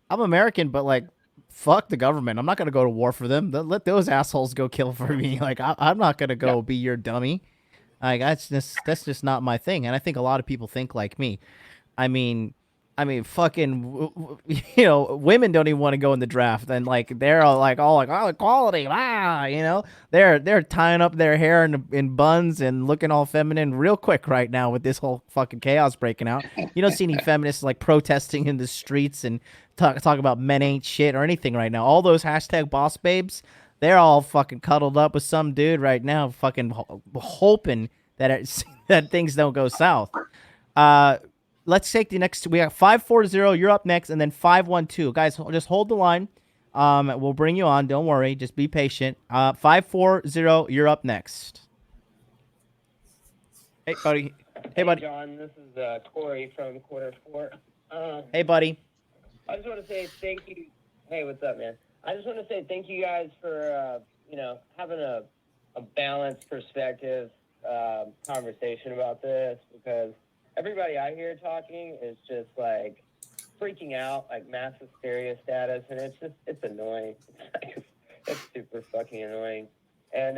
American, but like, fuck the government. I'm not going to go to war for them. Let those assholes go kill for me. Like, I'm not going to go be your dummy. Like, that's just not my thing. And I think a lot of people think like me. I mean, fucking, women don't even want to go in the draft, and like they're all like, oh, equality, they're tying up their hair in buns and looking all feminine real quick right now with this whole fucking chaos breaking out. You don't see any feminists like protesting in the streets and talk about men ain't shit or anything right now. All those hashtag boss babes, they're all fucking cuddled up with some dude right now, fucking hoping that that things don't go south. Let's take the next. We got 540. You're up next, and then 512. Guys, just hold the line. We'll bring you on. Don't worry. Just be patient. 540. You're up next. Hey, buddy. Hey, buddy. John. This is Corey from Quarter 4. Hey, buddy. I just want to say thank you. Hey, what's up, man? I just want to say thank you guys for having a balanced perspective conversation about this, because everybody I hear talking is just like freaking out, like mass hysteria status, and it's annoying. It's super fucking annoying. And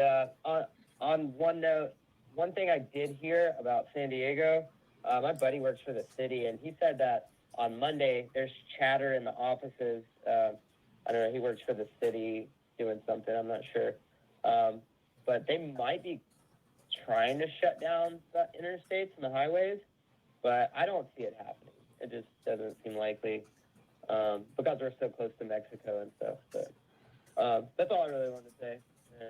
on one note, one thing I did hear about San Diego, my buddy works for the city, and he said that on Monday there's chatter in the offices. I don't know, he works for the city doing something, I'm not sure. But they might be trying to shut down the interstates and the highways. But I don't see it happening. It just doesn't seem likely because we're so close to Mexico and stuff. But that's all I really wanted to say. And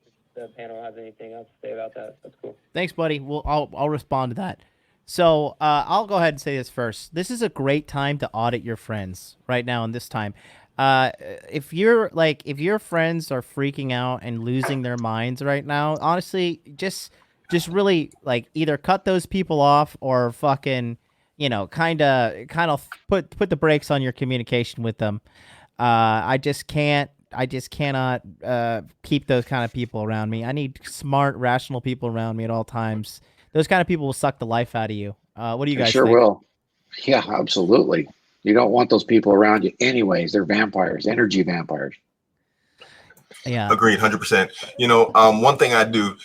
if the panel has anything else to say about that, that's cool. Thanks, buddy. I'll respond to that. So I'll go ahead and say this first. This is a great time to audit your friends right now in this time. If your friends are freaking out and losing their minds right now, honestly, just really like either cut those people off or fucking, kind of put the brakes on your communication with them. I just cannot keep those kind of people around me. I need smart, rational people around me at all times. Those kind of people will suck the life out of you. What do you guys think? Will. Yeah, absolutely. You don't want those people around you anyways. They're vampires, energy vampires. Yeah. Agreed, 100%. One thing I do,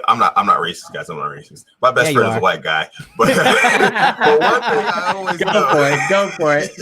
I'm not racist, guys. I'm not racist. My best friend is a white guy, but, but one thing I always go for it.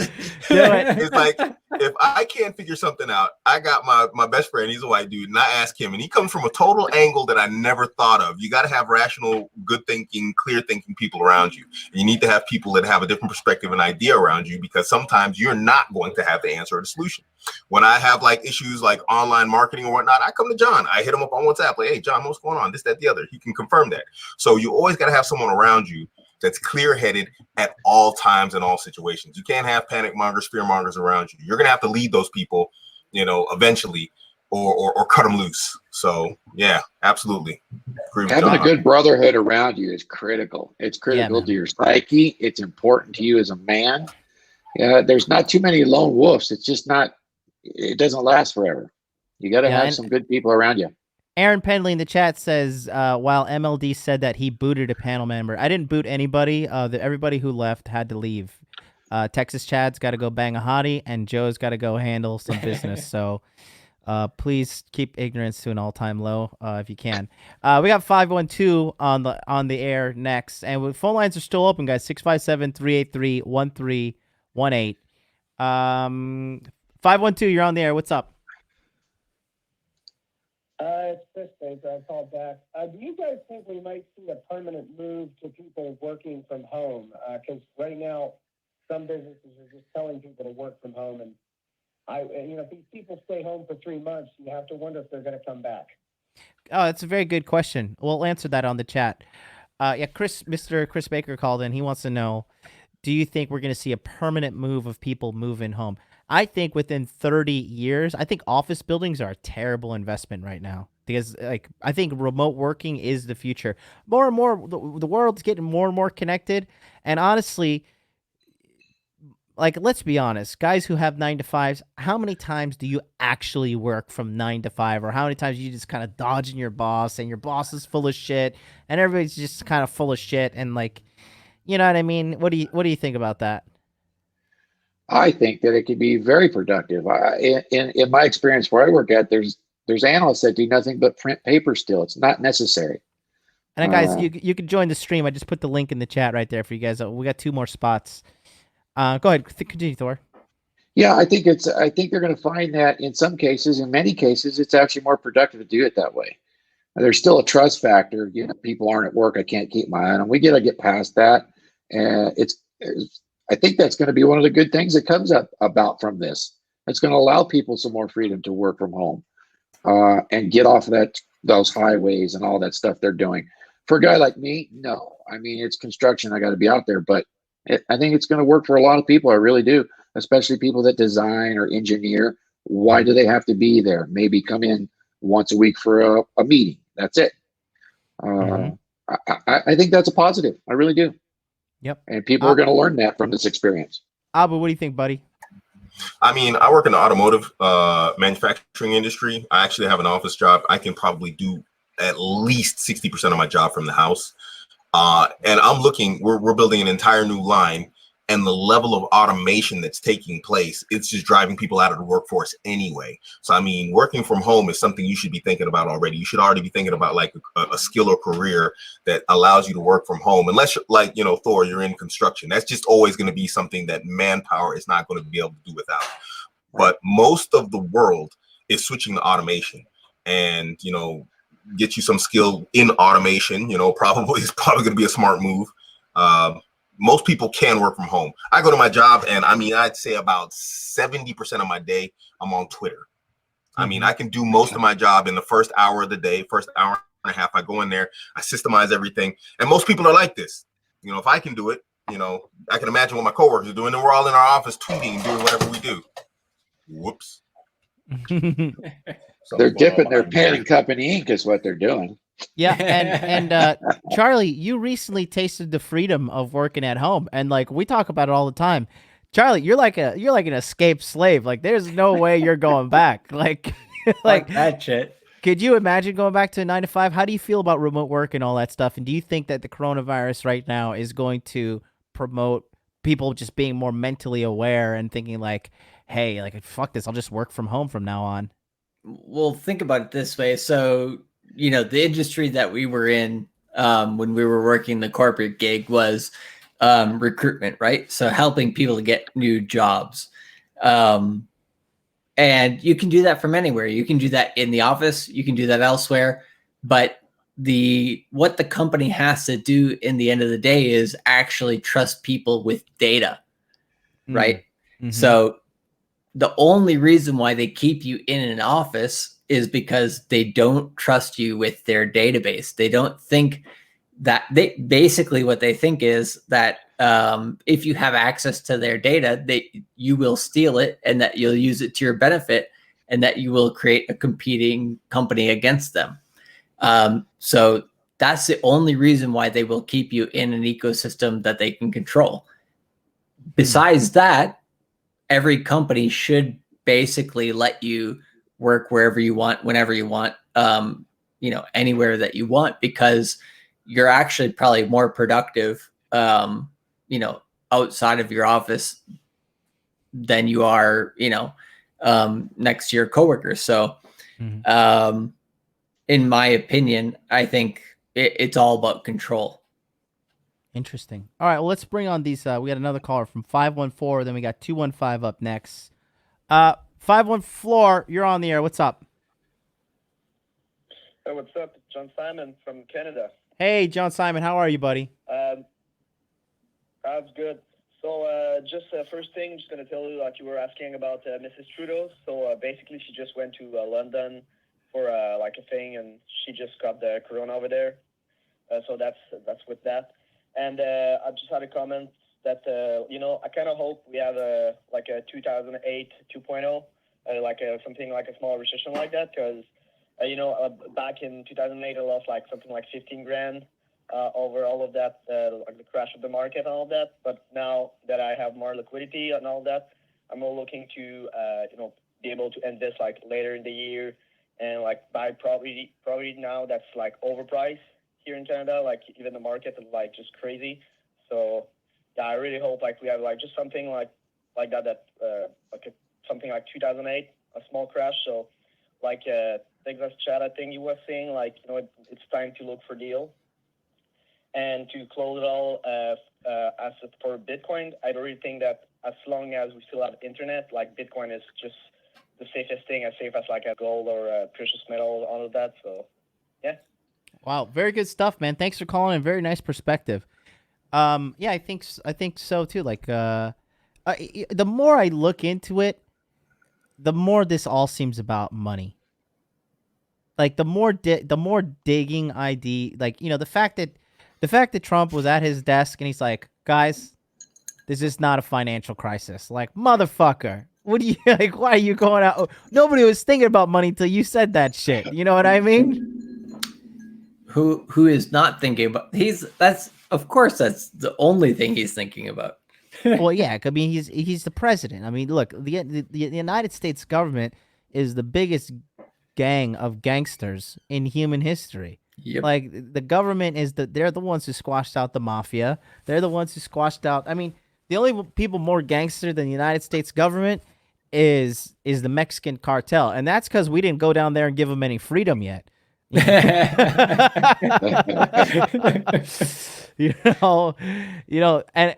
Do it. It's like if I can't figure something out, I got my best friend. He's a white dude, and I ask him, and he comes from a total angle that I never thought of. You got to have rational, good thinking, clear thinking people around you. And you need to have people that have a different perspective and idea around you, because sometimes you're not going to have the answer or the solution. When I have like issues like online marketing or whatnot, I come to John. I hit him up on WhatsApp, like, hey, John, what's going on? This, that, the other. He can confirm that. So you always got to have someone around you that's clear-headed at all times in all situations. You can't have panic mongers, fear mongers around you. You're going to have to lead those people, eventually, or cut them loose. So yeah, absolutely. Having a good brotherhood around you is critical. It's critical to your psyche. It's important to you as a man. There's not too many lone wolves. It's just not. It doesn't last forever. You got to have some good people around you. Aaron Penley in the chat says, while MLD said that he booted a panel member, I didn't boot anybody. Everybody who left had to leave. Texas Chad's got to go bang a hottie, and Joe's got to go handle some business. So please keep ignorance to an all-time low if you can. We got 512 on the air next, and phone lines are still open, guys. 657-383-1318. 512, you're on the air. What's up? It's Chris Baker. I called back. Do you guys think we might see a permanent move to people working from home? Because right now, some businesses are just telling people to work from home, and if these people stay home for 3 months, you have to wonder if they're going to come back. Oh, that's a very good question. We'll answer that on the chat. Mr. Chris Baker called in. He wants to know, do you think we're going to see a permanent move of people moving home? I think within 30 years, I think office buildings are a terrible investment right now because I think remote working is the future. More and more, the world's getting more and more connected. And honestly, let's be honest, guys who have 9 to 5s, how many times do you actually work from 9 to 5? Or how many times you just kind of dodging your boss and your boss is full of shit and everybody's just kind of full of shit and you know what I mean? What do you think about that? I think that it can be very productive. In my experience where I work at, there's analysts that do nothing but print paper still. It's not necessary. And guys, you can join the stream. I just put the link in the chat right there for you guys. We got 2 more spots. Go ahead, continue, Thor. Yeah, I think they're going to find that in some cases, in many cases, it's actually more productive to do it that way. There's still a trust factor. People aren't at work. I can't keep my eye on them. We got to get past that. And I think that's going to be one of the good things that comes up about from this. It's going to allow people some more freedom to work from home and get off of those highways and all that stuff they're doing. For a guy like me, no. I mean, it's construction. I got to be out there, but I think it's going to work for a lot of people. I really do, especially people that design or engineer. Why do they have to be there? Maybe come in once a week for a meeting. That's it. I think that's a positive. I really do. Yep. And people are going to learn that from this experience. Abu, what do you think, buddy? I mean, I work in the automotive manufacturing industry. I actually have an office job. I can probably do at least 60% of my job from the house. And I'm looking, we're building an entire new line, and the level of automation that's taking place, it's just driving people out of the workforce anyway. So, I mean, working from home is something you should be thinking about already. You should already be thinking about a skill or career that allows you to work from home. Unless, Thor, you're in construction. That's just always going to be something that manpower is not going to be able to do without. But most of the world is switching to automation, and, get you some skill in automation, probably going to be a smart move. Most people can work from home. I go to my job, and I mean, I'd say about 70% of my day, I'm on Twitter. I mean, I can do most of my job in the first hour of the day, first hour and a half. I go in there, I systemize everything. And most people are like this. If I can do it, I can imagine what my coworkers are doing. And we're all in our office tweeting and doing whatever we do. Whoops. They're dipping their pen in company ink is what they're doing. Yeah, and Charlie, you recently tasted the freedom of working at home, and we talk about it all the time. Charlie, you're like an escaped slave. There's no way you're going back. Like that shit. Could you imagine going back to a 9 to 5? How do you feel about remote work and all that stuff? And do you think that the coronavirus right now is going to promote people just being more mentally aware and thinking hey, fuck this, I'll just work from home from now on? Well, think about it this way. So, the industry that we were in when we were working the corporate gig was recruitment, right? So helping people to get new jobs. And you can do that from anywhere. You can do that in the office. You can do that elsewhere. But what the company has to do in the end of the day is actually trust people with data, right? Mm-hmm. So the only reason why they keep you in an office is because they don't trust you with their database. They don't think that basically what they think is that if you have access to their data, you will steal it and that you'll use it to your benefit and that you will create a competing company against them. So that's the only reason why they will keep you in an ecosystem that they can control. Besides that, every company should basically let you work wherever you want, whenever you want. anywhere that you want, because you're actually probably more productive, outside of your office than you are, next to your coworkers. So, in my opinion, I think it's all about control. Interesting. All right, well, let's bring on these. We got another caller from 514. Then we got 215 up next. 514 floor, you're on the air. What's up? Hey, what's up? John Simon from Canada. Hey, John Simon, how are you, buddy? That's good. So, just first thing, just going to tell you, like you were asking about Mrs. Trudeau. So, basically, she just went to London for like a thing, and she just got the corona over there. So that's with that. And I just had a comment that I kind of hope we have like a 2008 2.0, something like a small recession like that, because back in 2008 I lost like something like 15 grand over all of that, like the crash of the market and all of that. But now that I have more liquidity and all that, I'm more looking to be able to invest like later in the year and like buy property now that's like overpriced here in Canada. Like even the market is like just crazy. So yeah, I really hope like we have like just something like that something like 2008, a small crash. So like Texas chat, I think you were saying like it's time to look for deal. And to close it all, as for Bitcoin, I really think that as long as we still have internet, like Bitcoin is just the safest thing, as safe as like a gold or a precious metal, all of that. So yeah. Wow, very good stuff, man. Thanks for calling in. Very nice perspective. Yeah, I think so too. Like, the more I look into it, the more this all seems about money. Like the more digging ID, like the fact that Trump was at his desk and he's like, guys, this is not a financial crisis. Like, motherfucker, what do you like? Why are you going out? Nobody was thinking about money until you said that shit. You know what I mean? Who is not thinking about? That's the only thing he's thinking about. Well, yeah, I mean he's the president. I mean, look, the United States government is the biggest gang of gangsters in human history. Yep. Like the government they're the ones who squashed out the mafia. They're the ones who squashed out. I mean, the only people more gangster than the United States government is the Mexican cartel, and that's because we didn't go down there and give them any freedom yet. And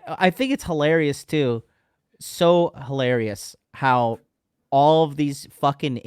I think it's hilarious too. So hilarious how all of these fucking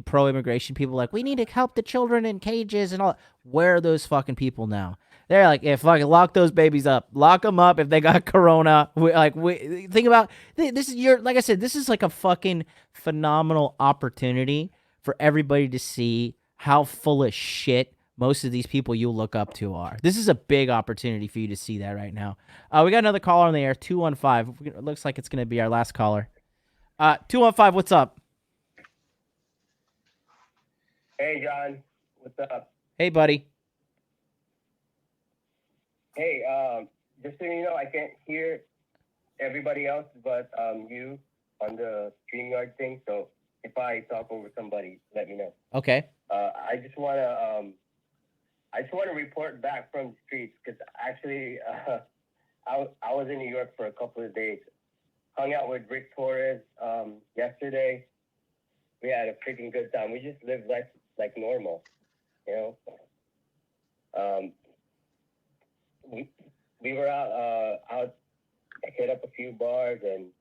pro-immigration people like, we need to help the children in cages and all. Where are those fucking people now? They're like, yeah, fucking lock those babies up. Lock them up if they got corona. Think about this is like I said, this is like a fucking phenomenal opportunity for everybody to see how full of shit most of these people you look up to are. This is a big opportunity for you to see that right now. We got another caller on the air, 215. It looks like it's going to be our last caller. 215, what's up? Hey, John. What's up? Hey, buddy. Hey, just so you know, I can't hear everybody else but you on the StreamYard thing. So if I talk over somebody, let me know. Okay. I just want to report back from the streets because actually I was in New York for a couple of days. Hung out with Rick Torres yesterday. We had a freaking good time. We just lived life like normal, We were out hit up a few bars and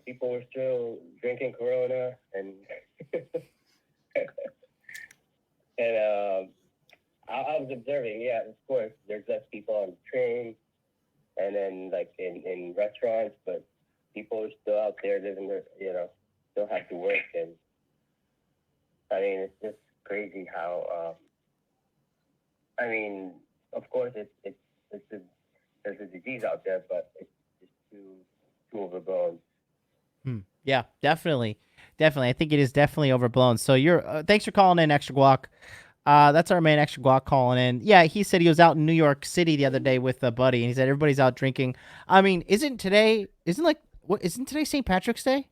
people were still drinking Corona and and I was observing. Yeah, of course, there's less people on the train and then like in restaurants, but people are still out there living their, still have to work. And I mean, it's just crazy how, of course there's a disease out there, but it's just too overblown. Yeah, definitely. I think it is definitely overblown. So thanks for calling in, Extra Guac. That's our man, Extra Guac, calling in. Yeah, he said he was out in New York City the other day with a buddy, and he said everybody's out drinking. I mean, isn't today St. Patrick's Day?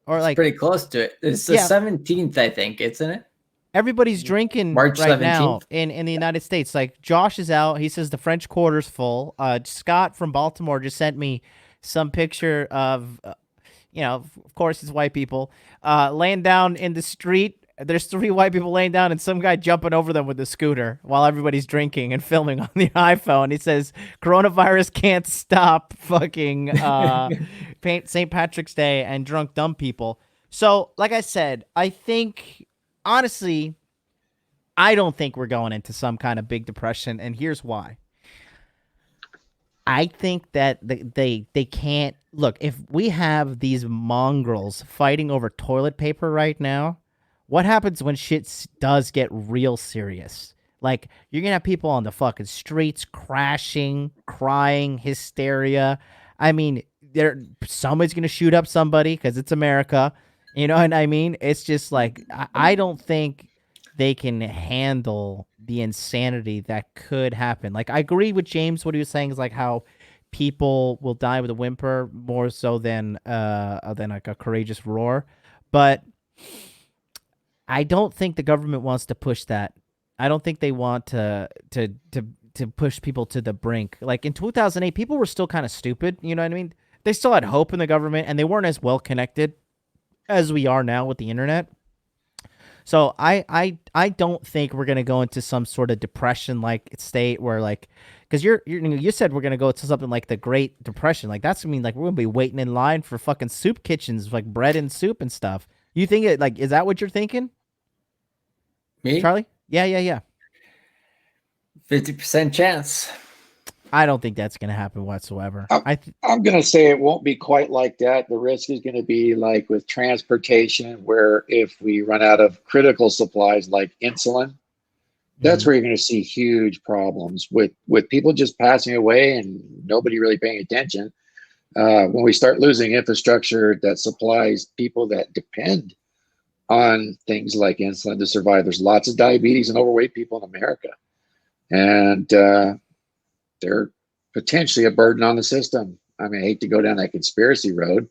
or like pretty close to it. It's the 17th, I think, isn't it? Everybody's drinking March right 17th? now in the United States. Like Josh is out. He says the French Quarter's full. Scott from Baltimore just sent me some picture of, of course it's white people laying down in the street. There's 3 white people laying down and some guy jumping over them with a scooter while everybody's drinking and filming on the iPhone. He says coronavirus can't stop fucking St. Patrick's Day and drunk dumb people. So like I said, I think... Honestly, I don't think we're going into some kind of big depression, and here's why. I think that they can't look. If we have these mongrels fighting over toilet paper right now, what happens when shit does get real serious? Like, you're gonna have people on the fucking streets crashing, crying, hysteria. I mean, somebody's gonna shoot up somebody because it's America. You know what I mean? It's just like, I don't think they can handle the insanity that could happen. Like, I agree with James. What he was saying is like how people will die with a whimper more so than like a courageous roar. But I don't think the government wants to push that. I don't think they want to push people to the brink. Like in 2008, people were still kind of stupid. You know what I mean? They still had hope in the government, and they weren't as well connected as we are now with the internet. So I don't think we're gonna go into some sort of depression like state where like, because you said we're gonna go to something like the Great Depression. Like that's gonna mean like we're gonna be waiting in line for fucking soup kitchens, like bread and soup and stuff. You think it like, is that what you're thinking? Me? Charlie? Yeah. 50% chance. I don't think that's going to happen whatsoever. I'm going to say it won't be quite like that. The risk is going to be like with transportation, where if we run out of critical supplies like insulin, that's where you're going to see huge problems with people just passing away and nobody really paying attention. When we start losing infrastructure that supplies people that depend on things like insulin to survive, there's lots of diabetes and overweight people in America. And they're potentially a burden on the system. I mean, I hate to go down that conspiracy road,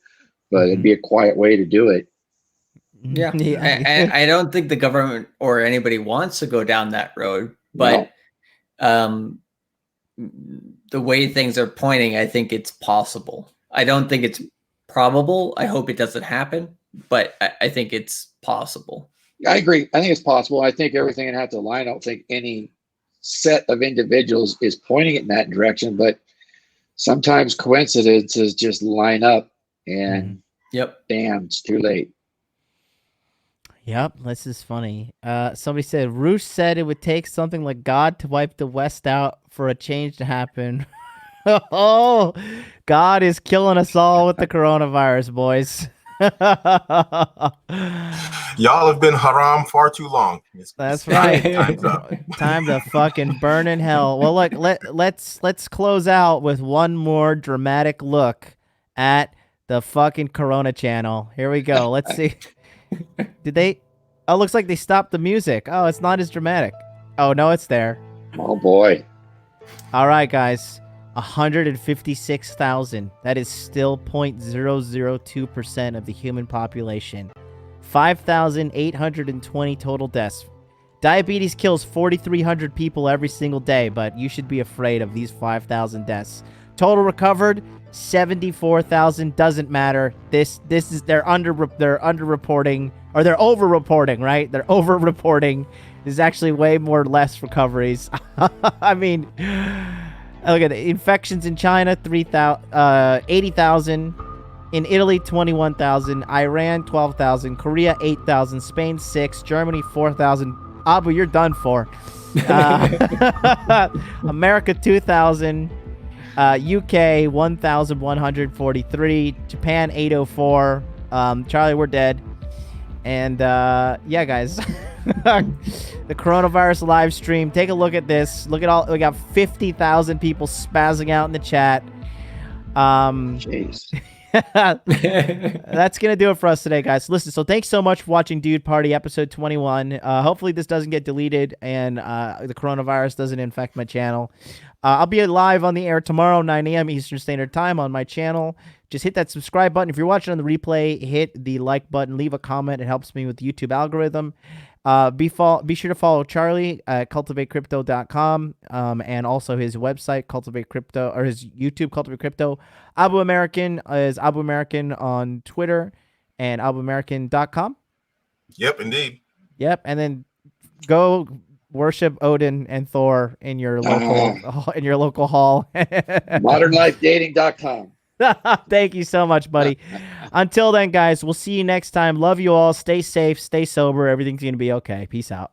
but it'd be a quiet way to do it. Yeah. I don't think the government or anybody wants to go down that road, but the way things are pointing, I think it's possible. I don't think it's probable. I hope it doesn't happen, but I think it's possible. I agree. I think it's possible. I think everything would have to align. I don't think any set of individuals is pointing it in that direction, but sometimes coincidences just line up and damn, it's too late. Yep, this is funny. Somebody said Roosh said it would take something like God to wipe the West out for a change to happen. Oh, God is killing us all with the coronavirus, boys. Y'all have been haram far too long. That's right. Time's up. Time to fucking burn in hell. Well, look, let's close out with one more dramatic look at the fucking Corona channel. Here we go. Let's see. Did they? Oh, looks like they stopped the music. Oh, it's not as dramatic. Oh no, it's there. Oh boy. All right, guys. 156,000. That is still 0.002% of the human population. 5,820 total deaths. Diabetes kills 4,300 people every single day, but you should be afraid of these 5,000 deaths. Total recovered 74,000. Doesn't matter. This is they're underreporting, or they're over-reporting, right? They're over-reporting. There's actually way more less recoveries. I mean, look at the infections in China, 80,000. In Italy, 21,000. Iran, 12,000. Korea, 8,000. Spain, 6. Germany, 4,000. Abu, you're done for. America, 2,000. UK, 1,143. Japan, 804. Charlie, we're dead. And yeah, guys. The coronavirus live stream. Take a look at this. Look at all. We got 50,000 people spazzing out in the chat. Jeez. That's going to do it for us today, guys. Listen, so thanks so much for watching Dude Party episode 21. Hopefully this doesn't get deleted and the coronavirus doesn't infect my channel. I'll be live on the air tomorrow, 9 a.m. Eastern Standard Time on my channel. Just hit that subscribe button. If you're watching on the replay, hit the like button, leave a comment. It helps me with the YouTube algorithm. Be sure to follow Charlie at cultivatecrypto.com and also his website, Cultivate Crypto, or his YouTube, Cultivate Crypto. Abu American is Abu American on Twitter and abuamerican.com. Yep, indeed. Yep, and then go worship Odin and Thor in your local hall. Modernlifedating.com. Thank you so much, buddy. Until then, guys, we'll see you next time. Love you all. Stay safe. Stay sober. Everything's going to be okay. Peace out.